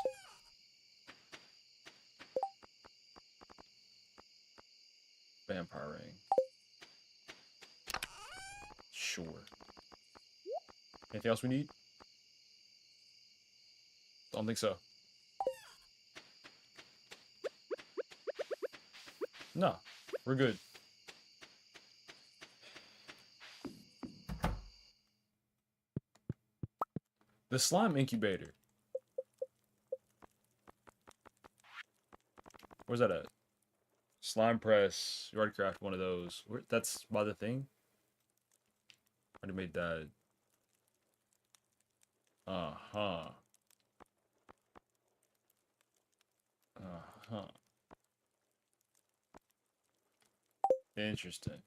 Vampire ring. Sure. Anything else we need? Don't think so. No, we're good. The slime incubator. Where's that at? Slime press. You already crafted one of those. That's by the thing? Already made that. Uh-huh. Uh-huh. Interesting.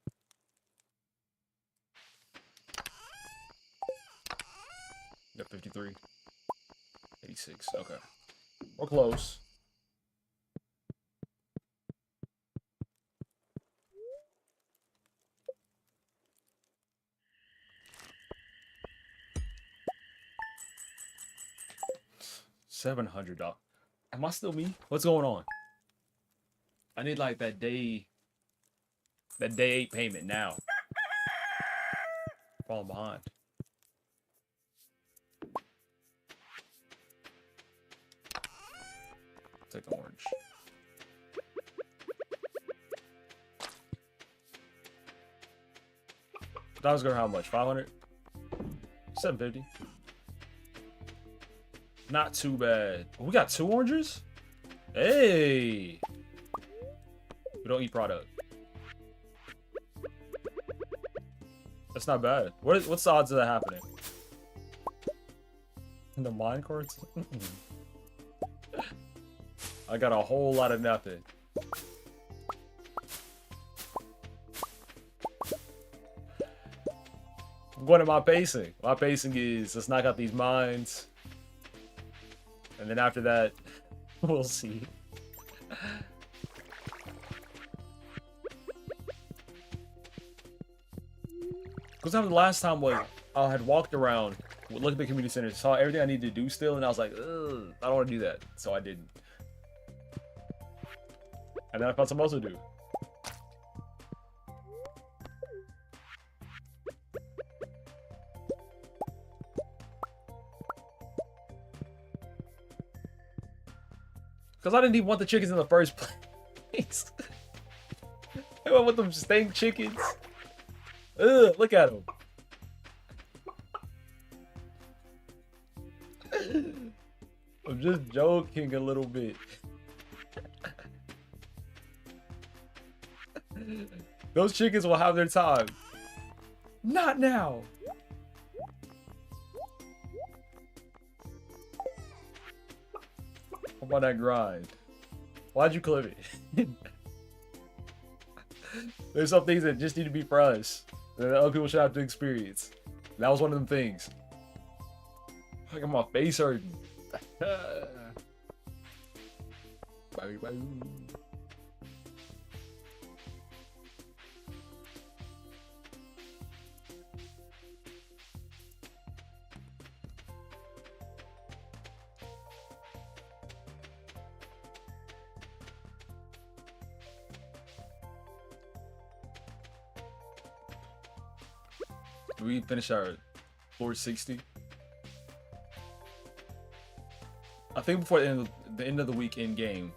Yep, 53. 86. Okay. We're close. $700. Am I still me? What's going on? I need like that day 8 payment now. Falling behind. Take orange. That was gonna how much? 500? 750. Not too bad. We got 2 oranges? Hey! We don't eat product. That's not bad. What's the odds of that happening? In the mine cards? I got a whole lot of nothing. I'm going to my pacing. My pacing is let's knock out these mines. And then after that, we'll see. Because that was the last time was I had walked around, looked at the community center, saw everything I needed to do still, and I was like, ugh, I don't want to do that. So I didn't. And then I found something else to do. Because I didn't even want the chickens in the first place. I went with them stank chickens. Ugh, look at them. I'm just joking a little bit. Those chickens will have their time. Not now. How about that grind? Why'd you clip it? There's some things that just need to be for us that other people should have to experience. That was one of them things. I got my face hurting. Bye, bye. We finished our 460. I think before the end of the week in game,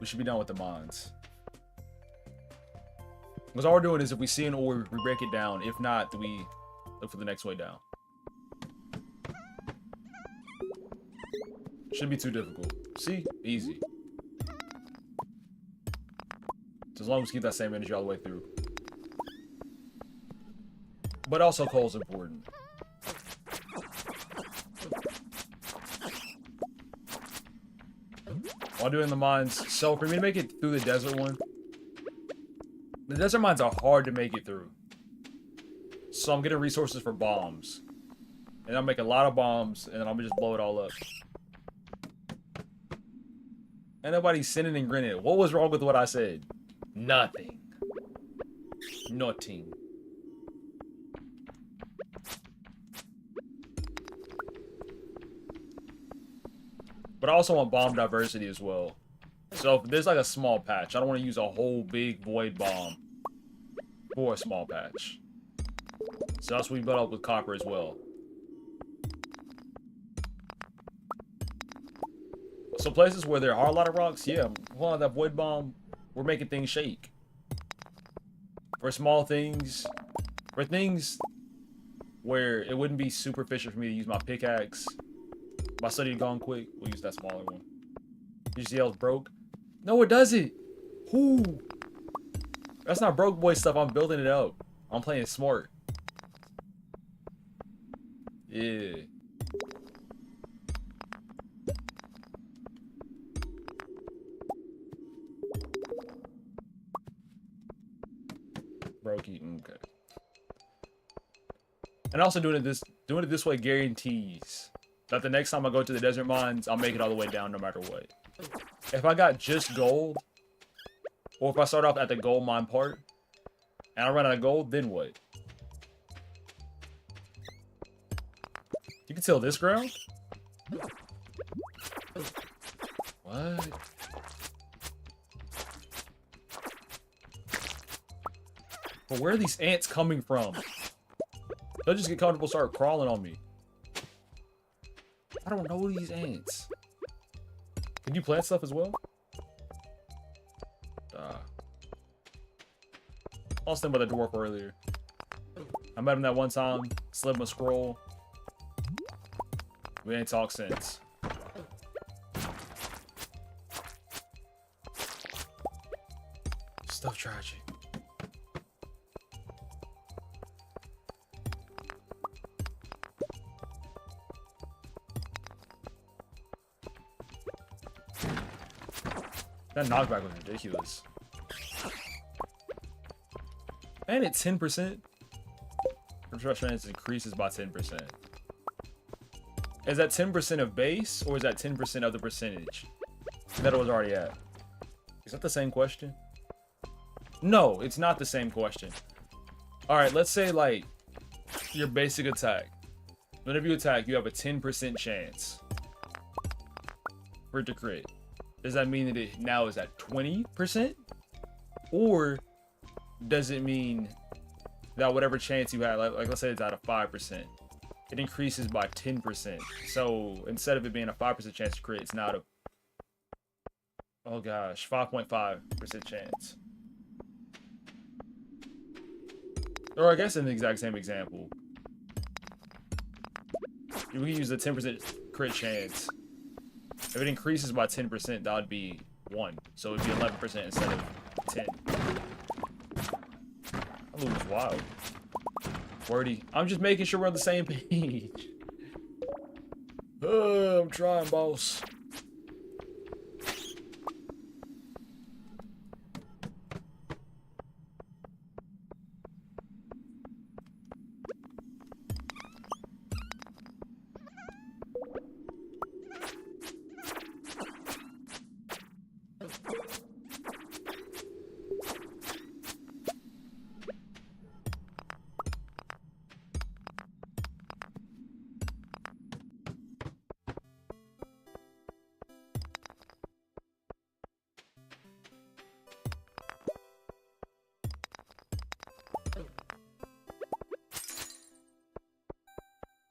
we should be done with the mines. Because all we're doing is if we see an ore, we break it down. If not, then we look for the next way down. Shouldn't be too difficult. See? Easy. So as long as we keep that same energy all the way through. But also coal's important. While doing the mines, so for me to make it through the desert one, the desert mines are hard to make it through. So I'm getting resources for bombs. And I'll make a lot of bombs, and then I'm gonna just blow it all up. Ain't nobody sinning and grinning. What was wrong with what I said? Nothing. Nothing. But I also want bomb diversity as well. So if there's like a small patch, I don't want to use a whole big void bomb for a small patch. So that's what we built up with copper as well. So places where there are a lot of rocks, yeah, well, that void bomb, we're making things shake. For small things, for things where it wouldn't be super efficient for me to use my pickaxe. My study gone quick, we'll use that smaller one. You see how it's broke? No, it doesn't. Whoo. That's not broke boy stuff. I'm building it up. I'm playing smart. Yeah. Broke eating, okay. And also doing it this way guarantees that the next time I go to the desert mines, I'll make it all the way down no matter what. If I got just gold, or if I start off at the gold mine part, and I run out of gold, then what? You can till this ground? What? What? But where are these ants coming from? They'll just get comfortable, start crawling on me. I don't know these ants. Can you plant stuff as well? I was thinking about the dwarf earlier. I met him that one time, slid him a scroll. We ain't talked since. Stuff tragic. That knockback was ridiculous. And it's 10%. Construction increases by 10%. Is that 10% of base, or is that 10% of the percentage that it was already at? Is that the same question? No, it's not the same question. Alright, let's say, like, your basic attack. Whenever you attack, you have a 10% chance for it to crit. Does that mean that it now is at 20%? Or does it mean that whatever chance you had, like let's say it's at a 5%, it increases by 10%. So instead of it being a 5% chance to crit, it's now a, oh gosh, 5.5% chance. Or I guess in the exact same example, we can use the 10% crit chance. If it increases by 10%, that would be 1. So it would be 11% instead of 10. That move was wild. Wordy. I'm just making sure we're on the same page. I'm trying, boss.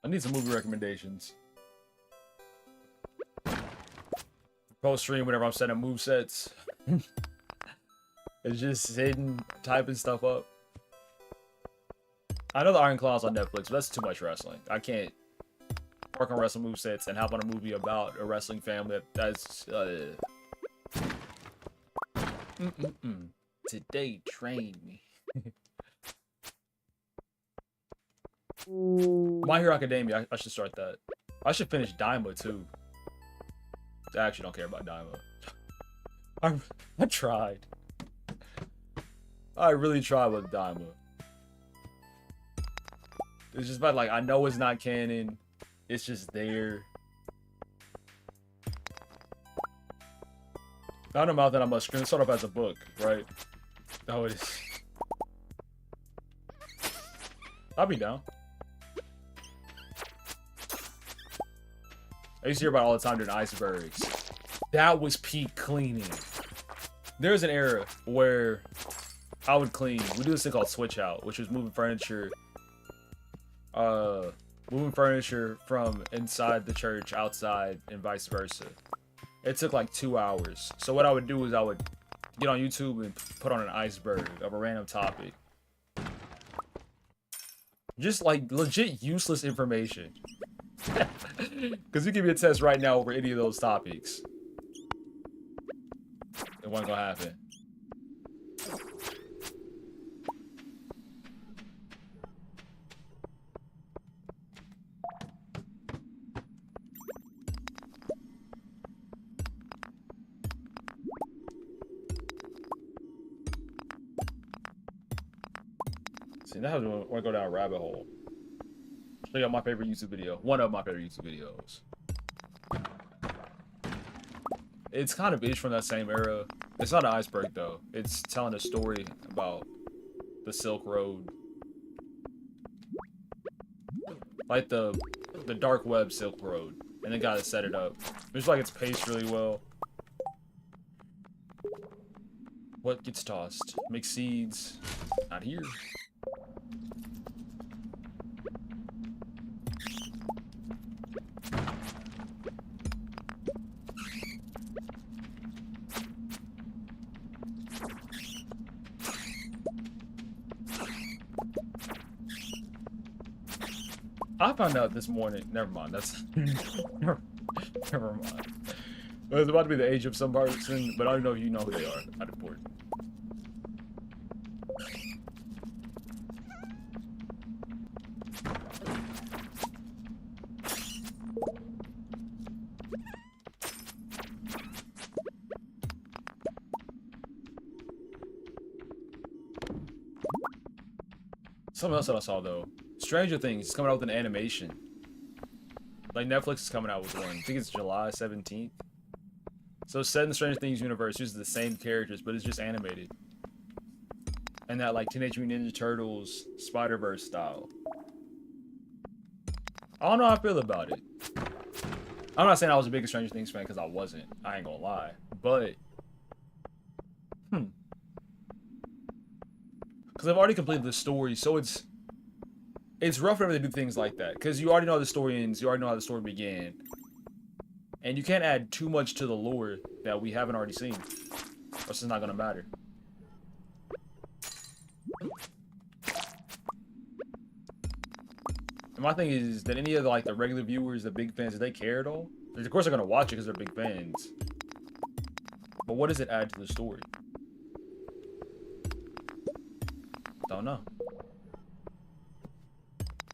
I need some movie recommendations. Post stream whenever I'm setting move sets. It's just sitting, typing stuff up. I know the Iron Claw's on Netflix, but that's too much wrestling. I can't work on wrestling move sets and hop on a movie about a wrestling family. That's Today train me. My Hero Academia, I should start that. I should finish Daima too. I actually don't care about Daima. I tried. I really tried with Daima. It's just about, like, I know it's not canon. It's just there. I don't know about that. I'm gonna screen start up as a book, right? Oh, it is. I'll be down. I used to hear about it all the time during icebergs. That was peak cleaning. There's an era where I would clean. We do this thing called switch out, which was moving furniture from inside the church outside and vice versa. It took like 2 hours. So what I would do is I would get on YouTube and put on an iceberg of a random topic. Just like legit useless information. Because you give me a test right now over any of those topics. It wasn't gonna happen. See, now I want to go down a rabbit hole. Show you my favorite YouTube video. One of my favorite YouTube videos. It's kind of from that same era. It's not an iceberg though. It's telling a story about the Silk Road. Like the dark web Silk Road. And the guy that set it up. It's like it's paced really well. What gets tossed? Mixed seeds. Not here. I found out this morning. Never mind. That's never mind. It was about to be the age of some person, but I don't know if you know who they are. I'd report. Something else that I saw though. Stranger Things is coming out with an animation. Like Netflix is coming out with one. I think it's July 17th. So it's set in the Stranger Things universe, uses the same characters, but it's just animated. And that like Teenage Mutant Ninja Turtles Spider-Verse style. I don't know how I feel about it. I'm not saying I was the biggest Stranger Things fan because I wasn't. I ain't gonna lie. But because I've already completed the story, so it's rough whenever they do things like that. Because you already know how the story ends, you already know how the story began. And you can't add too much to the lore that we haven't already seen. Or else it's not gonna matter. And my thing is that any of the, like the regular viewers, the big fans, do they care at all? Of course they're gonna watch it because they're big fans. But what does it add to the story? Don't know.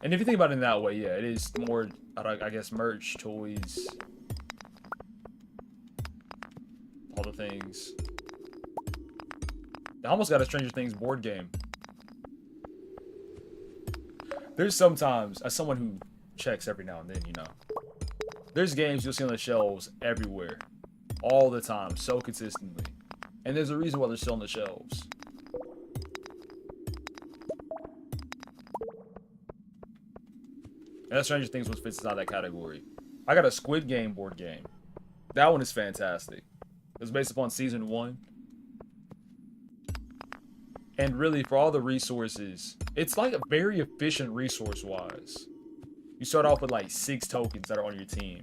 And if you think about it in that way, yeah, it is more, I guess, merch, toys, all the things. I almost got a Stranger Things board game. There's sometimes, as someone who checks every now and then, you know, there's games you'll see on the shelves everywhere, all the time, so consistently. And there's a reason why they're still on the shelves. And that Stranger Things one fits inside that category. I got a Squid Game board game. That one is fantastic. It was based upon season 1. And really, for all the resources, it's like a very efficient resource-wise. You start off with like 6 tokens that are on your team.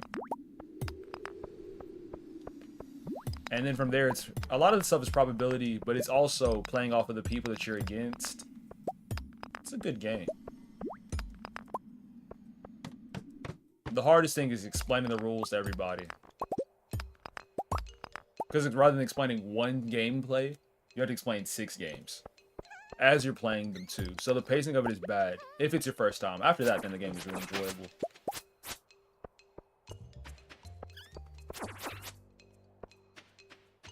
And then from there, it's a lot of the stuff is probability, but it's also playing off of the people that you're against. It's a good game. The hardest thing is explaining the rules to everybody. Because rather than explaining one gameplay, you have to explain 6 games. As you're playing them too. So the pacing of it is bad. If it's your first time. After that, then the game is really enjoyable.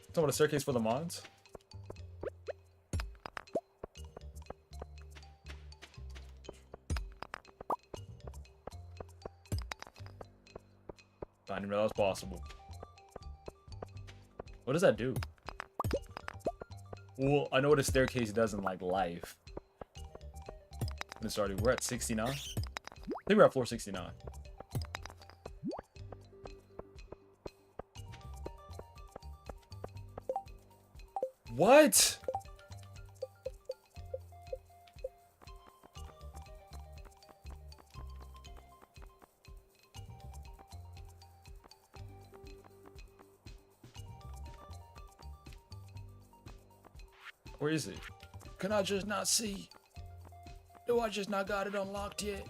Talking about a staircase for the mods? I didn't know that was possible. What does that do? Well, I know what a staircase does in, like, life. When it started, we're at 69? I think we're at floor 69. What? Where is it? Can I just not see? Do I just not got it unlocked yet?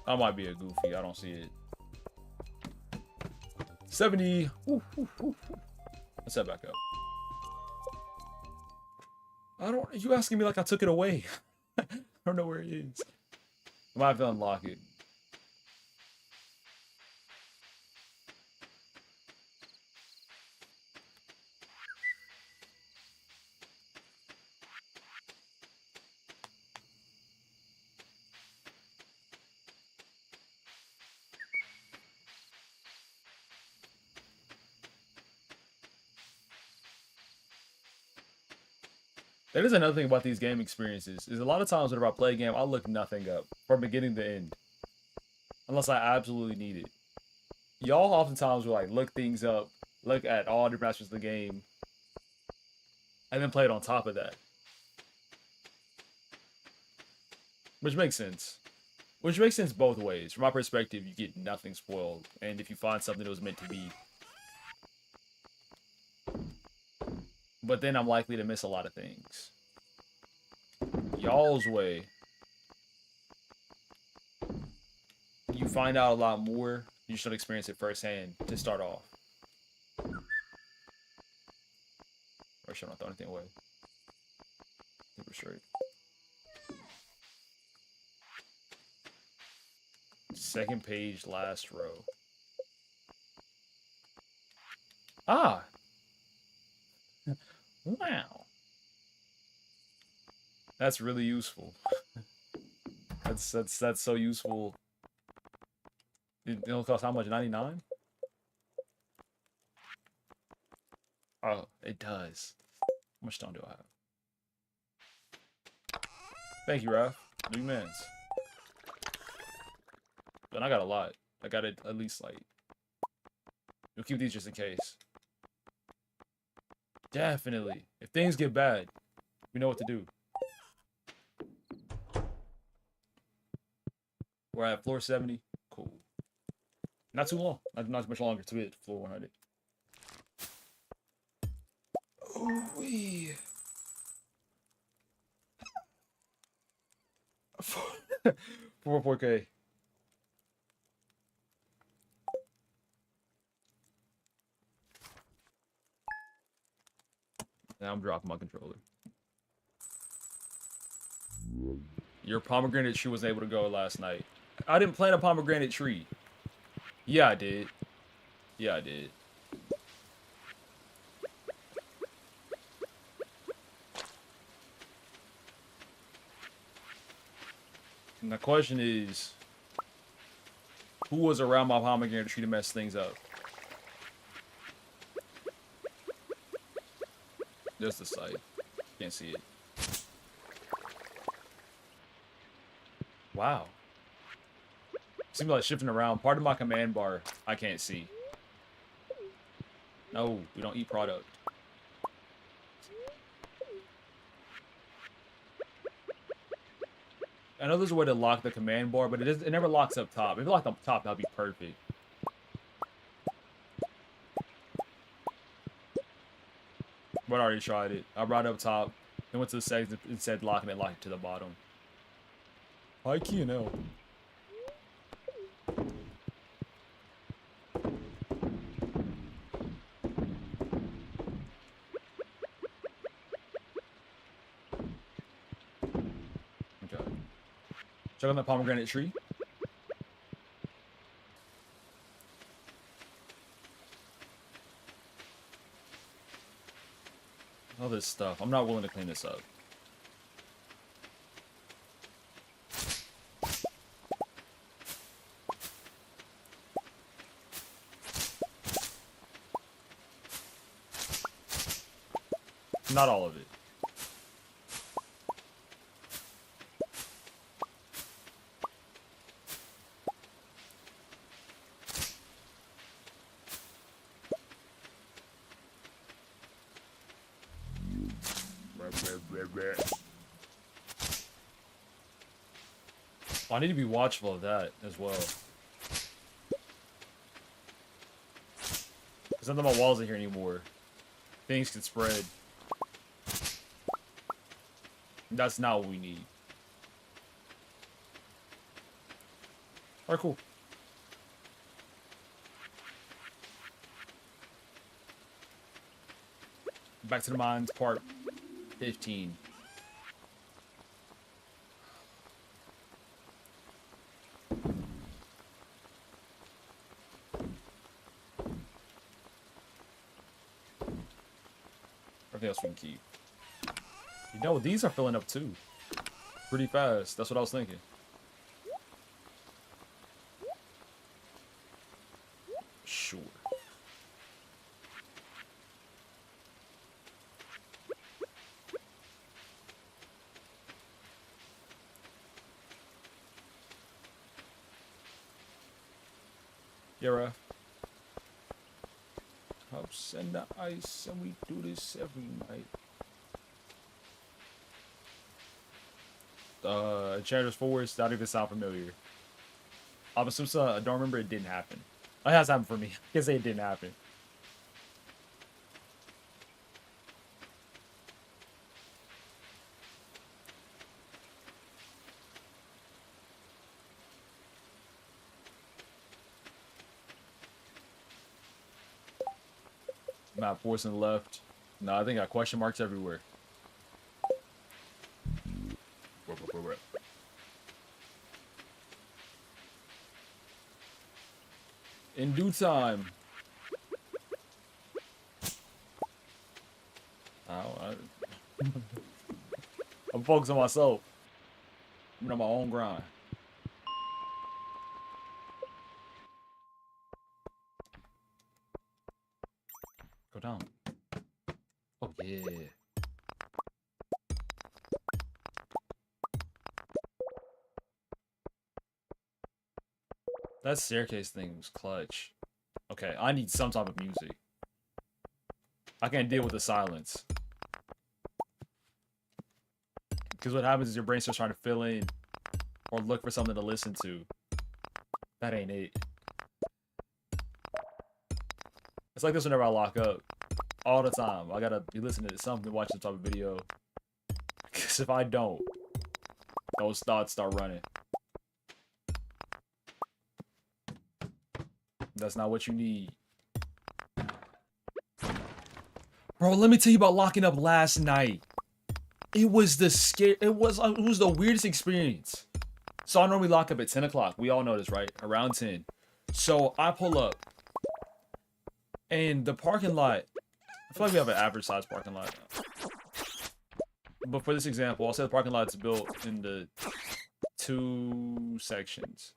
I might be a goofy. I don't see it. 70. Ooh, ooh, ooh. Let's head back up. You asking me like I took it away. I don't know where it is. I might have to unlock it. That is another thing about these game experiences, is a lot of times whenever I play a game, I'll look nothing up from beginning to end. unless I absolutely need it. Y'all oftentimes will like look things up, look at all different aspects of the game, and then play it on top of that. Which makes sense. Which makes sense both ways. From my perspective, you get nothing spoiled. And if you find something that was meant to be. But then I'm likely to miss a lot of things. Y'all's way. You find out a lot more. You should experience it firsthand to start off. Or should I not throw anything away? I think we're straight. Second page, last row. Ah! Wow. That's really useful. that's so useful. It'll cost how much? 99? Oh, it does. How much stone do I have? Thank you, Raph. New mans. But I got a lot. I got it at least like. We'll keep these just in case. Definitely. If things get bad, we know what to do. We're at floor 70. Cool. Not too long. Not too much longer to hit floor 100. Ooh-wee. 4K. Now I'm dropping my controller. Your pomegranate tree was able to go last night. I didn't plant a pomegranate tree. Yeah, I did. Yeah, I did. And the question is, who was around my pomegranate tree to mess things up? There's the site. Can't see it. Wow. Seems like shifting around. Part of my command bar I can't see. No, we don't eat product. I know there's a way to lock the command bar, but it never locks up top. If it locked up top, that'd be perfect. But I already tried it. I brought it up top, then went to the settings and said locking it, locked it to the bottom. High key and L. Okay. Check on that pomegranate tree. All this stuff. I'm not willing to clean this up. Not all of it. I need to be watchful of that as well. Because none of my walls are here anymore. Things can spread. That's not what we need. Alright, cool. Back to the mines, part 15. Everything else we can keep. You know, these are filling up too. Pretty fast. That's what I was thinking. Sure. Yeah, right. Cups and the ice, and we do this every night. Enchantress Forest, that even sound familiar. I'm assuming I don't remember it didn't happen. It has happened for me. I can say it didn't happen. Map force on the left. No, I think I got question marks everywhere. Where? In due time. I'm focused on myself. I'm on my own grind. Go down. Oh, yeah. That staircase thing was clutch. Okay, I need some type of music. I can't deal with the silence. Because what happens is your brain starts trying to fill in or look for something to listen to. That ain't it. It's like this whenever I lock up. All the time. I gotta be listening to something, watch some type of video. Because if I don't, those thoughts start running. That's not what you need. Bro, let me tell you about locking up last night. It was the it was the weirdest experience. So I normally lock up at 10 o'clock. We all know this, right? Around 10. So I pull up. And the parking lot, I feel like we have an average size parking lot. But for this example, I'll say the parking lot's built into 2 sections.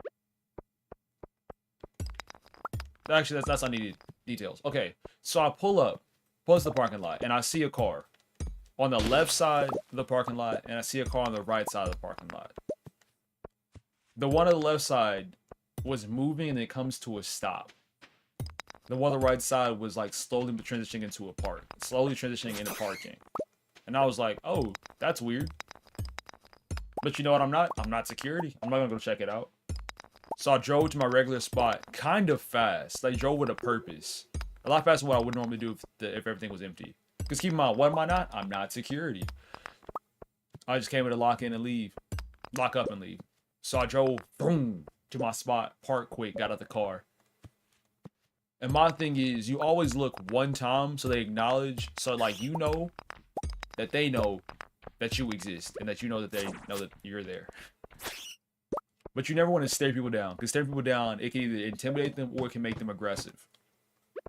Actually, that's unneeded details. Okay, so I pull up, pulls the parking lot, and I see a car on the left side of the parking lot, and I see a car on the right side of the parking lot. The one on the left side was moving, and it comes to a stop. The one on the right side was like slowly transitioning into a park, slowly transitioning into parking. And I was like, oh, that's weird. But you know what? I'm not security. I'm not gonna go check it out. So I drove to my regular spot kind of fast. I drove with a purpose. A lot faster than what I would normally do if everything was empty. Because keep in mind, what am I not? I'm not security. I just came in to lock in and leave. Lock up and leave. So I drove, boom, to my spot, parked quick, got out the car. And my thing is, you always look one time so they acknowledge, so like you know that they know that you exist and that you know that they know that you're there. But you never want to stare people down, because staring people down, it can either intimidate them or it can make them aggressive.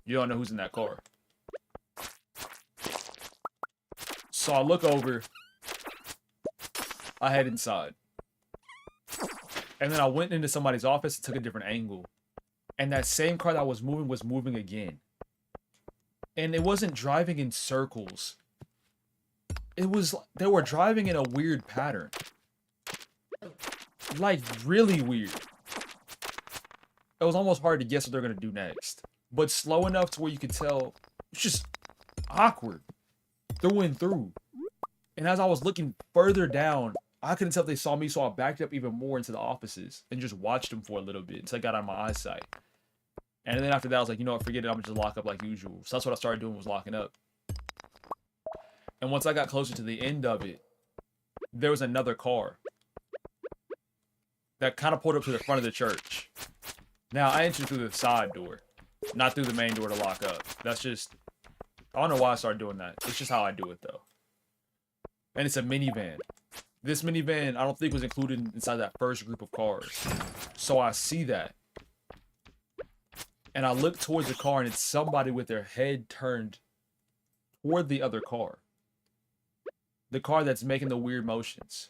You don't know who's in that car. So I look over, I head inside. And then I went into somebody's office and took a different angle. And that same car that was moving again. And it wasn't driving in circles. It was, they were driving in a weird pattern. Like, really weird. It was almost hard to guess what they're going to do next. But slow enough to where you could tell, it's just awkward. Through and through. And as I was looking further down, I couldn't tell if they saw me, so I backed up even more into the offices and just watched them for a little bit until I got out of my eyesight. And then after that, I was like, you know what, forget it, I'm gonna just lock up like usual. So that's what I started doing, was locking up. And once I got closer to the end of it, there was another car that kind of pulled up to the front of the church. Now, I entered through the side door, not through the main door to lock up. That's just, I don't know why I started doing that. It's just how I do it, though. And it's a minivan. This minivan, I don't think was included inside that first group of cars. So I see that. And I look towards the car, and it's somebody with their head turned toward the other car. The car that's making the weird motions.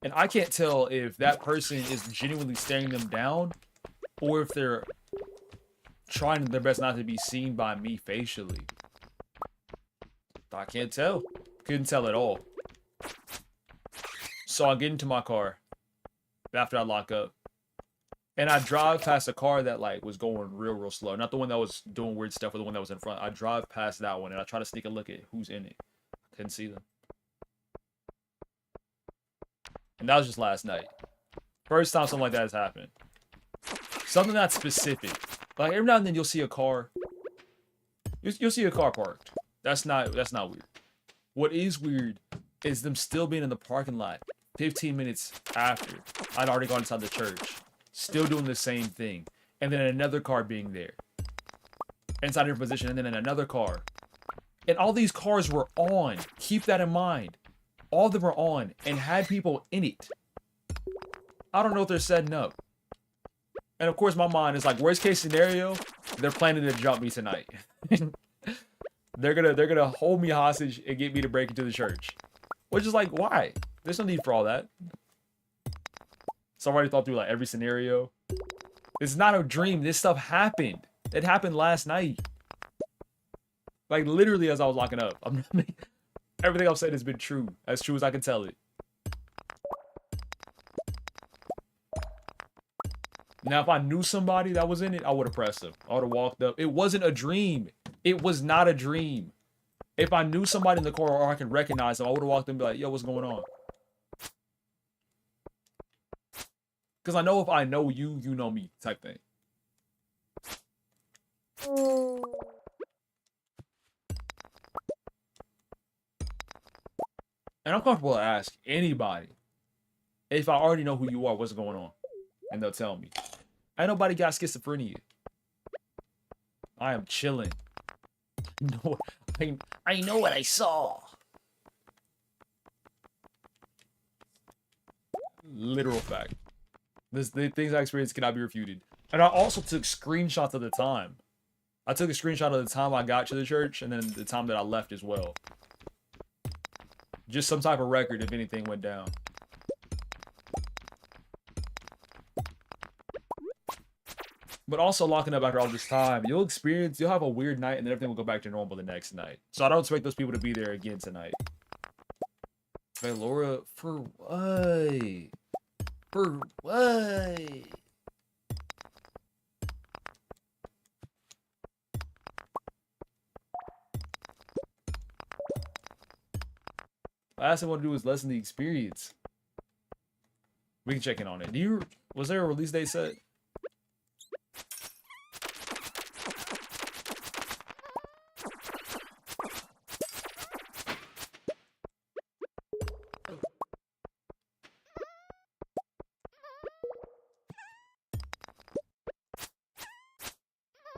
And I can't tell if that person is genuinely staring them down, or if they're trying their best not to be seen by me facially. I can't tell. Couldn't tell at all. So I get into my car after I lock up. And I drive past a car that like was going real slow. Not the one that was doing weird stuff or the one that was in front. I drive past that one and I try to sneak a look at who's in it. Couldn't see them. And that was just last night. First time something like that has happened. Something that's specific. Like every now and then you'll see a car. You'll see a car parked. That's not weird. What is weird is them still being in the parking lot 15 minutes after I'd already gone inside the church. Still doing the same thing. And then another car being there. Inside your position, and then another car. And all these cars were on. Keep that in mind. All of them were on and had people in it. I don't know if they're setting up. And of course my mind is like, worst case scenario, they're planning to jump me tonight. They're gonna hold me hostage and get me to break into the church. Which is like, why? There's no need for all that. So I already thought through like every scenario. It's not a dream. This stuff happened. It happened last night. Like literally as I was locking up. Everything I've said has been true. As true as I can tell it. Now, if I knew somebody that was in it, I would have pressed them. I would have walked up. It wasn't a dream. It was not a dream. If I knew somebody in the car or I could recognize them, I would have walked in and be like, yo, what's going on? Because I know if I know you, you know me type thing. And I'm comfortable to ask anybody if I already know who you are, what's going on. And they'll tell me. Ain't nobody got schizophrenia. I am chilling. No, I know what I saw. Literal fact. The things I experienced cannot be refuted. And I also took screenshots of the time. I took a screenshot of the time I got to the church and then the time that I left as well. Just some type of record if anything went down. But also locking up after all this time, you'll have a weird night and then everything will go back to normal the next night. So I don't expect those people to be there again tonight. Hey, Laura, for what? For what? Last thing I want to do is lessen the experience. We can check in on it. Was there a release date set?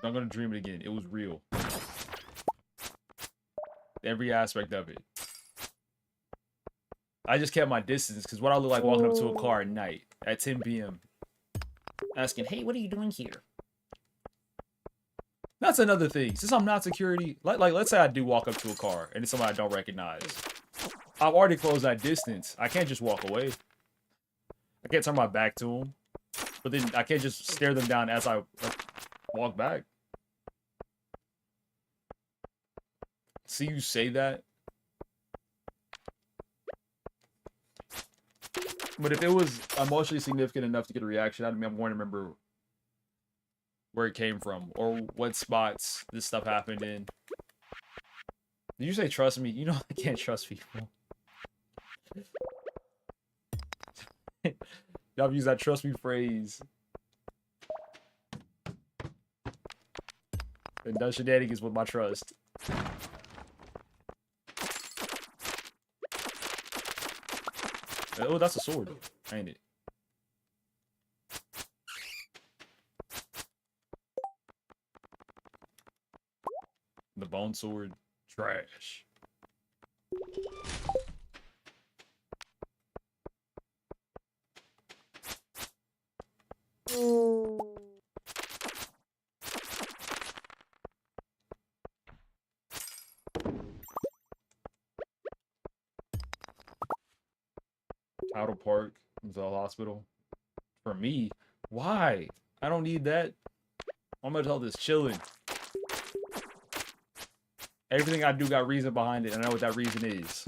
I'm gonna dream it again. It was real. Every aspect of it. I just kept my distance because what I look like walking up to a car at night at 10 p.m. asking, hey, what are you doing here? That's another thing. Since I'm not security, like let's say I do walk up to a car and it's somebody I don't recognize. I've already closed that distance. I can't just walk away. I can't turn my back to them. But then I can't just stare them down as I walk back. See you say that. But if it was emotionally significant enough to get a reaction out of me, I'm going to remember where it came from or what spots this stuff happened in. Did you say trust me? You know I can't trust people. Y'all use that trust me phrase. And done shenanigans with my trust. Oh, that's a sword, ain't it? The bone sword, trash. Outer Park, Mental Hospital. For me, why? I don't need that. My mental health is chilling. Everything I do got reason behind it, and I know what that reason is.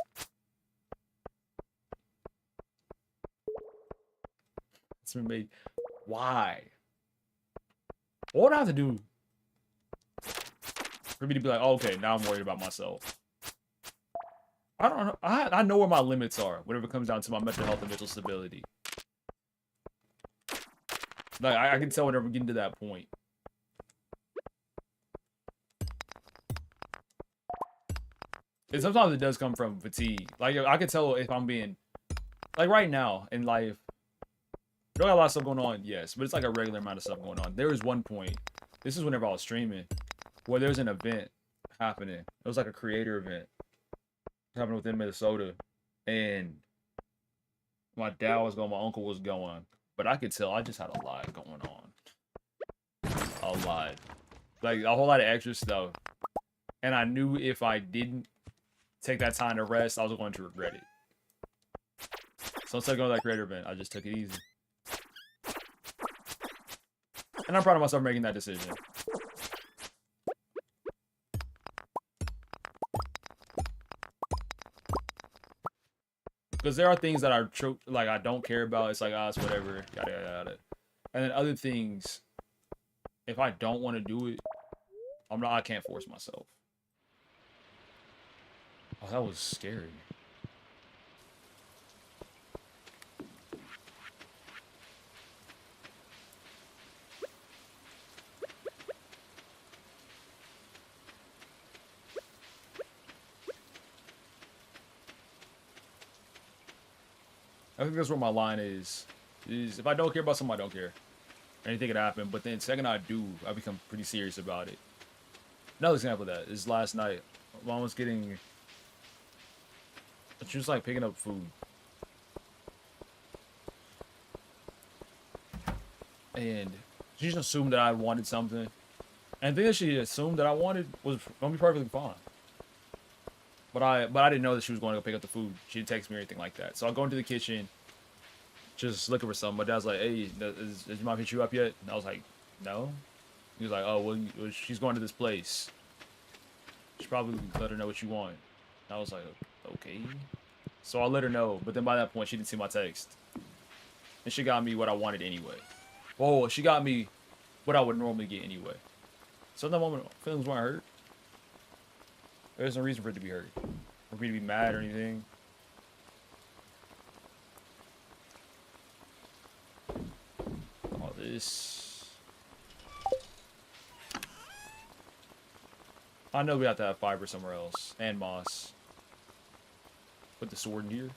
It's been made. Why? What would I have to do for me to be like, oh, okay, now I'm worried about myself? I don't know. I know where my limits are whenever it comes down to my mental health and mental stability. Like, I can tell whenever we get to that point. And sometimes it does come from fatigue. Like, I can tell if I'm being... Like, right now in life, there got a lot of stuff going on, yes. But it's like a regular amount of stuff going on. There was one point, this is whenever I was streaming, where there was an event happening. It was like a creator event happening within Minnesota. And my dad was going, my uncle was going. But I could tell I just had a lot going on. A lot. Like, a whole lot of extra stuff. And I knew if I didn't take that time to rest, I was going to regret it. So instead of going to that creator event, I just took it easy. And I'm proud of myself for making that decision. Because there are things that are like I don't care about. It's like, it's whatever, yada yada yada. And then other things, if I don't want to do it, I can't force myself. Oh, that was scary. I think that's where my line is if I don't care about something, I don't care. Anything could happen, but then the second I do, I become pretty serious about it. Another example of that is last night. Mom was getting... She was like picking up food. And she just assumed that I wanted something. And the thing that she assumed that I wanted was going to be perfectly fine. But I didn't know that she was going to go pick up the food. She didn't text me or anything like that. So I go into the kitchen, just looking for something. My dad's like, hey, is your mom hit you up yet? And I was like, no. He was like, oh, well, she's going to this place. You should probably let her know what you want. And I was like, okay. So I let her know. But then by that point, she didn't see my text. And she got me what I wanted anyway. Oh, she got me what I would normally get anyway. So in that moment, feelings weren't hurt. There's no reason for it to be hurt. For me to be mad or anything. All this. I know we have to have fiber somewhere else. And moss. Put the sword in here.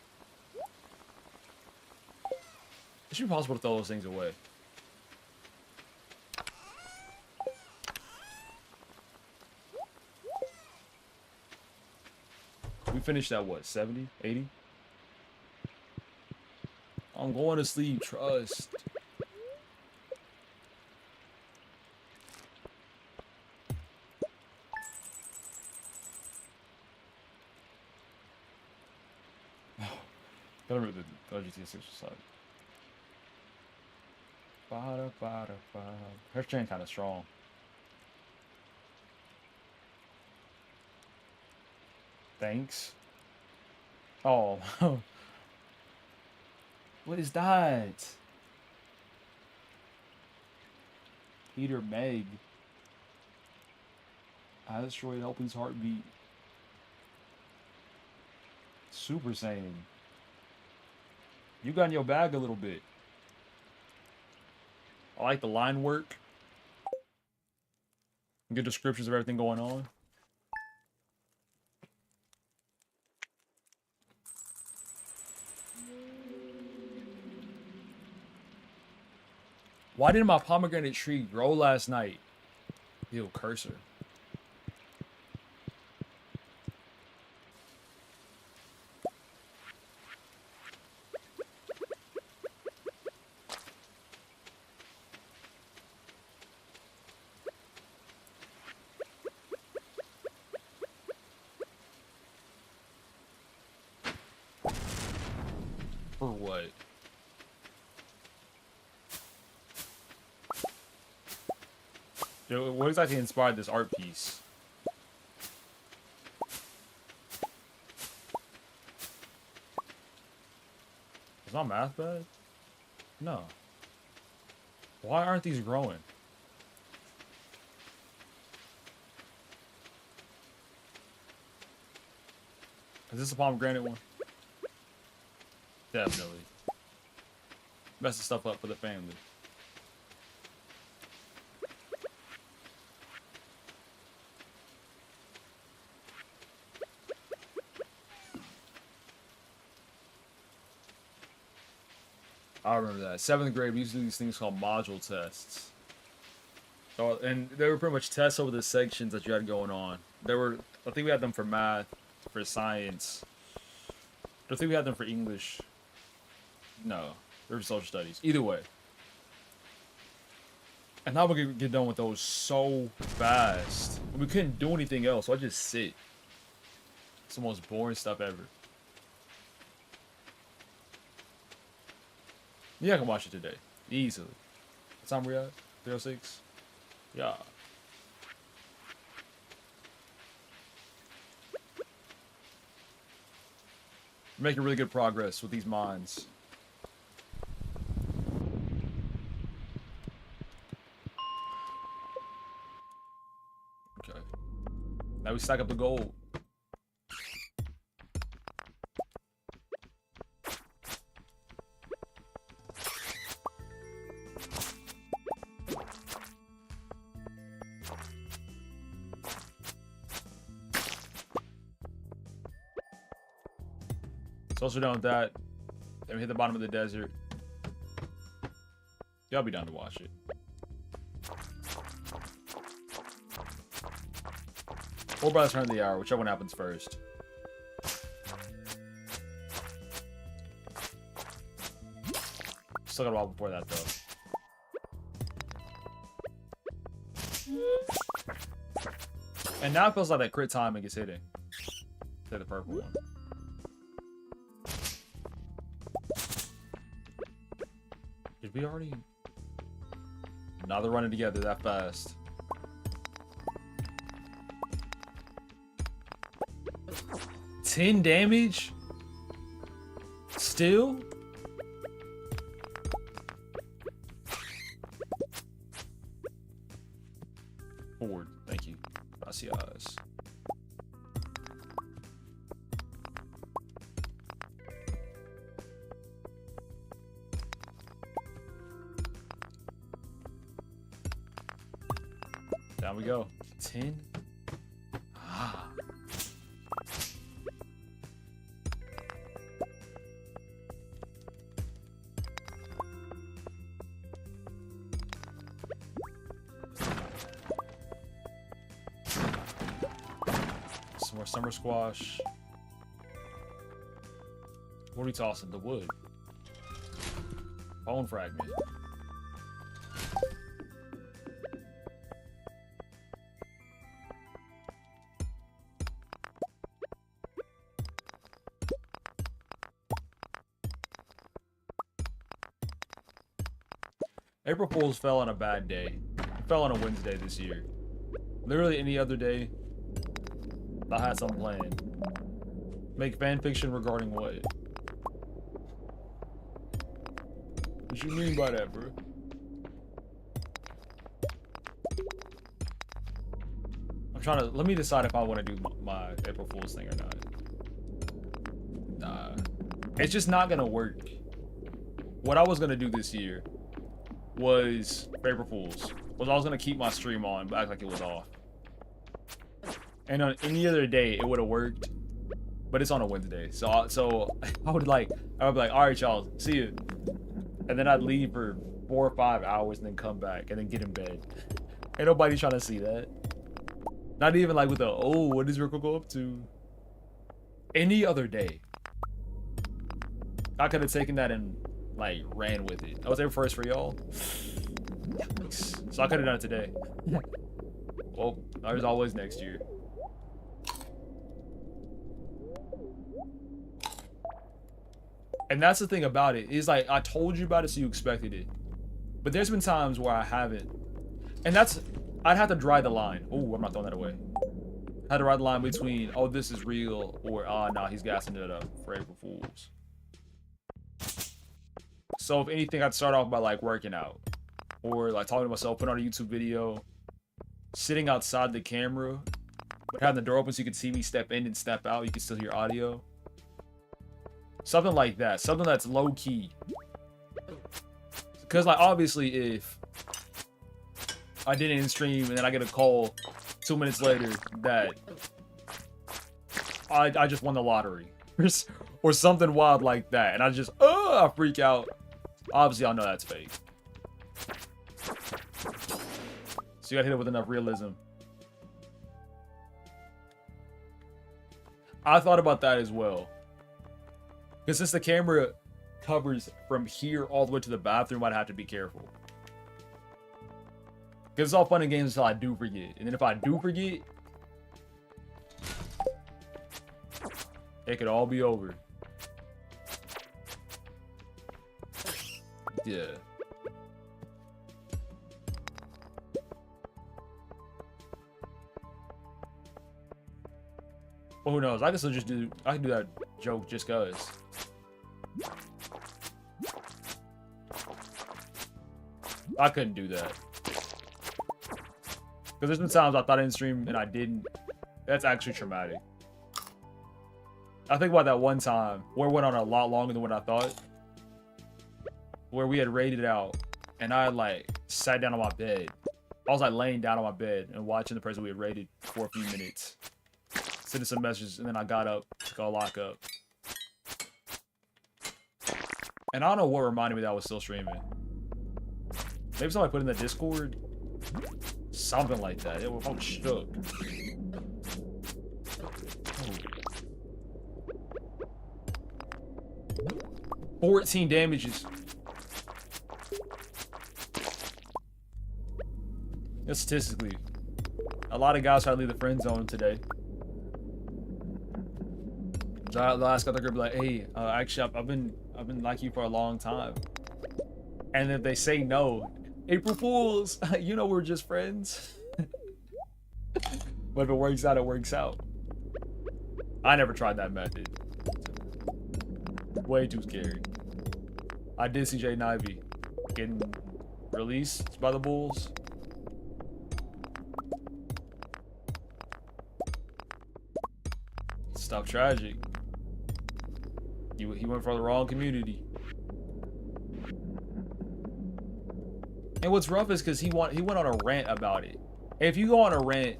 It should be possible to throw those things away. We finished at what, 70, 80? I'm going to sleep, trust. Gotta remember the GTA 6 side. Her chain kind of strong. Thanks. Oh. What is that? Peter Meg. I destroyed Helping's heartbeat. Super Saiyan. You got in your bag a little bit. I like the line work. Good descriptions of everything going on. Why didn't my pomegranate tree grow last night? Ew, cursor. For what? What exactly inspired this art piece? Is my math bad? No. Why aren't these growing? Is this a pomegranate one? Definitely. Messing stuff up for the family. I remember that. 7th grade, we used to do these things called module tests. So, and they were pretty much tests over the sections that you had going on. There were, I think we had them for math, for science. I think we had them for English. No, they were social studies. Either way. And now we could get done with those so fast. We couldn't do anything else, so I just sit. It's the most boring stuff ever. Yeah, I can watch it today. Easily. What time we at? 3:06? Yeah. Making really good progress with these mines. Okay. Now we stack up the gold. So once we're done with that, then we hit the bottom of the desert. Yeah, I'll be down to watch it. Or by the turn of the hour, whichever one happens first. Still got a while before that, though. And now it feels like that crit timing is hitting. Say the purple one. Did we already? Now they're running together that fast. $10 damage? Still? Forward. Thank you. Gracias. Down we go. 10. Ah. Some more summer squash. What are we tossing? The wood. Bone fragment. April Fool's fell on a bad day. It fell on a Wednesday this year. Literally any other day, I had something planned. Make fan fiction regarding what? What you mean by that, bro? I'm trying to, let me decide if I want to do my April Fool's thing or not. Nah. It's just not gonna work. What I was gonna do this year was April Fool's. Was I was gonna keep my stream on, but act like it was off. And on any other day, it would have worked. But it's on a Wednesday, so I would be like, all right, y'all, see you. And then I'd leave for 4 or 5 hours and then come back and then get in bed. Ain't nobody trying to see that. Not even like with the, oh, what does Rococo up to? Any other day, I could have taken that and like ran with it. I was there first for y'all. So I could have done it today. Well, there's always next year. And that's the thing about it, is like I told you about it so you expected it. But there's been times where I haven't. And that's, I'd have to draw the line. Oh, I'm not throwing that away. I had to ride the line between, oh, this is real, or nah, he's gassing it up for April Fools. So if anything, I'd start off by like working out, or like talking to myself, putting on a YouTube video, sitting outside the camera, But having the door open so you can see me step in and step out, you can still hear audio. Something like that. Something that's low key. Because, like, obviously, if I did it in stream and then I get a call 2 minutes later that I just won the lottery or something wild like that, and I freak out. Obviously, I know that's fake. So you gotta hit it with enough realism. I thought about that as well. Because since the camera covers from here all the way to the bathroom, I'd have to be careful. Because it's all fun and games until I do forget. And then if I do forget, it could all be over. Yeah. Well, who knows? I can still just do that joke just cause. I couldn't do that. Because there's been times I thought I didn't stream and I didn't. That's actually traumatic. I think about that one time where it went on a lot longer than what I thought. Where we had raided out and I like sat down on my bed. I was like laying down on my bed and watching the person we had raided for a few minutes. Sending some messages, and then I got up to go lock up. And I don't know what reminded me that I was still streaming. Maybe somebody put in the Discord? Something like that. It was shook. 14 damages. And statistically, a lot of guys try to leave the friend zone today. So the last guy they're gonna be like, hey, actually I've been like you for a long time. And if they say no, April Fools, you know we're just friends. But if it works out, it works out. I never tried that method. Way too scary. I did see Jaden Ivey getting released by the Bulls. Stuff tragic. He went for the wrong community. And what's rough is because he went on a rant about it. And if you go on a rant,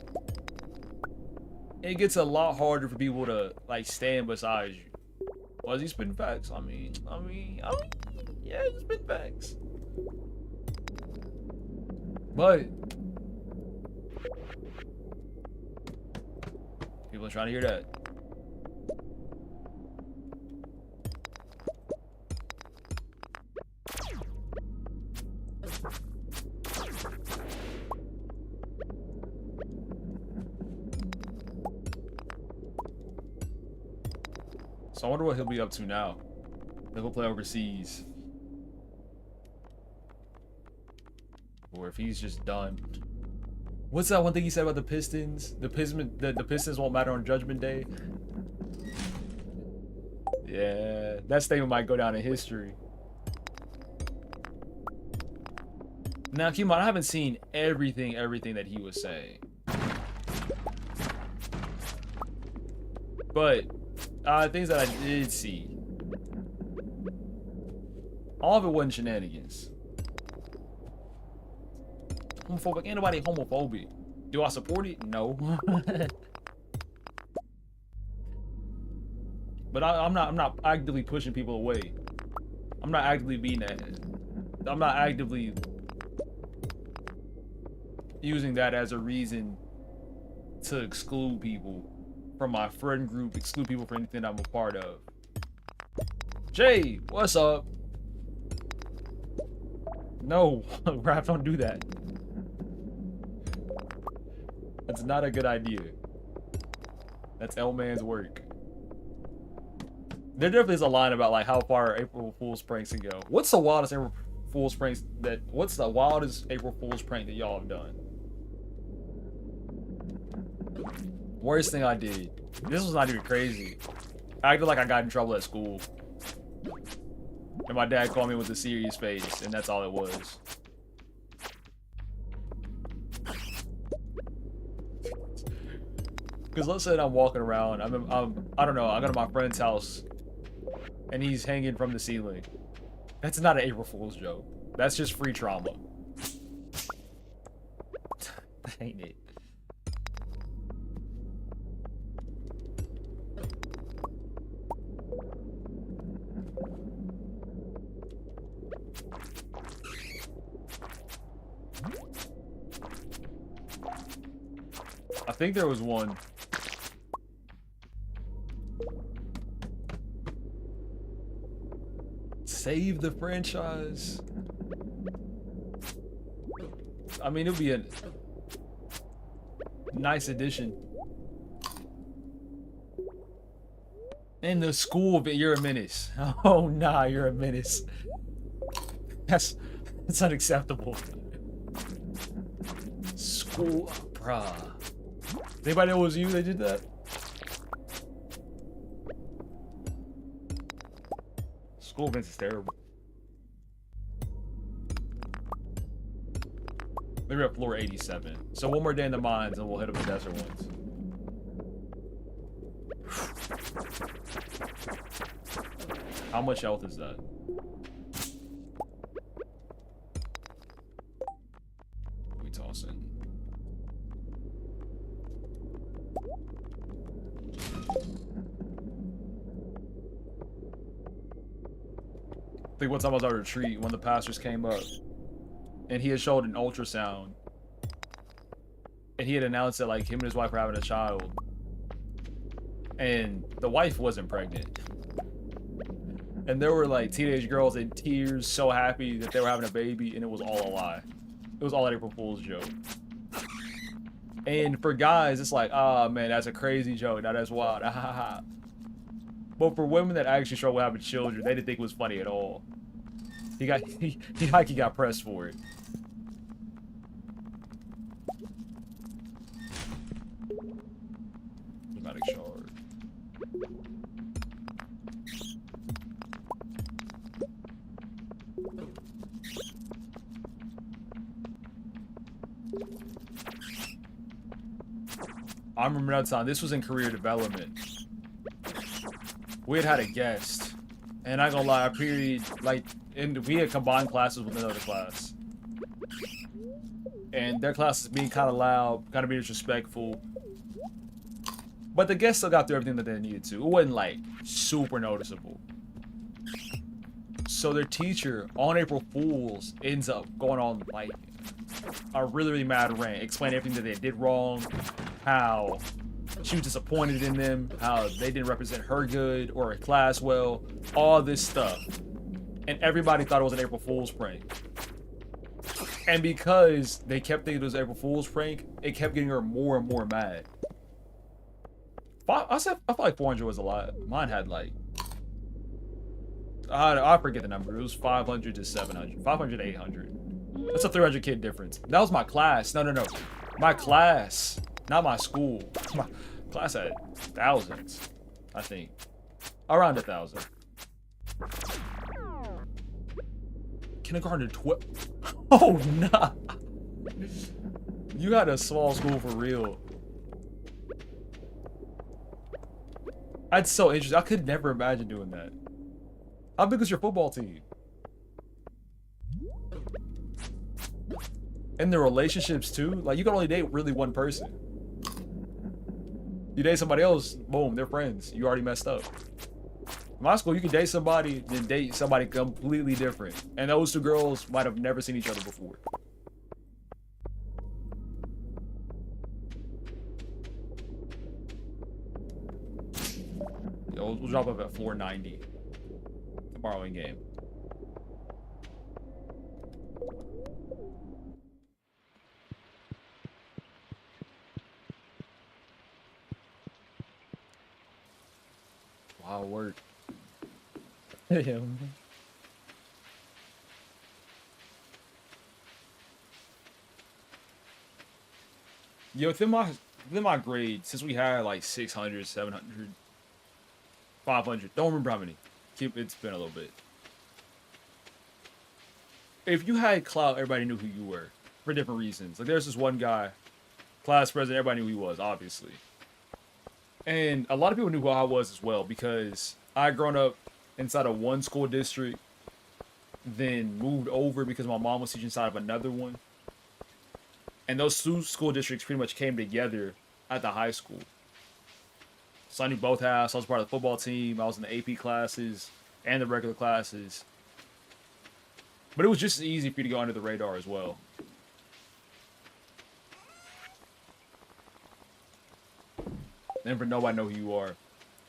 it gets a lot harder for people to like stand beside you. Was he spitting facts? I mean, yeah, he's spitting facts. But people are trying to hear that. So I wonder what he'll be up to now. He'll play overseas. Or if he's just done. What's that one thing he said about the Pistons? The Pistons won't matter on Judgment Day. Yeah, that statement might go down in history. Now, keep in mind, I haven't seen everything that he was saying. But things that I did see, all of it wasn't shenanigans. Homophobic, ain't nobody homophobic. Do I support it? No. But I'm not actively pushing people away. I'm not actively being that. I'm not actively using that as a reason to exclude people from my friend group, exclude people from anything I'm a part of. Jay, what's up? No, Raph, don't do that. That's not a good idea. That's L-Man's work. There definitely is a line about like how far April Fool's pranks can go. What's the wildest April Fool's prank that y'all have done? Worst thing I did. This was not even crazy. I acted like I got in trouble at school. And my dad called me with a serious face, and that's all it was. Because let's say I'm walking around, I don't know, I go to my friend's house, and he's hanging from the ceiling. That's not an April Fool's joke. That's just free trauma. That ain't it. I think there was one. Save the franchise. I mean, it would be a nice addition. In the school, but you're a menace. Oh nah, you're a menace. That's unacceptable. School, bruh. Anybody know it was you that did that? School events is terrible. Maybe we're at floor 87. So one more day in the mines and we'll hit up the desert ones. How much health is that? We tossing. I think one time I was at a retreat, one of the pastors came up and he had showed an ultrasound and he had announced that like him and his wife were having a child and the wife wasn't pregnant. And there were like teenage girls in tears, so happy that they were having a baby, and it was all a lie. It was all an April Fool's joke. And for guys, it's like, oh man, that's a crazy joke. Now that's wild. But for women that actually struggle with having children, they didn't think it was funny at all. He got pressed for it. Dramatic shard. I remember that time. This was in career development. We had a guest, and I ain't gonna lie, we had combined classes with another class, and their class was being kind of loud, kind of being disrespectful. But the guests still got through everything that they needed to. It wasn't like super noticeable. So their teacher on April Fools ends up going on like a really mad rant, explaining everything that they did wrong, how she was disappointed in them, how they didn't represent her good or her class well, all this stuff. And everybody thought it was an April Fool's prank. And because they kept thinking it was an April Fool's prank, it kept getting her more and more mad. I felt like 400 was a lot. Mine had like, I forget the number. It was 500 to 700, 500 to 800. That's a 300 kid difference. That was my class. No. My class, not my school. My class had thousands, I think. Around 1,000. Kindergarten 12. Oh, nah. You had a small school for real. That's so interesting. I could never imagine doing that. How big was your football team? And the relationships too? Like, you can only date really one person. You date somebody else, boom, they're friends. You already messed up. In my school, you could date somebody, then date somebody completely different. And those two girls might have never seen each other before. Yo, we'll drop up at 490. Tomorrow in game. Wow, work. Yeah. Yo, within my grade, since we had like 600, 700, 500, don't remember how many. It's been a little bit. If you had clout, everybody knew who you were for different reasons. Like, there's this one guy, class president, everybody knew who he was, obviously. And a lot of people knew who I was as well because I had grown up inside of one school district, then moved over because my mom was teaching inside of another one. And those two school districts pretty much came together at the high school. So I knew both halves. I was part of the football team. I was in the AP classes and the regular classes. But it was just as easy for you to go under the radar as well. And for nobody know who you are.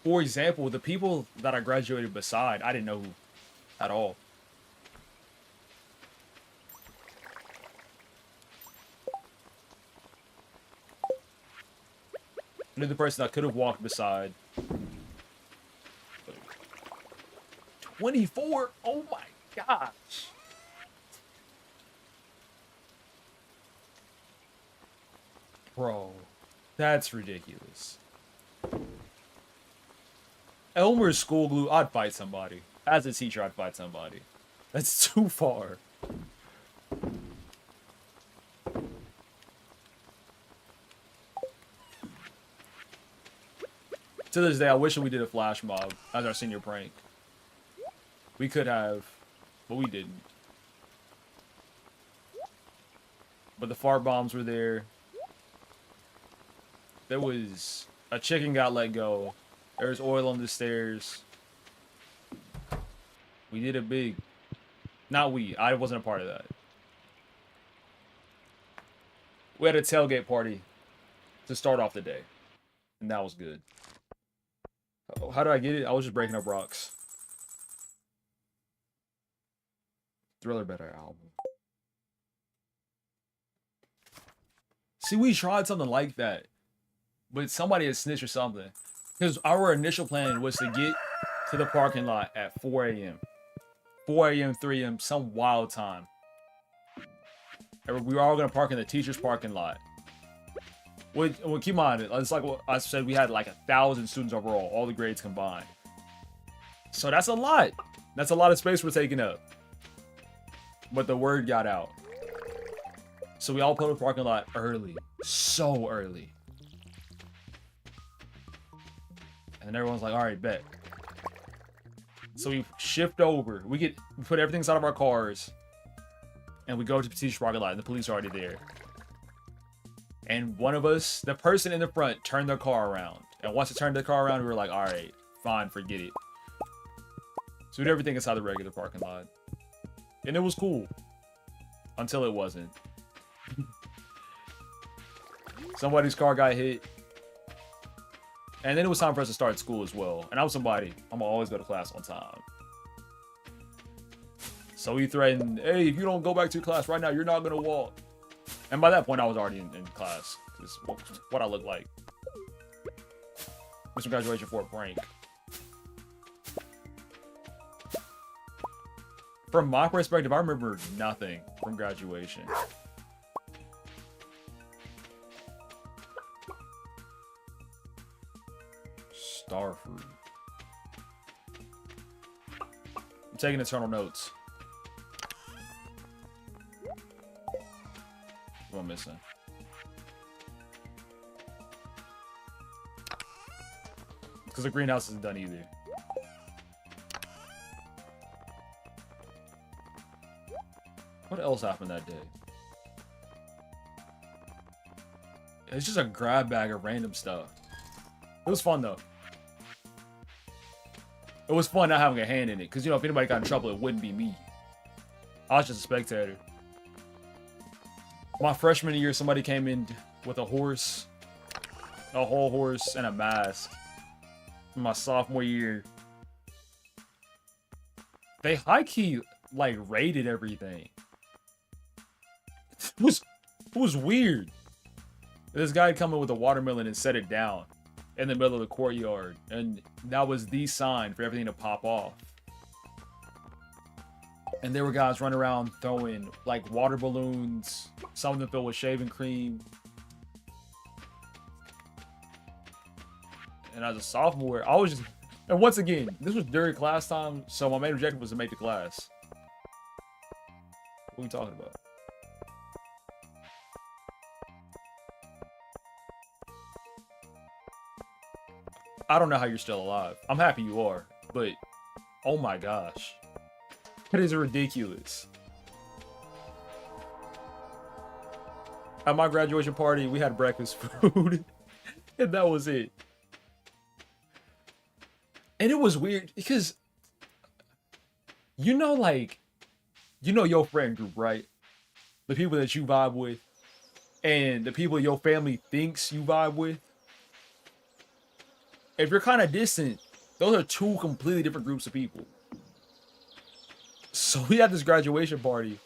For example, the people that I graduated beside, I didn't know who at all. I knew the person I could have walked beside. 24? Oh my gosh. Bro, that's ridiculous. Elmer's school glue, I'd fight somebody. As a teacher, I'd fight somebody. That's too far. To this day, I wish we did a flash mob as our senior prank. We could have, but we didn't. But the fart bombs were there. There was a chicken got let go. There was oil on the stairs. We did it big. Not we. I wasn't a part of that. We had a tailgate party to start off the day. And that was good. Oh, how did I get it? I was just breaking up rocks. Thriller Better album. See, we tried something like that. But somebody had snitched or something. Because our initial plan was to get to the parking lot at 4 a.m. 4 a.m., 3 a.m., some wild time. And we were all going to park in the teacher's parking lot. Well, keep in mind, it's like what I said, we had like 1,000 students overall, all the grades combined. So that's a lot. That's a lot of space we're taking up. But the word got out. So we all put in the parking lot early. So early. And everyone's like, all right, bet. So we shift over. We put everything inside of our cars. And we go to the teacher's parking lot, and the police are already there. And one of us, the person in the front, turned their car around. And once it turned their car around, we were like, all right, fine, forget it. So we did everything inside the regular parking lot. And it was cool. Until it wasn't. Somebody's car got hit. And then it was time for us to start school as well. And I'm somebody, I'm gonna always go to class on time. So he threatened, hey, if you don't go back to your class right now, you're not gonna walk. And by that point, I was already in class. Because what I look like. Mr. Graduation for a prank. From my perspective, I remember nothing from graduation. Starfruit. I'm taking eternal notes. What am I missing? Because the greenhouse isn't done either. What else happened that day? It's just a grab bag of random stuff. It was fun though. It was fun not having a hand in it, because you know, if anybody got in trouble, it wouldn't be me. I was just a spectator. My freshman year, somebody came in with a horse, a whole horse, and a mask. My sophomore year, they high-key like raided everything. It was weird. This guy come in with a watermelon and set it down in the middle of the courtyard, and that was the sign for everything to pop off. And there were guys running around throwing like water balloons, some of them filled with shaving cream. And as a sophomore, I was just, and once again, this was during class time, so my main objective was to make the class. What are we talking about? I don't know how you're still alive. I'm happy you are, but oh my gosh. That is ridiculous. At my graduation party, we had breakfast food, and that was it. And it was weird because, you know, like, you know your friend group, right? The people that you vibe with, and the people your family thinks you vibe with. If you're kind of distant, those are two completely different groups of people. So we had this graduation party,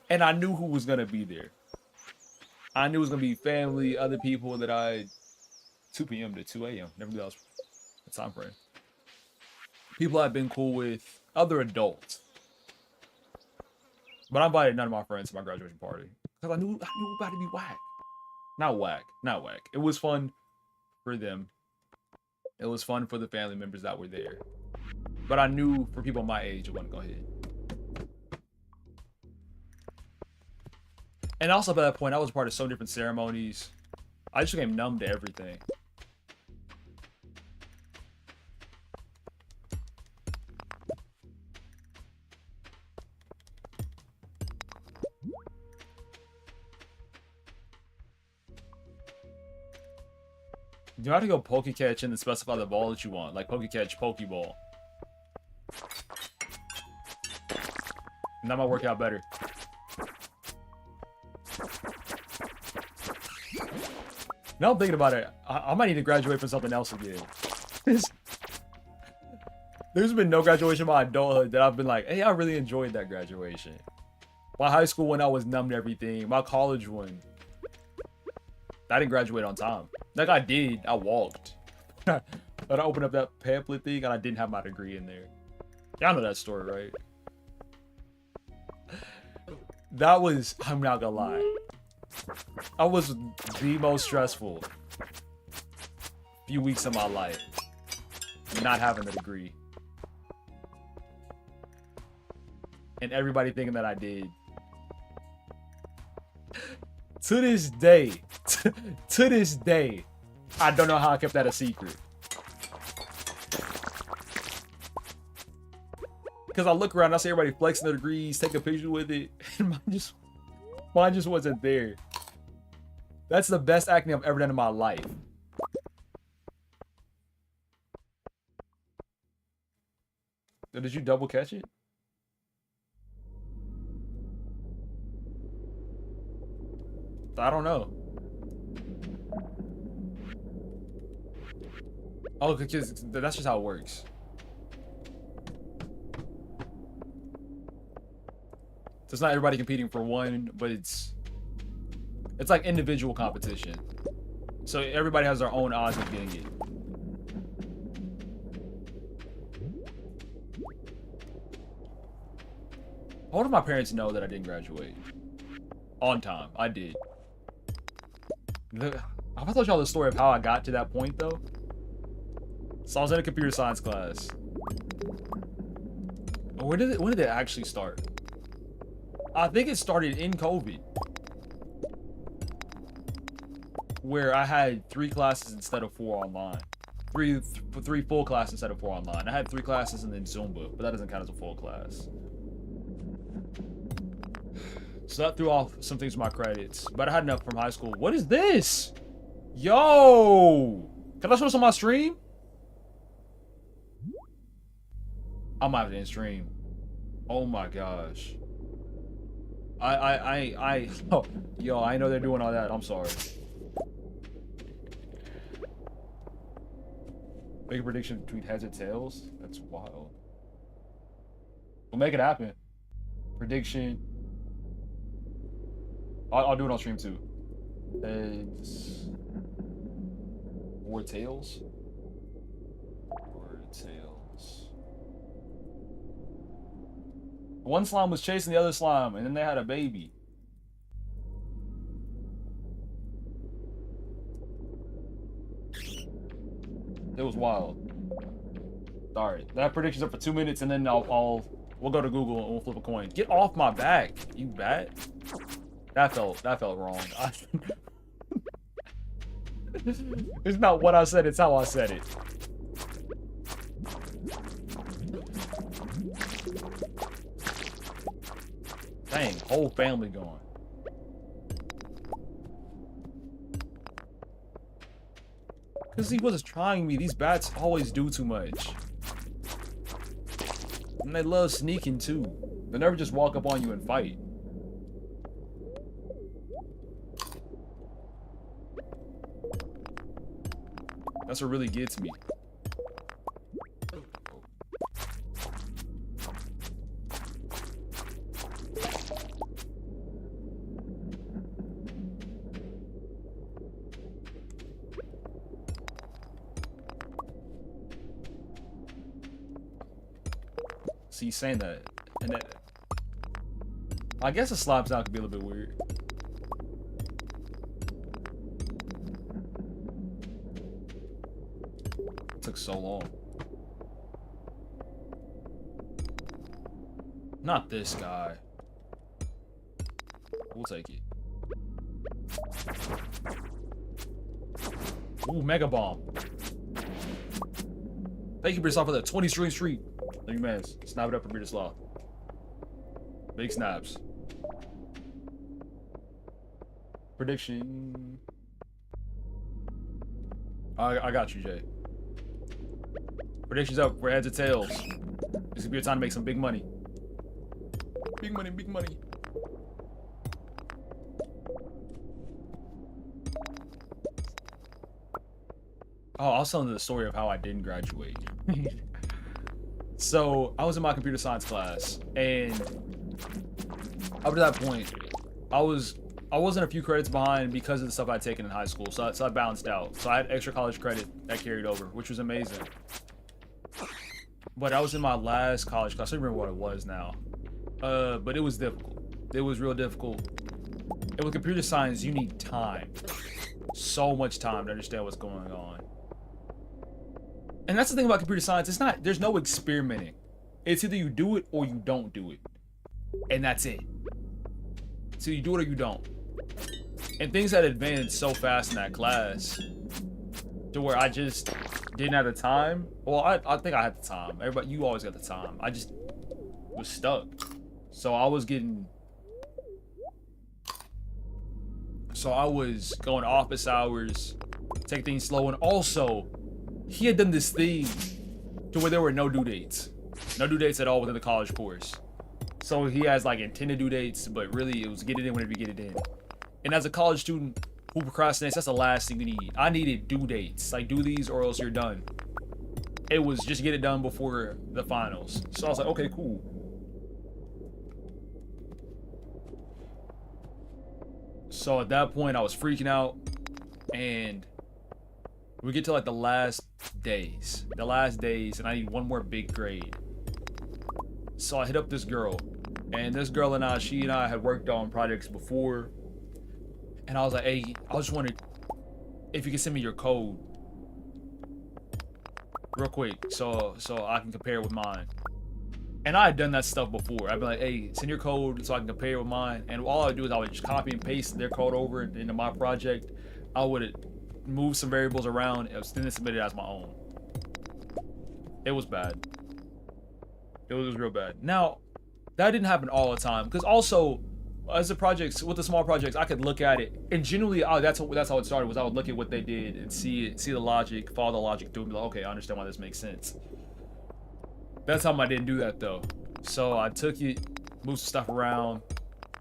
and I knew who was gonna be there. I knew it was gonna be family, other people that 2 p.m. to 2 a.m. Never knew that was a time frame. People I've been cool with, other adults. But I invited none of my friends to my graduation party because I knew it was about to be whack. Not whack. It was fun for them. It was fun for the family members that were there. But I knew for people my age, it wasn't gonna hit. And also by that point, I was a part of so different ceremonies. I just became numb to everything. You have to go Pokecatch and then specify the ball that you want, like Pokecatch, Pokeball. And that might work out better. Now I'm thinking about it, I might need to graduate from something else again. There's been no graduation in my adulthood that I've been like, hey, I really enjoyed that graduation. My high school one, I was numb to everything. My college one, I didn't graduate on time. Like I did, I walked. But I opened up that pamphlet thing and I didn't have my degree in there. Y'all know that story, right? That was, I'm not gonna lie, I was the most stressful few weeks of my life not having a degree. And everybody thinking that I did. To this day, to this day, I don't know how I kept that a secret. Because I look around and I see everybody flexing their degrees, take a picture with it, and mine just wasn't there. That's the best acting I've ever done in my life. Did you double catch it? I don't know. Oh, because that's just how it works. So it's not everybody competing for one, but it's like individual competition. So everybody has their own odds of getting it. I wonder if my parents know that I didn't graduate on time. I did. Have I told y'all the story of how I got to that point though? So I was in a computer science class. When did it actually start? I think it started in COVID, where I had 3 classes instead of 4 online. Three full classes instead of 4 online. I had 3 classes and then Zumba, but that doesn't count as a full class. So that threw off some things with my credits, but I had enough from high school. What is this? Yo! Can I show this on my stream? I might have to end stream. Oh my gosh. Oh, yo, I know they're doing all that. I'm sorry. Make a prediction between heads or tails? That's wild. We'll make it happen. Prediction. I'll do it on stream too. Heads or tails? Or tails. One slime was chasing the other slime, and then they had a baby. It was wild. Alright, that prediction's up for 2 minutes, and then we'll go to Google and we'll flip a coin. Get off my back, you bat. That felt wrong. It's not what I said, it's how I said it. Dang, whole family gone. Because he wasn't trying me. These bats always do too much. And they love sneaking too. They never just walk up on you and fight. That's what really gets me. See, saying that, and that, I guess a slime sound could be a little bit weird. It took so long. Not this guy. We'll take it. Ooh, Mega Bomb. Thank you, Bristow, for the 20 string street. Thank you, man. Snap it up for Bristow. Big snaps. Prediction. I got you, Jay. Predictions up for heads or tails. This could be your time to make some big money. Big money, big money. Oh, I was telling the story of how I didn't graduate. So I was in my computer science class, and up to that point, I wasn't a few credits behind because of the stuff I'd taken in high school, so I balanced out. So I had extra college credit that carried over, which was amazing. But I was in my last college class. I don't remember what it was now, but it was difficult. It was real difficult. And with computer science, you need time, so much time to understand what's going on. And that's the thing about computer science. There's no experimenting. It's either you do it or you don't do it. And that's it. So you do it or you don't. And things had advanced so fast in that class to where I just didn't have the time. Well, I think I had the time. Everybody, you always got the time. I just was stuck. So I was going to office hours, take things slow, and also he had done this thing to where there were no due dates. No due dates at all within the college course. So he has like intended due dates, but really it was get it in whenever you get it in. And as a college student who procrastinates, that's the last thing you need. I needed due dates. Like, do these or else you're done. It was just get it done before the finals. So I was like, okay, cool. So at that point, I was freaking out, and we get to like the last days, and I need one more big grade. So I hit up this girl, and this girl and she and I had worked on projects before, and I was like, hey, I just wondered if you can send me your code real quick, so I can compare it with mine. And I had done that stuff before. I'd be like, hey, send your code so I can compare it with mine. And all I would do is I would just copy and paste their code over into my project. I would move some variables around and then submit it as my own. It was bad. It was real bad. Now, that didn't happen all the time, because also, as the projects, with the small projects, I could look at it, and generally, that's how it started, was I would look at what they did and see the logic, follow the logic through, and be like, okay, I understand why this makes sense. That time I didn't do that though. So I took it, moved some stuff around,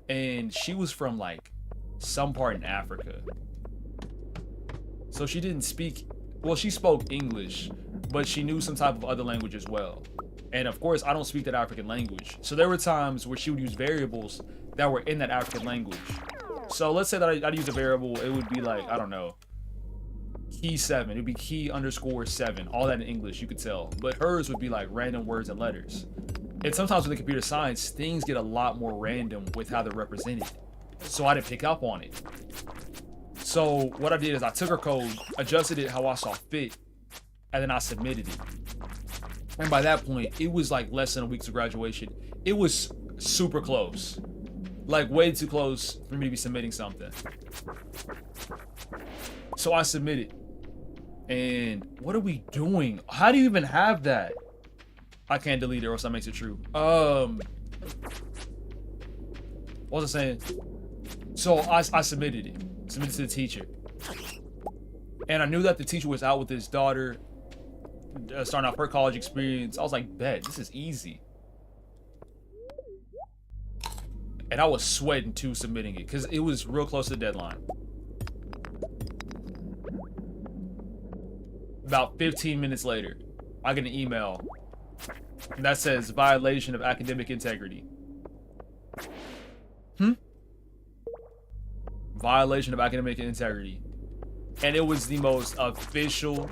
and she was from like some part in Africa. So she didn't speak, well, she spoke English, but she knew some type of other language as well. And of course, I don't speak that African language. So there were times where she would use variables that were in that African language. So let's say that I'd use a variable, it would be like, I don't know, key 7. It'd be key _7. All that in English, you could tell. But hers would be like random words and letters. And sometimes with the computer science, things get a lot more random with how they're represented. So I didn't pick up on it. So what I did is I took her code, adjusted it how I saw fit, and then I submitted it. And by that point, it was like less than a week to graduation. It was super close. Like way too close for me to be submitting something. So I submitted. And what are we doing? How do you even have that? I can't delete it or else that makes it true. What was I saying? So I submitted it. Submitted to the teacher. And I knew that the teacher was out with his daughter, starting off her college experience. I was like, bet, this is easy. And I was sweating too submitting it because it was real close to the deadline. About 15 minutes later, I get an email that says violation of academic integrity. Violation of academic integrity. And it was the most official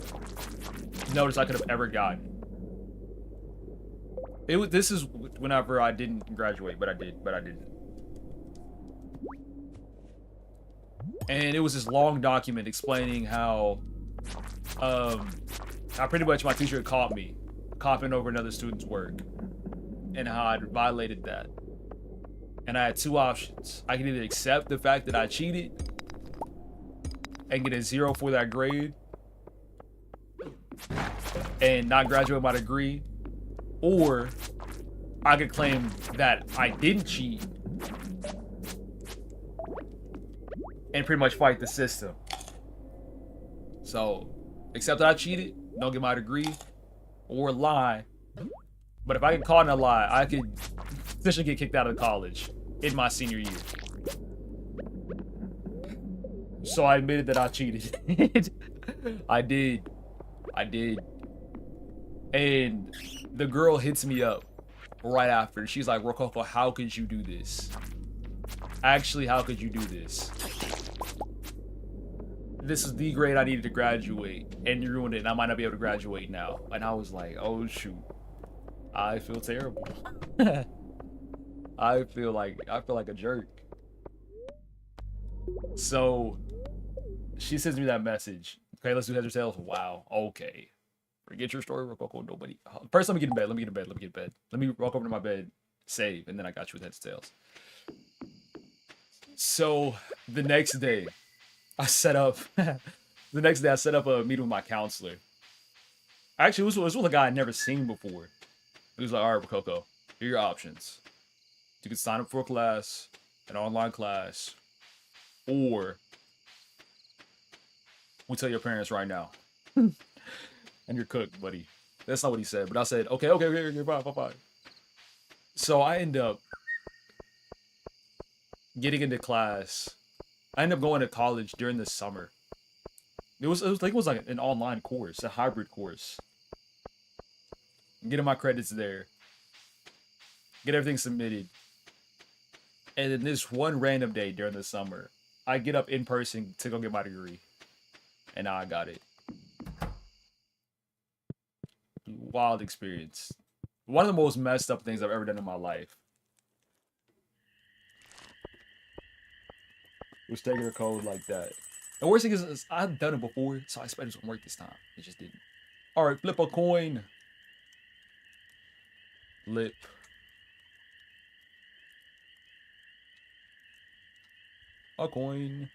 notice I could have ever gotten. This is whenever I didn't graduate, but I didn't. And it was this long document explaining how pretty much my teacher had caught me copying over another student's work and how I'd violated that. And I had two options. I could either accept the fact that I cheated and get a 0 for that grade and not graduate my degree, or I could claim that I didn't cheat and pretty much fight the system. So, accept that I cheated, don't get my degree, or lie. But if I get caught in a lie, I could essentially get kicked out of college in my senior year. So I admitted that I cheated. I did. And the girl hits me up right after. She's like, Rococo, how could you do this? Actually, how could you do this? This is the grade I needed to graduate, and you ruined it, and I might not be able to graduate now. And I was like, oh shoot. I feel terrible. I feel like a jerk. So she sends me that message. Okay, let's do heads or tails. Wow. Okay. Forget your story, Rococo. Nobody. First, let me get in bed. Let me walk over to my bed, save, and then I got you with heads or tails. So the next day, I set up. The next day, I set up a meeting with my counselor. Actually, it was with a guy I'd never seen before. He was like, all right, Rococo, here are your options. You can sign up for a class, an online class, or we tell your parents right now. And you're cooked, buddy. That's not what he said, but I said, okay, bye. So I end up getting into class. I ended up going to college during the summer. It was like an online course, a hybrid course. Getting my credits there. Get everything submitted. And then this one random day during the summer, I get up in person to go get my degree. And now I got it. Wild experience. One of the most messed up things I've ever done in my life. Was taking a code like that. The worst thing is I've done it before, so I expected it to work this time. It just didn't. Alright, flip a coin. Flip. A coin.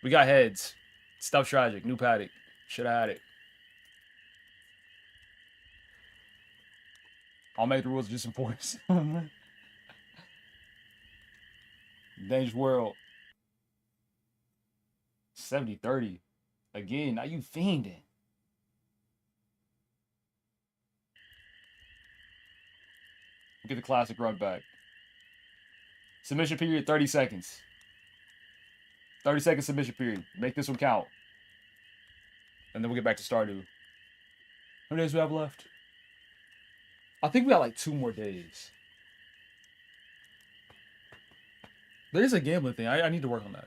We got heads. Stuff tragic. New paddock. Should have had it. I'll make the rules just enforce. Dangerous world. 70-30. Again, now you fiending. Get the classic run back. Submission period, 30 seconds. 30 second submission period. Make this one count. And then we'll get back to Stardew. How many days do we have left? I think we got like 2 more days. There's a gambling thing. I need to work on that.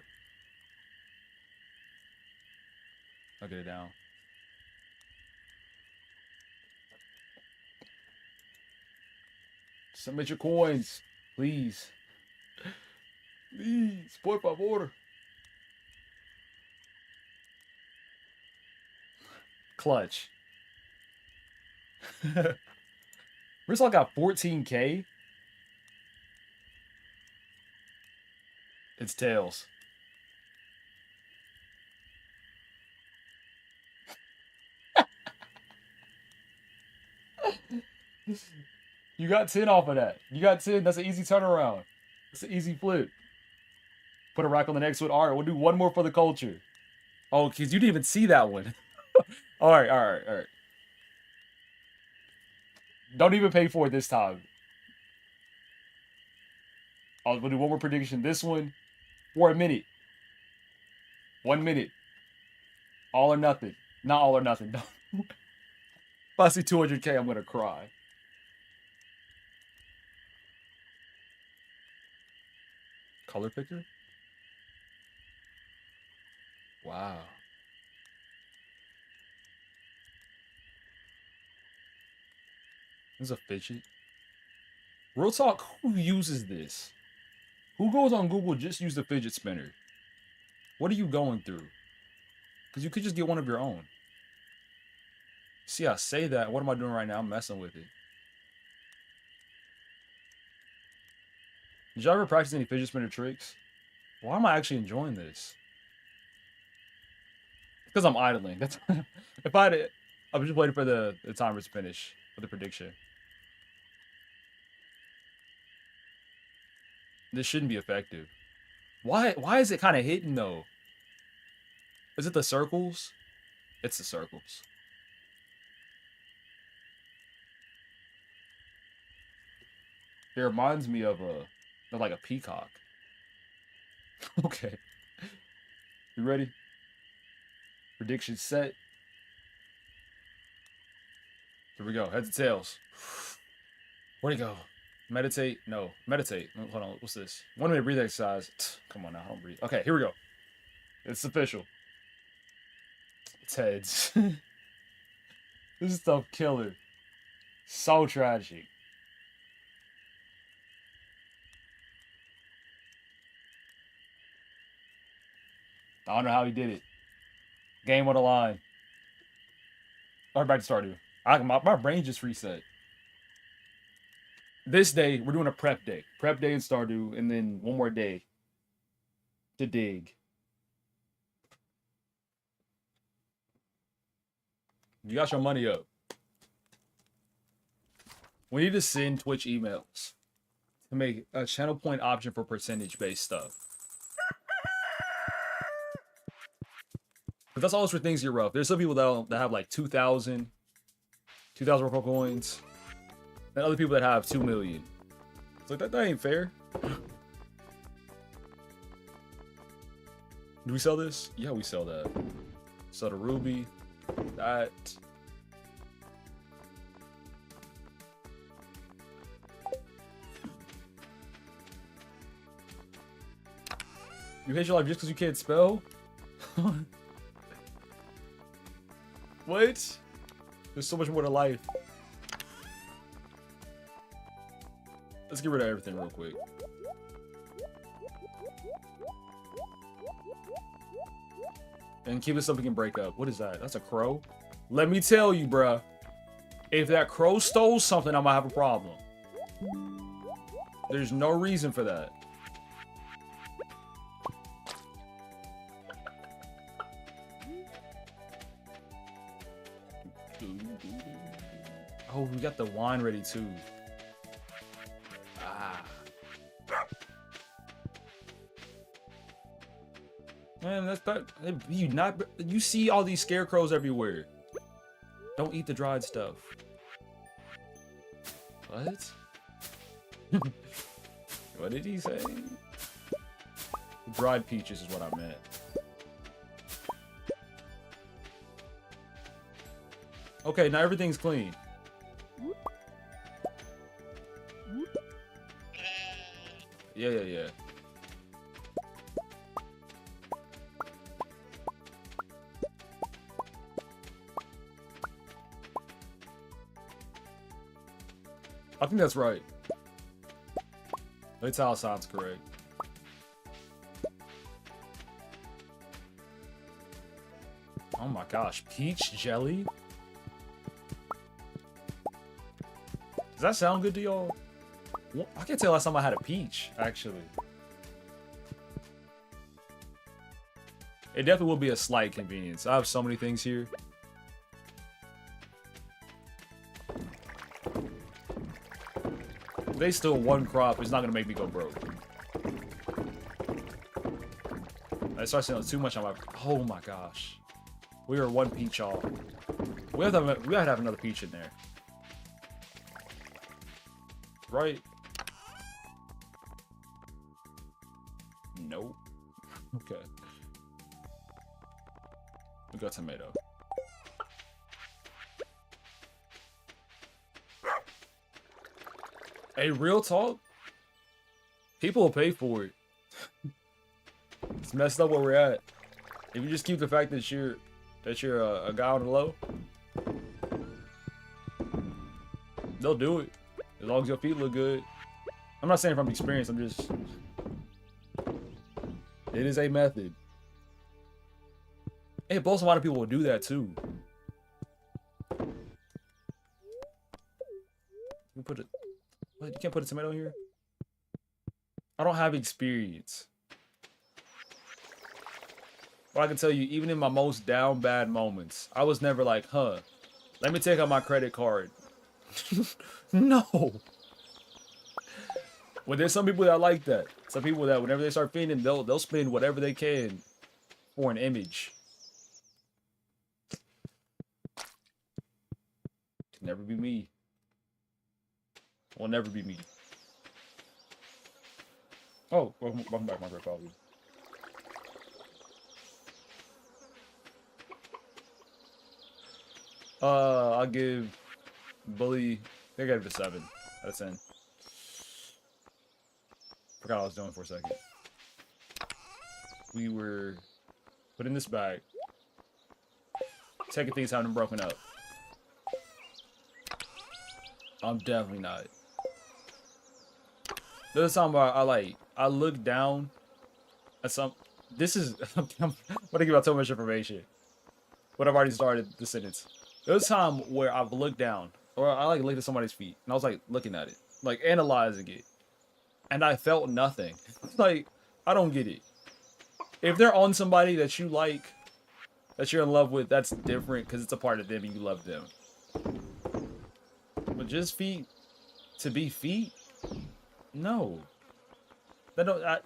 I'll get it down. Submit your coins, please. Please, por favor. Clutch. Rizal got 14K. It's tails. You got 10 off of that. You got 10. That's an easy turnaround. It's an easy flip. Put a rack on the next one. All right, we'll do one more for the culture. Oh, because you didn't even see that one. All right, all right, all right. Don't even pay for it this time. We'll do one more prediction. This one for a minute. 1 minute. All or nothing. Not all or nothing. If I see 200K, I'm going to cry. Color picker? Wow. This is a fidget. Real talk, who uses this? Who goes on Google, just use the fidget spinner? What are you going through? Because you could just get one of your own. See, I say that. What am I doing right now? I'm messing with it. Did y'all ever practice any fidget spinner tricks? Why am I actually enjoying this? Because I'm idling. That's if I'm just waiting for the timer to finish for the prediction. This shouldn't be effective. Why is it kind of hitting though? Is it the circles? It's the circles. It reminds me of like a peacock. Okay. You ready? Prediction set. Here we go. Heads and tails. Where'd it go? Meditate. No. Meditate. Hold on. What's this? 1 minute breathing exercise. Come on now. I don't breathe. Okay, here we go. It's official. It's heads. This is stuff killer. So tragic. I don't know how he did it. Game on the line. All right, back to Stardew. My brain just reset. This day, we're doing a prep day. Prep day in Stardew, and then one more day to dig. You got your money up. We need to send Twitch emails to make a channel point option for percentage-based stuff. But that's always for things get rough. There's some people that have like 2,000 Rococo coins, and other people that have 2 million. It's like, that ain't fair. Do we sell this? Yeah, we sell that. Sell the ruby. That. You hate your life just because you can't spell? What? There's so much more to life. Let's get rid of everything real quick. And keep this stuff we can break up. What is that? That's a crow? Let me tell you, bruh. If that crow stole something, I might have a problem. There's no reason for that. Oh, we got the wine ready too. Ah. Man, that's bad. You see all these scarecrows everywhere. Don't eat the dried stuff. What? What did he say? Dried peaches is what I meant. Okay, now everything's clean. Yeah. I think that's right. That's how it sounds correct. Oh my gosh, peach jelly? Does that sound good to y'all? I can't tell last time I had a peach, actually. It definitely will be a slight convenience. I have so many things here. They still one crop. It's not gonna make me go broke. I start selling too much on my. Oh my gosh, we are one peach off. We have to have another peach in there, right? Nope. Okay. We got tomato. Hey, real talk. People will pay for it. It's messed up where we're at. If you just keep the fact that you're a guy on the low, they'll do it as long as your feet look good. I'm not saying from experience. I'm just. It is a method. Hey, both a lot of people will do that too. You put it. What? You can't put a tomato in here. I don't have experience. But I can tell you, even in my most down bad moments, I was never like, huh, let me take out my credit card. No. Well, there's some people that like that. Some people that whenever they start feeding, they'll spend whatever they can for an image. Can never be me. Will never be me. Oh, welcome back, my coffee. I'll give Bully. I think I gave it a 7 out of 10. Forgot what I was doing for a second. We were putting this back, taking things having broken up. I'm definitely not. There's a time where I look down at some. This is I'm gonna give out so much information, but I've already started the sentence. There's a time where I've looked down, or I like looked at somebody's feet, and I was like looking at it, like analyzing it, and I felt nothing. Like, I don't get it. If they're on somebody that you like, that you're in love with, that's different because it's a part of them and you love them. But just feet to be feet, no. That don't. It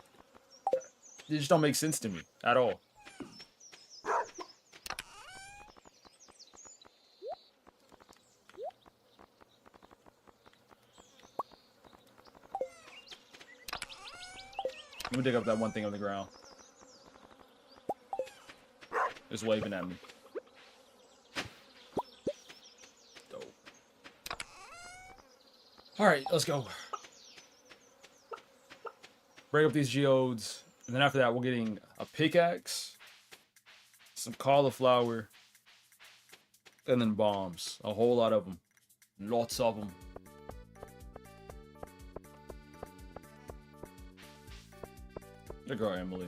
just don't make sense to me at all. Let me dig up that one thing on the ground. It's waving at me. Dope. Alright, let's go. Break up these geodes. And then after that, we're getting a pickaxe, some cauliflower, and then bombs. A whole lot of them. Lots of them. There go Emily.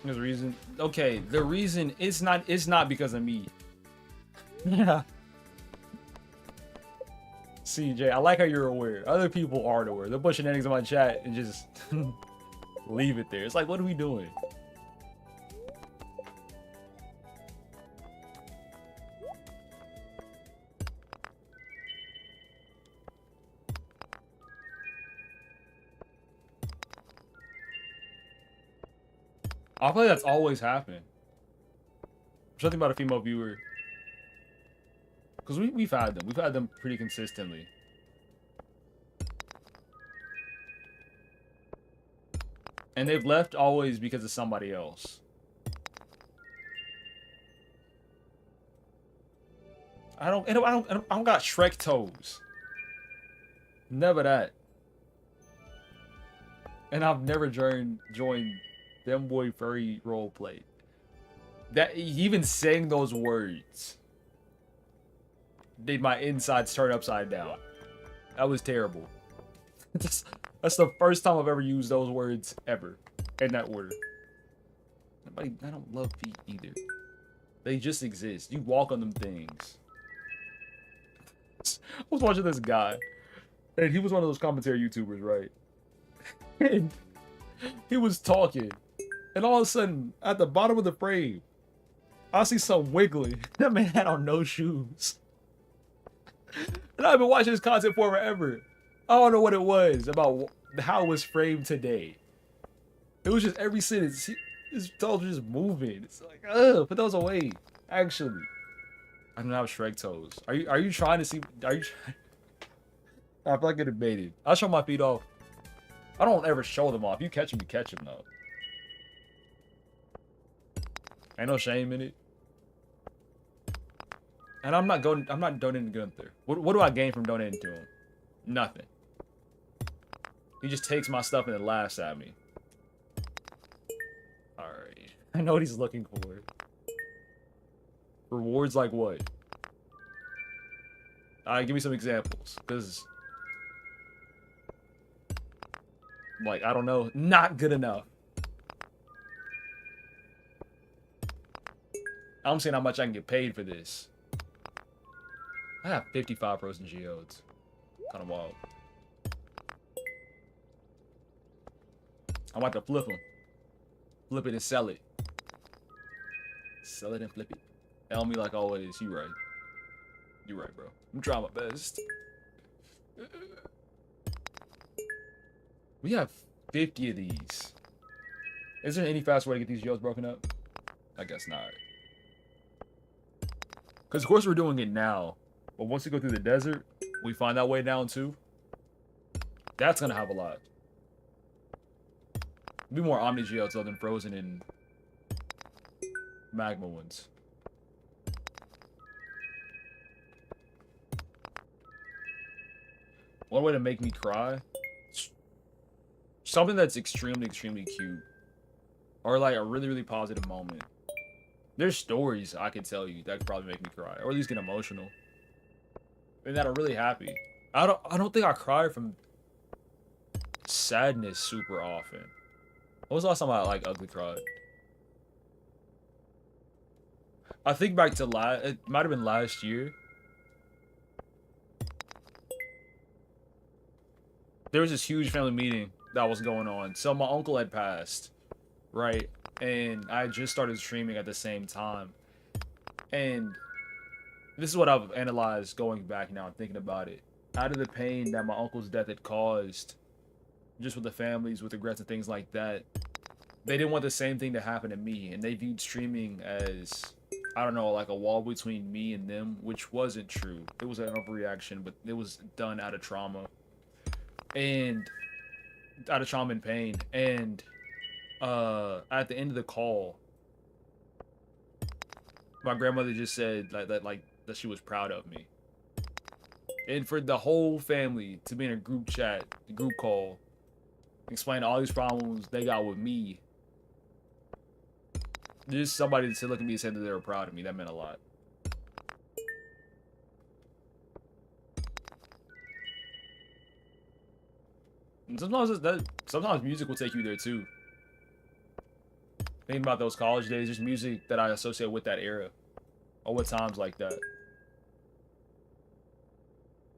There's a reason. Okay, the reason it's not because of me. Yeah. CJ, I like how you're aware. Other people aren't aware. They're pushing eggs in my chat and just leave it there. It's like, what are we doing? I feel like that's always happened. Something about a female viewer. Because we've had them. We've had them pretty consistently. And they've left always because of somebody else. I don't got Shrek toes. Never that. And I've never joined them boy furry roleplay. That even saying those words made my insides turn upside down. That was terrible. That's the first time I've ever used those words ever in that order. I don't love feet either. They just exist. You walk on them things. I was watching this guy, and he was one of those commentary YouTubers, right? And he was talking, and all of a sudden, at the bottom of the frame, I see some wiggling. That man had on no shoes. And I've been watching his content for forever. I don't know what it was about how it was framed today. It was just every sentence. His toes were just moving. It's like, ugh, put those away. Actually, I don't have Shrek toes. Are you trying to see? Are you? I feel like getting baited. I'll show my feet off. I don't ever show them off. You catch them, you catch them though. Ain't no shame in it. And I'm not donating to Gunther. What do I gain from donating to him? Nothing. He just takes my stuff and then laughs at me. Alright. I know what he's looking for. Rewards like what? Alright, give me some examples. Because, like, I don't know. Not good enough. I'm seeing how much I can get paid for this. I have 55 frozen geodes. Kind of wild. I'm about to flip them. Flip it and sell it. Sell it and flip it. Tell me like always. You right. You right, bro. I'm trying my best. We have 50 of these. Is there any fast way to get these geodes broken up? I guess not. Because of course we're doing it now. But once we go through the desert, we find that way down too. That's gonna have a lot. Be more Omni geodes though than frozen and magma ones. One way to make me cry, something that's extremely cute, or like a really positive moment. There's stories I could tell you that could probably make me cry, or at least get emotional, and that are really happy. I don't think I cry from sadness super often. When was the last time I like ugly cried? I think back to it might have been last year. There was this huge family meeting that was going on. So my uncle had passed, right? And I just started streaming at the same time. And this is what I've analyzed going back now and thinking about it. Out of the pain that my uncle's death had caused, just with the families, with regrets and things like that, they didn't want the same thing to happen to me. And they viewed streaming as, I don't know, like a wall between me and them, which wasn't true. It was an overreaction, but it was done out of trauma. And out of trauma and pain. And at the end of the call, my grandmother just said that she was proud of me. And for the whole family to be in a group chat, a group call, explain all these problems they got with me, just somebody to look at me and say that they were proud of me, that meant a lot. And sometimes music will take you there too. Thinking about those college days, just music that I associate with that era, or with times like that.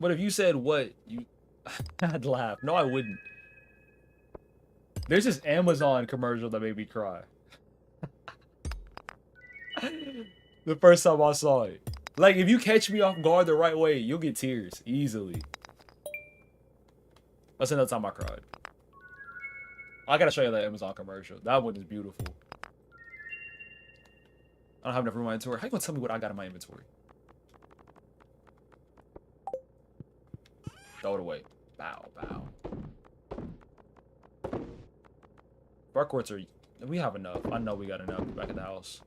But if you said what, I'd laugh. No, I wouldn't. There's this Amazon commercial that made me cry. The first time I saw it. Like, if you catch me off guard the right way, you'll get tears easily. That's another time I cried. I gotta show you that Amazon commercial. That one is beautiful. I don't have enough room in my inventory. How you gonna tell me what I got in my inventory? Throw it away. Bow, bow. Bar quartz are... We have enough. I know we got enough back at the house.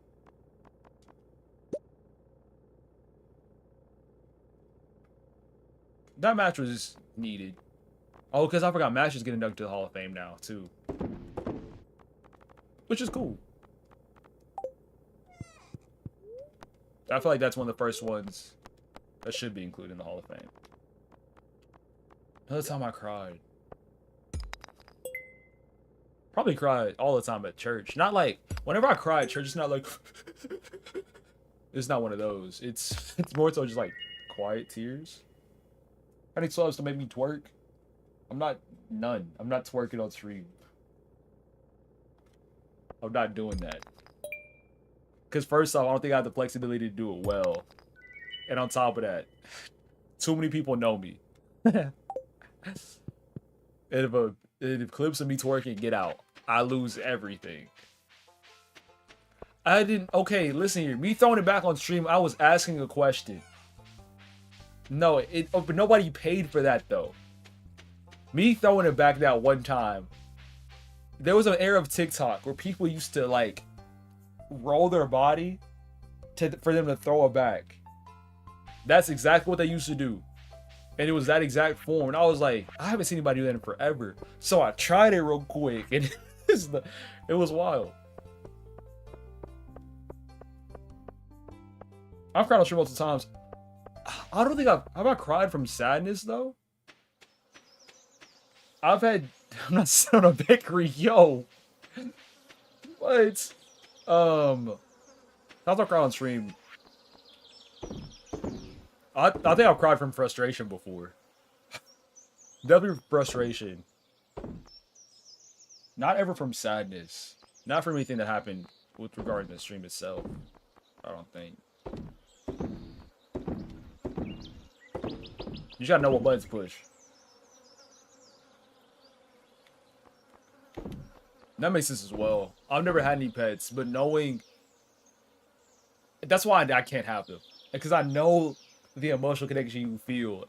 That match was needed. Oh, because I forgot Mash is getting inducted to the Hall of Fame now, too. Which is cool. I feel like that's one of the first ones that should be included in the Hall of Fame. Another time I cried. Probably cried all the time at church. Not like, whenever I cry at church, it's not like... It's not one of those. It's more so just like quiet tears. Any subs to make me twerk? I'm not none. I'm not twerking on stream. I'm not doing that. Because first off, I don't think I have the flexibility to do it well. And on top of that, too many people know me. And if clips of me twerking get out, I lose everything. I didn't... Okay, listen here. Me throwing it back on stream, I was asking a question. No, but nobody paid for that, though. Me throwing it back that one time, there was an era of TikTok where people used to, like, roll their body for them to throw it back. That's exactly what they used to do. And it was that exact form. And I was like, I haven't seen anybody do that in forever. So I tried it real quick. And it was wild. I've cried on stream multiple times. I don't think have I cried from sadness, though? I'm not sitting on a bakery, yo. What? I've not cried on stream. I think I've cried from frustration before. Definitely frustration. Not ever from sadness. Not from anything that happened with regard to the stream itself. I don't think. You just gotta know what buttons to push. That makes sense as well. I've never had any pets, but knowing... That's why I can't have them. Because I know the emotional connection you feel.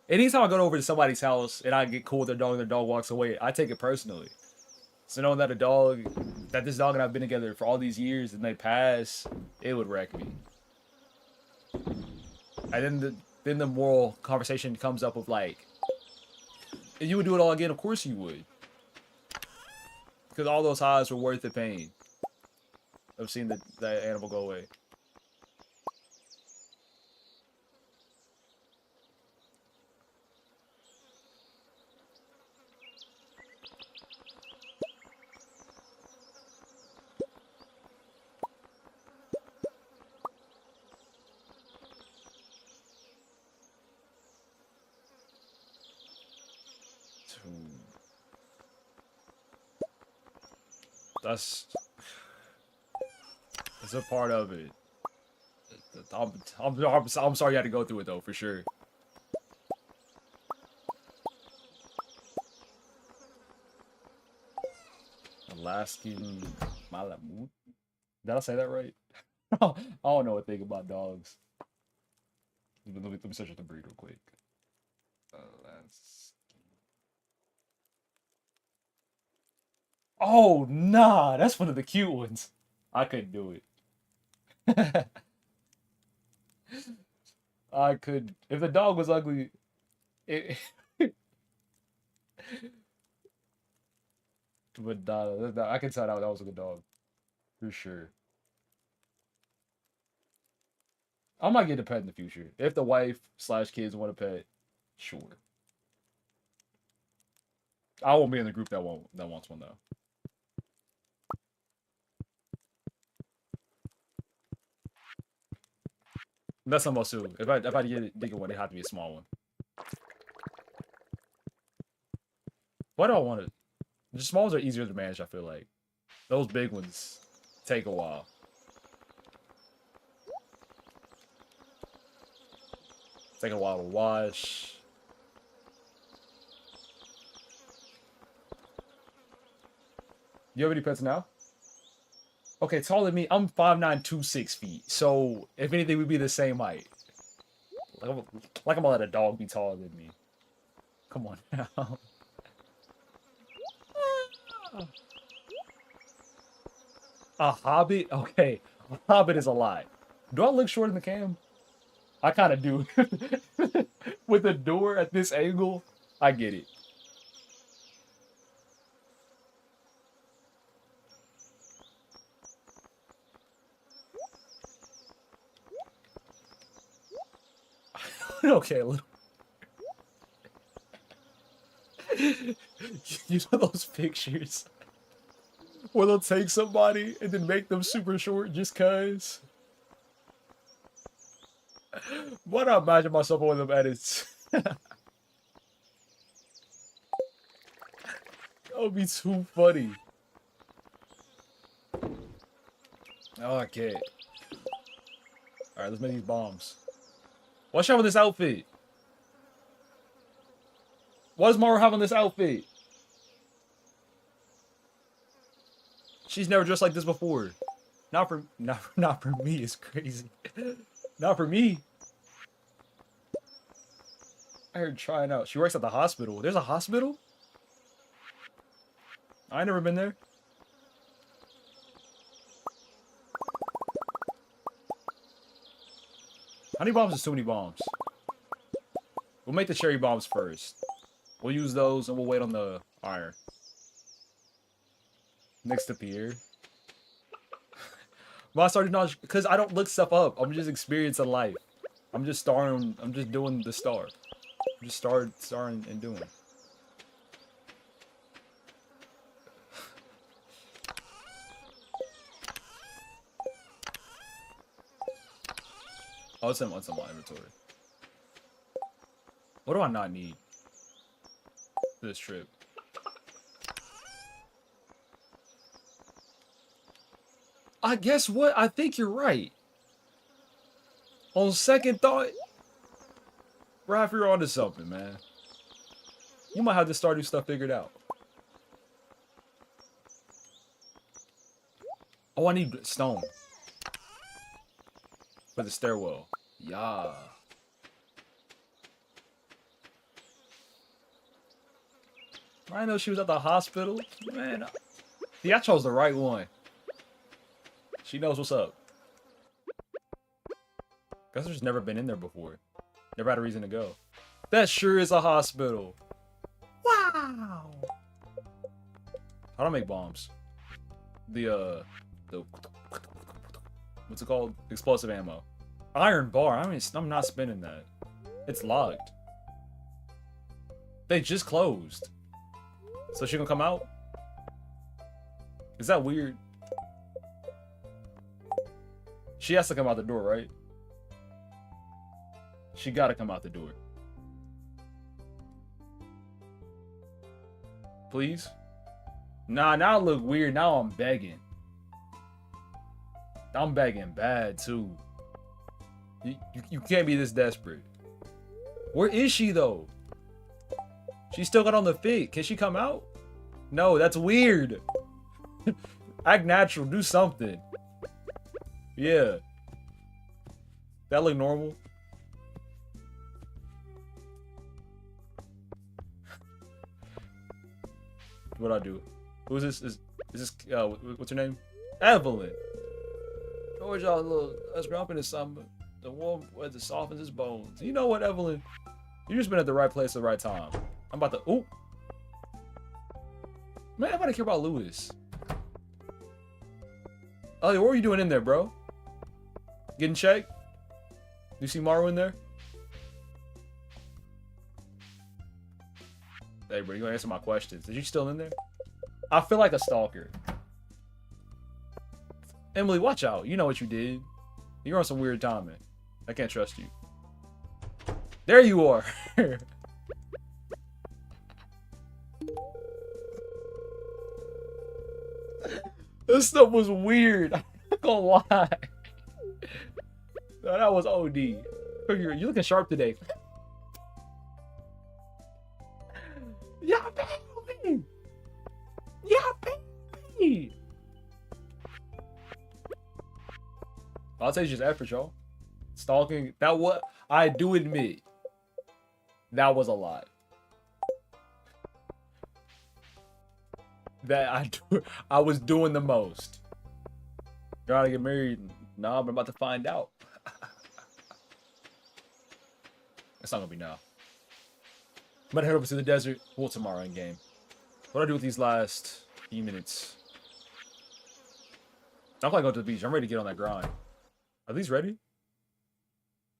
Anytime I go over to somebody's house and I get cool with their dog and their dog walks away, I take it personally. So knowing that this dog and I've been together for all these years and they pass, it would wreck me. And then the moral conversation comes up with like, if you would do it all again, of course you would. Because all those highs were worth the pain of seeing the animal go away. That's a part of it. I'm sorry you had to go through it though, for sure. Alaskan Malamute. Did I say that right? I don't know a thing about dogs. Let me search up the breed real quick. Oh, nah, that's one of the cute ones. I couldn't do it. I could. If the dog was ugly, but I can tell that was a good dog. For sure. I might get a pet in the future. If the wife/kids want a pet, sure. I won't be in the group that wants one though. That's almost too. If I get a bigger one, it have to be a small one. Why do I want it? The small ones are easier to manage, I feel like. Those big ones take a while. Take a while to wash. You have any pets now? Okay, taller than me. I'm 5'9", 206 feet. So, if anything, we'd be the same height. Like I'm gonna let a dog be taller than me. Come on now. A hobbit? Okay. A hobbit is a lot. Do I look short in the cam? I kind of do. With the door at this angle, I get it. Okay, a little. You know those pictures where they'll take somebody and then make them super short just cause? Why not imagine myself on one of them edits? That would be too funny. Oh, I can't. Alright, let's make these bombs. What's wrong with this outfit? Why does Mara have on this outfit? She's never dressed like this before. Not for me, it's crazy. Not for me. I heard trying out. She works at the hospital. There's a hospital? I ain't never been there. How many bombs is too many bombs? We'll make the cherry bombs first. We'll use those and we'll wait on the iron. Next to Pierre. My started knowledge, because I don't look stuff up. I'm just experiencing life. I'm just starring. I'm just doing the star. I'm just starring and doing. Oh, it's in my inventory. What do I not need for this trip? I guess what? I think you're right. On second thought, Raph, you're onto something, man. You might have the Stardew stuff figured out. Oh, I need stone. For the stairwell. Yeah. I know she was at the hospital. Man, see, I chose the right one. She knows what's up. Guess I've just never been in there before. Never had a reason to go. That sure is a hospital. Wow. How do I make bombs? The what's it called? Explosive ammo. Iron bar. I'm not spinning that. It's locked. They just closed. So she gonna come out? Is that weird? She has to come out the door, right? She gotta come out the door. Please? Nah, now it look weird. Now I'm begging. I'm begging bad, too. You can't be this desperate. Where is she, though? She still got on the fit. Can she come out? No, that's weird. Act natural. Do something. Yeah. That look normal? What'd I do? Who's this? Is this, what's her name? Evelyn. Told y'all a little, us grumping is something. The warm weather softens his bones. You know what, Evelyn? You just been at the right place at the right time. I'm about to, ooh. Man, I'm about to care about Lewis. Oh, what were you doing in there, bro? Getting checked? You see Maru in there? Hey, bro, you gonna answer my questions. Is you still in there? I feel like a stalker. Emily, watch out. You know what you did. You're on some weird timing. I can't trust you. There you are. This stuff was weird. I'm not gonna lie. No, that was OD. You're looking sharp today. Yeah, baby. Yeah, baby. I'll say it's just effort, y'all. Stalking. That what I do admit. That was a lot. That I was doing the most. You're gonna get married. Nah, I'm about to find out. It's not gonna be now. I'm gonna head over to the desert. Well, tomorrow in game. What do I do with these last few minutes? I'm probably going to the beach. I'm ready to get on that grind. Are these ready?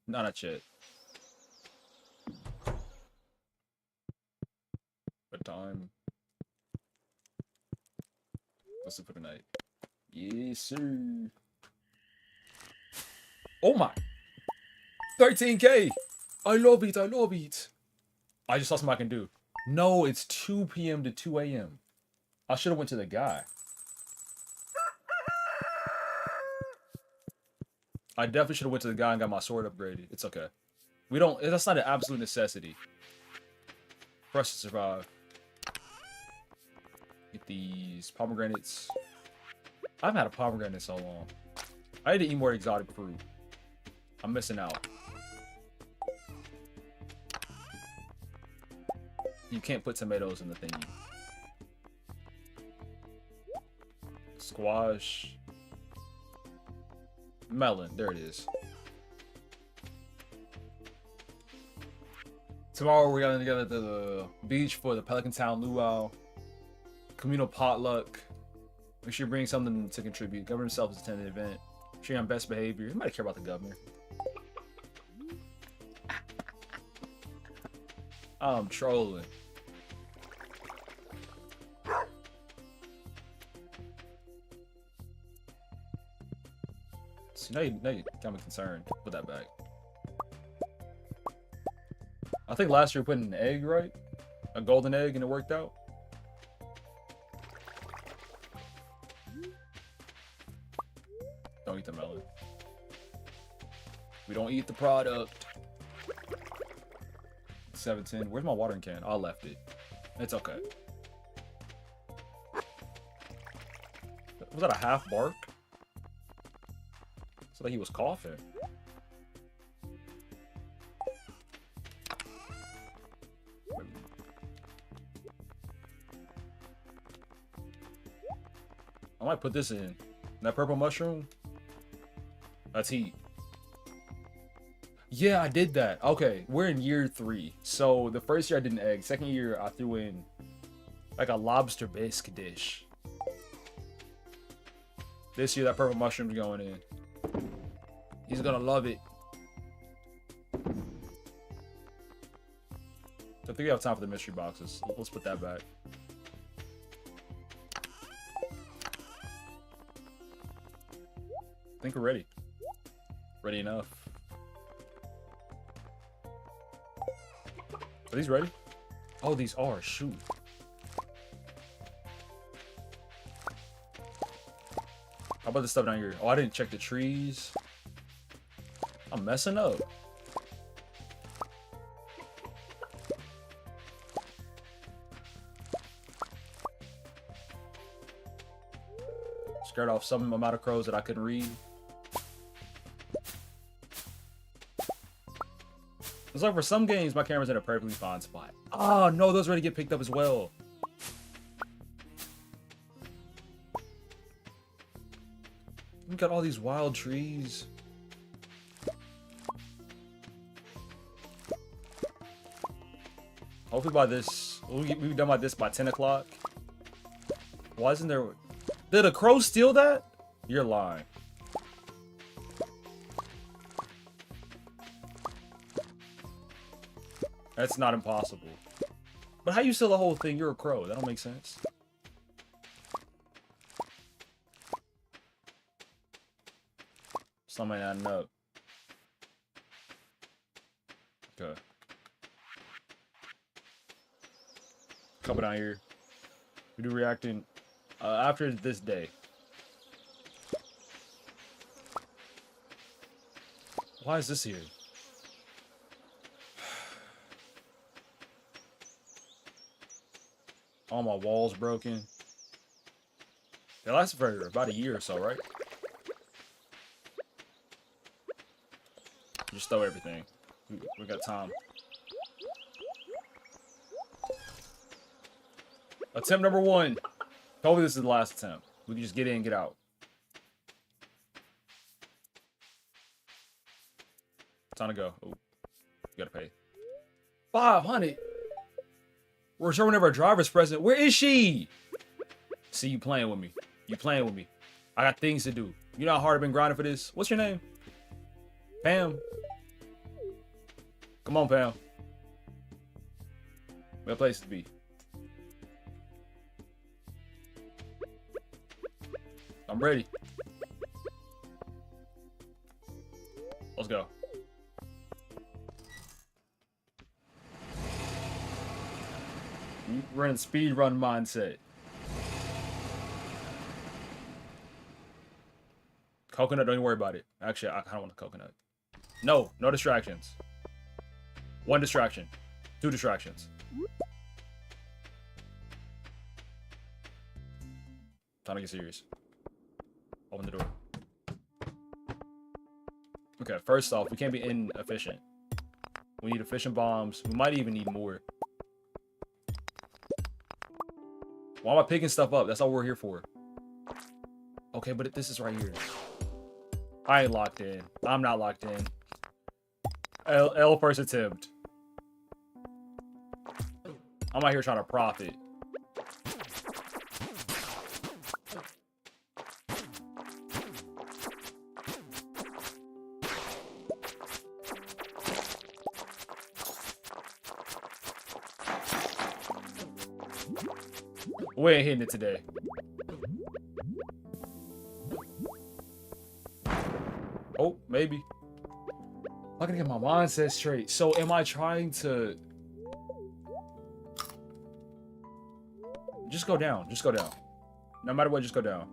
No, not yet. What time? What's it for tonight? Yes, sir. Oh my! 13K! I love it, I love it. I just saw something I can do. No, it's 2 p.m. to 2 a.m. I should have went to the guy. I definitely should have went to the guy and got my sword upgraded. It's okay. We don't. That's not an absolute necessity for us to survive. Get these pomegranates. I haven't had a pomegranate in so long. I need to eat more exotic fruit. I'm missing out. You can't put tomatoes in the thingy. Squash. Melon. There it is. Tomorrow we're going to go to the beach for the Pelican Town Luau. Communal potluck. Make sure you bring something to contribute. Governor himself is attending the event. Make sure you're on best behavior. You might care about the governor. I'm trolling. See, now you got me concerned. Put that back. I think last year we put in an egg, right? A golden egg, and it worked out. Don't eat the melon. We don't eat the product. 710. Where's my watering can? I left it. It's okay. Was that a half bark? It's like he was coughing. I might put this in. That purple mushroom? That's heat. Yeah, I did that. Okay, we're in year 3. So the first year I did an egg. Second year I threw in like a lobster bisque dish. This year that purple mushroom's going in. He's gonna love it. I think we have time for the mystery boxes. Let's put that back. I think we're ready. Ready enough. Are these ready? Oh, these are. Shoot. How about this stuff down here? Oh, I didn't check the trees. I'm messing up. Scared off some amount of crows that I couldn't read. It's like for some games, my camera's in a perfectly fine spot. Oh, no, those already get picked up as well. We got all these wild trees. Hopefully by this, we'll be done by this by 10 o'clock. Why isn't there... Did a crow steal that? You're lying. That's not impossible. But how you steal the whole thing? You're a crow. That don't make sense. Something adding up. Okay. Couple down here. We do reacting after this day. Why is this here? All my walls broken. They lasted for about a year or so, right? Just throw everything. We got time. Attempt number 1. Hopefully this is the last attempt. We can just get in and get out. Time to go. Oh, you gotta pay. 500. We're returning whenever a driver's present. Where is she? See, you playing with me. You playing with me. I got things to do. You know how hard I've been grinding for this? What's your name? Pam. Come on, Pam. We have a place to be. I'm ready. Let's go. We're in speed run mindset. Coconut, don't even worry about it. Actually, I kind of want a coconut. No, no distractions. 1 distraction. 2 distractions. Time to get serious. Open the door. Okay, first off, we can't be inefficient. We need efficient bombs. We might even need more. Why am I picking stuff up? That's all we're here for. Okay, but this is right here. I ain't locked in. I'm not locked in. L first attempt. I'm out here trying to profit. We ain't hitting it today. Oh, maybe. I gotta get my mindset straight. So am I trying to just go down? Just go down. No matter what, just go down.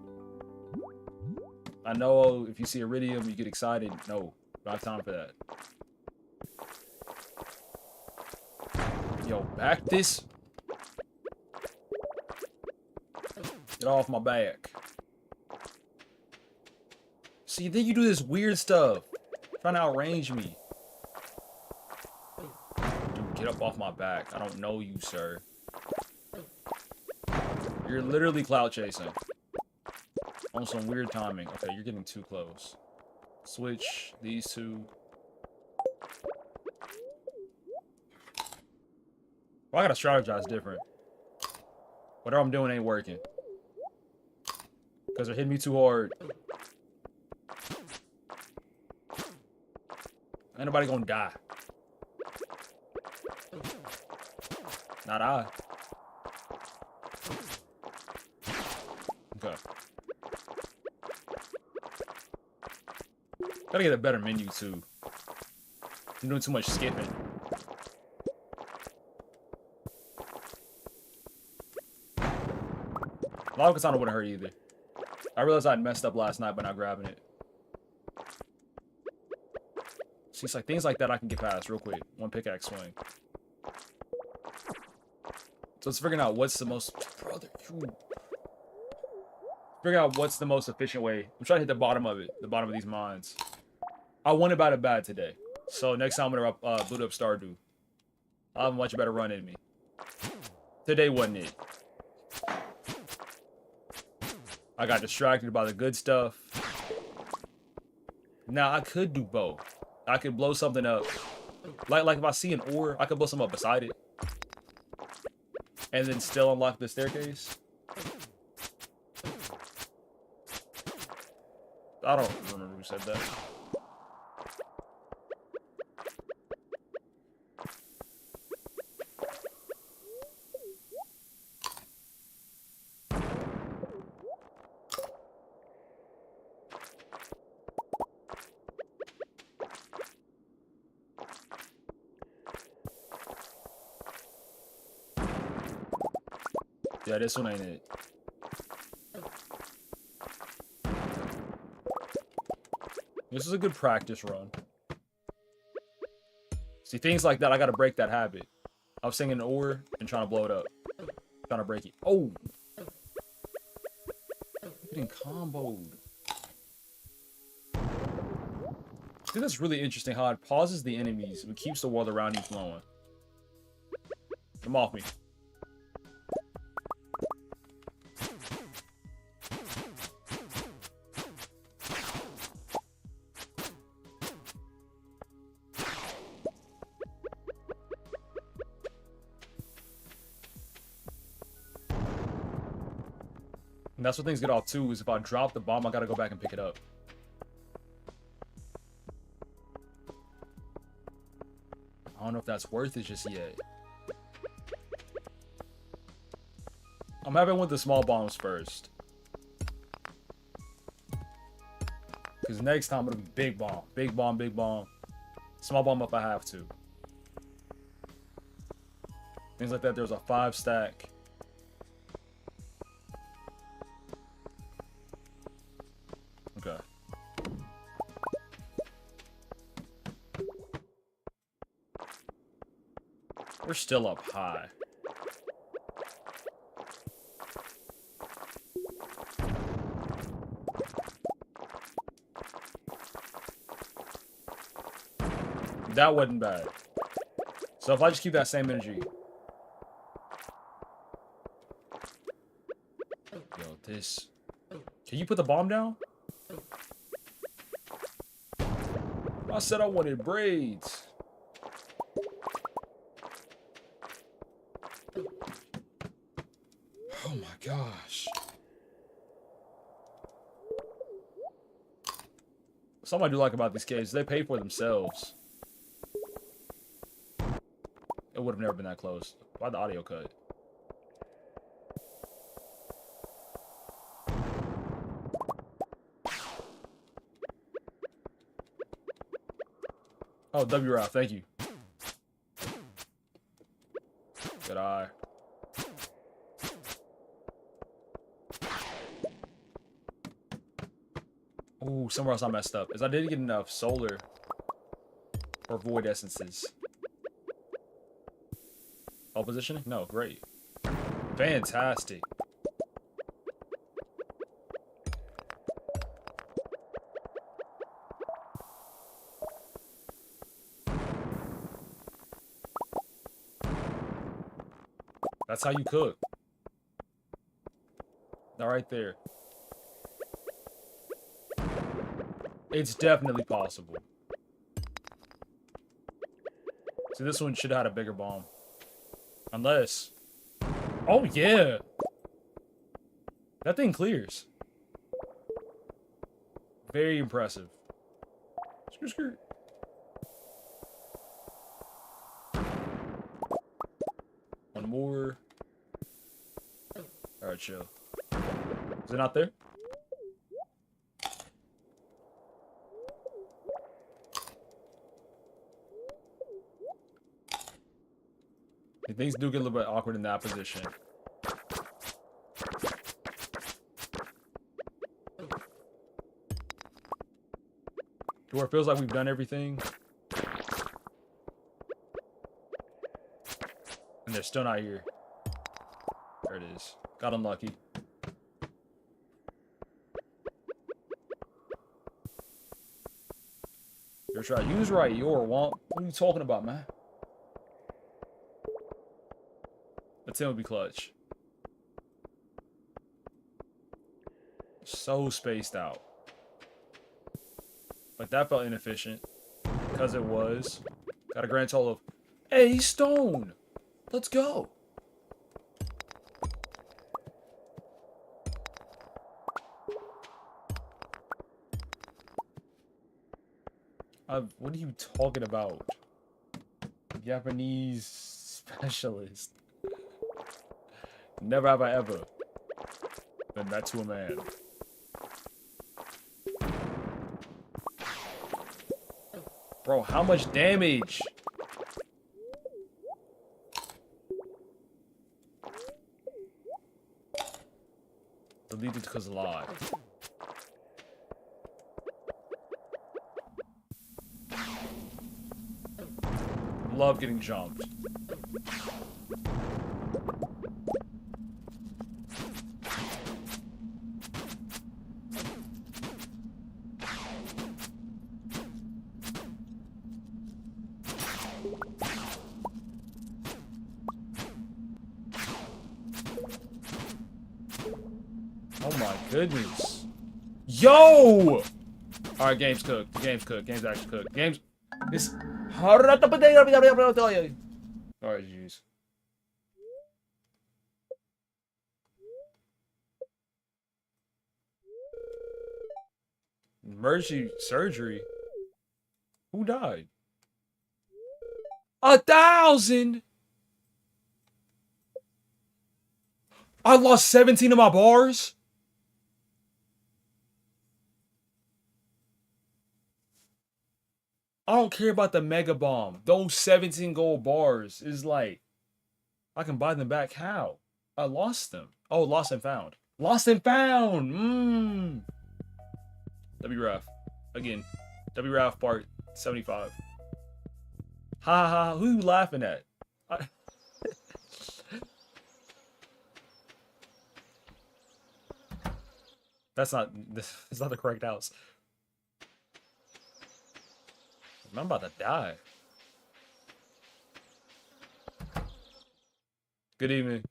I know if you see iridium, you get excited. No, don't have time for that. Yo, back this. Get off my back. See, then you do this weird stuff. Trying to outrange me. Dude, get up off my back. I don't know you, sir. You're literally cloud chasing. On some weird timing. Okay, you're getting too close. Switch these two. Well, I gotta strategize different. Whatever I'm doing ain't working. Because they're hitting me too hard. Ain't nobody gonna die. Not I. Okay. Gotta get a better menu too. I'm doing too much skipping. Lava Katana wouldn't hurt either. I realized I'd messed up last night by not grabbing it. See, it's like things like that I can get past real quick. 1 pickaxe swing. So it's figuring out what's the most... Brother, figure out what's the most efficient way. I'm trying to hit the bottom of it. The bottom of these mines. I want it bad today. So next time I'm going to boot up Stardew. I'll have a much better run in me. Today wasn't it. I got distracted by the good stuff. Now, I could do both. I could blow something up. Like if I see an ore, I could blow something up beside it. And then still unlock the staircase. I don't remember who said that. Yeah, this one ain't it. This is a good practice run. See, things like that, I gotta break that habit. I was singing an ore and trying to blow it up. Trying to break it. Oh! Getting comboed. I think that's really interesting how it pauses the enemies but keeps the world around you flowing. Come off me. And that's what things get off too, is if I drop the bomb, I gotta go back and pick it up. I don't know if that's worth it just yet. I'm having with the small bombs first. Because next time it'll be big bomb. Big bomb, big bomb. Small bomb if I have to. Things like that, there's a 5 stack. Okay. still up high. That wasn't bad. So if I just keep that same energy. Yo, this. Can you put the bomb down? I said I wanted braids. Oh my gosh. Something I do like about these caves, they pay for themselves. It would have never been that close. Why'd the audio cut? Oh, W Ralph, thank you. Good eye. Ooh, somewhere else I messed up. Is I didn't get enough solar or void essences. All positioning? No, great. Fantastic. That's how you cook. That right there. It's definitely possible. See, this one should have had a bigger bomb. Unless... Oh, yeah! That thing clears. Very impressive. Skirt, skirt. One more. Alright, chill. Is it not there? Things do get a little bit awkward in that position. To where it feels like we've done everything. And they're still not here. There it is. Got unlucky. You're trying to use right, you're womp. What are you talking about, man? A 10 would be clutch. So spaced out. Like, that felt inefficient. Because it was. Got a grand total of a stone. Let's go. What are you talking about? Japanese specialist. Never have I ever been that to a man. Bro, how much damage? Deleted because live. Love getting jumped. Oh my goodness. Yo! Alright, game's cooked. Game's cooked. Game's actually cooked. Game's... This... Alright, jeez. Emergency surgery? Who died? 1,000? I lost 17 of my bars? I don't care about the mega bomb. Those 17 gold bars is like, I can buy them back. How? I lost them. Oh, lost and found. Lost and found. WRAF. Again. WRAF part 75. Ha ha. Who you laughing at? That's not. It's not the correct house. I'm about to die. Good evening.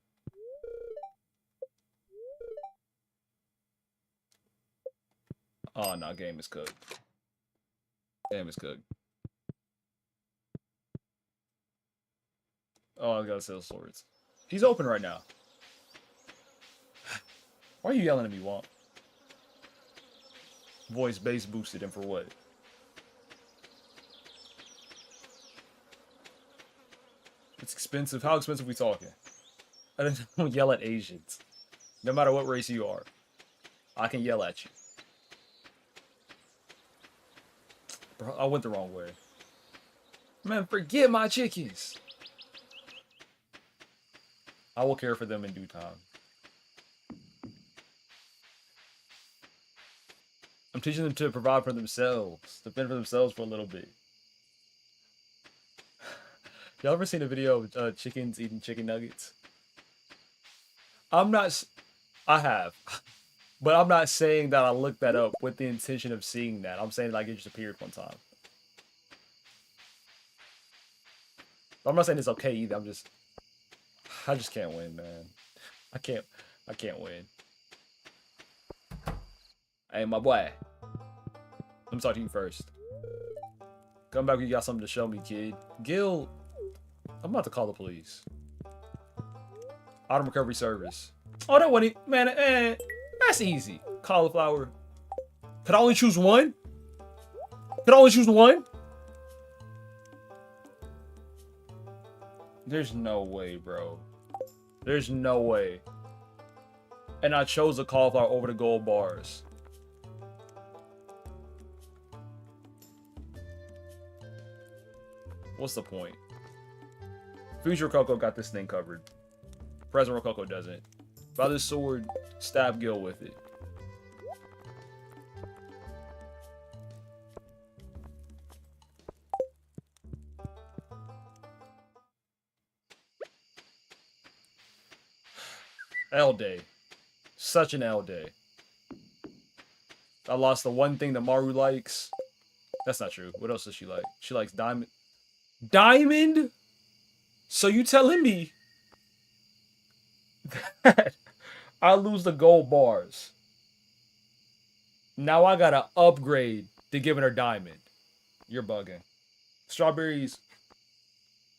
Oh no, game is cooked. Game is cooked. Oh, I gotta sell swords. He's open right now. Why are you yelling at me, Womp? Voice bass boosted him for what? It's expensive. How expensive we talking? I don't yell at Asians. No matter what race you are. I can yell at you. Bro, I went the wrong way. Man, forget my chickens. I will care for them in due time. I'm teaching them to provide for themselves. To fend for themselves for a little bit. Y'all ever seen a video of chickens eating chicken nuggets? I'm not... I have. But I'm not saying that I looked that up with the intention of seeing that. I'm saying like it just appeared one time. I'm not saying it's okay either. I just can't win, man. I can't win. Hey, my boy. Let me talk to you first. Come back when you got something to show me, kid. Gil, I'm about to call the police. Autumn recovery service. Oh, that wasn't it. Man, that's easy. Cauliflower. Could I only choose one? Could I only choose one? There's no way, bro. There's no way. And I chose the cauliflower over the gold bars. What's the point? Future Rococo got this thing covered. Present Rococo doesn't. Buy this sword, stab Gil with it. L day. Such an L day. I lost the one thing that Maru likes. That's not true. What else does she like? She likes diamond. Diamond? So you telling me that I lose the gold bars. Now I gotta upgrade to giving her diamond. You're bugging. Strawberries.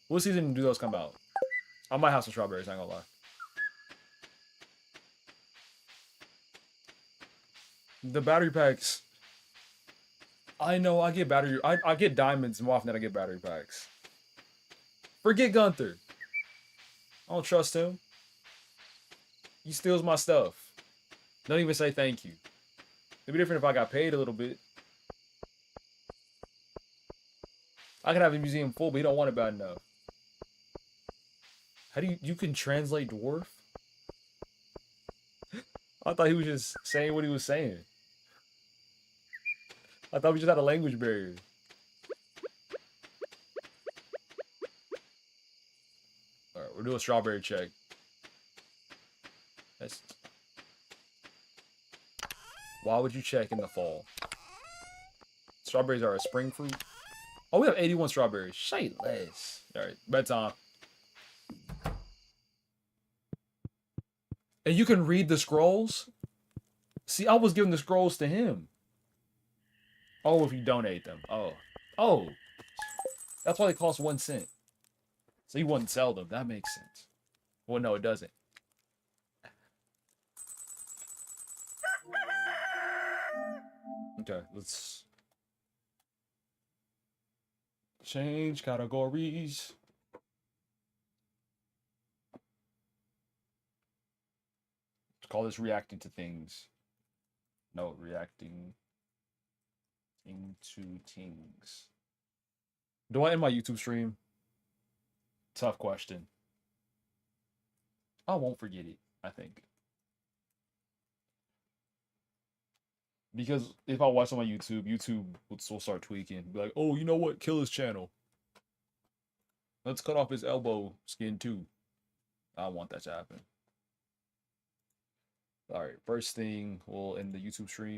What season do those come out? I might have some strawberries, I ain't gonna lie. The battery packs. I know, I get battery. I get diamonds more often than I get battery packs. Forget Gunther. I don't trust him. He steals my stuff. Don't even say thank you. It'd be different if I got paid a little bit. I could have the museum full, but he don't want it bad enough. How do you can translate dwarf? I thought he was just saying what he was saying. I thought we just had a language barrier. Alright, we're doing a strawberry check. Why would you check in the fall? Strawberries are a spring fruit. Oh, we have 81 strawberries. Say less. Alright, bedtime. And you can read the scrolls? See, I was giving the scrolls to him. Oh, if you donate them. Oh. Oh. That's why they cost 1 cent. So you wouldn't sell them. That makes sense. Well, no, it doesn't. Okay, let's change categories. Let's call this reacting to things. No, reacting into things. Do I end my YouTube stream? Tough question. I won't forget it, I think. Because if I watch on my YouTube, YouTube will start tweaking. Be like, oh, you know what? Kill his channel. Let's cut off his elbow skin too. I don't want that to happen. All right, first thing we'll end the YouTube stream.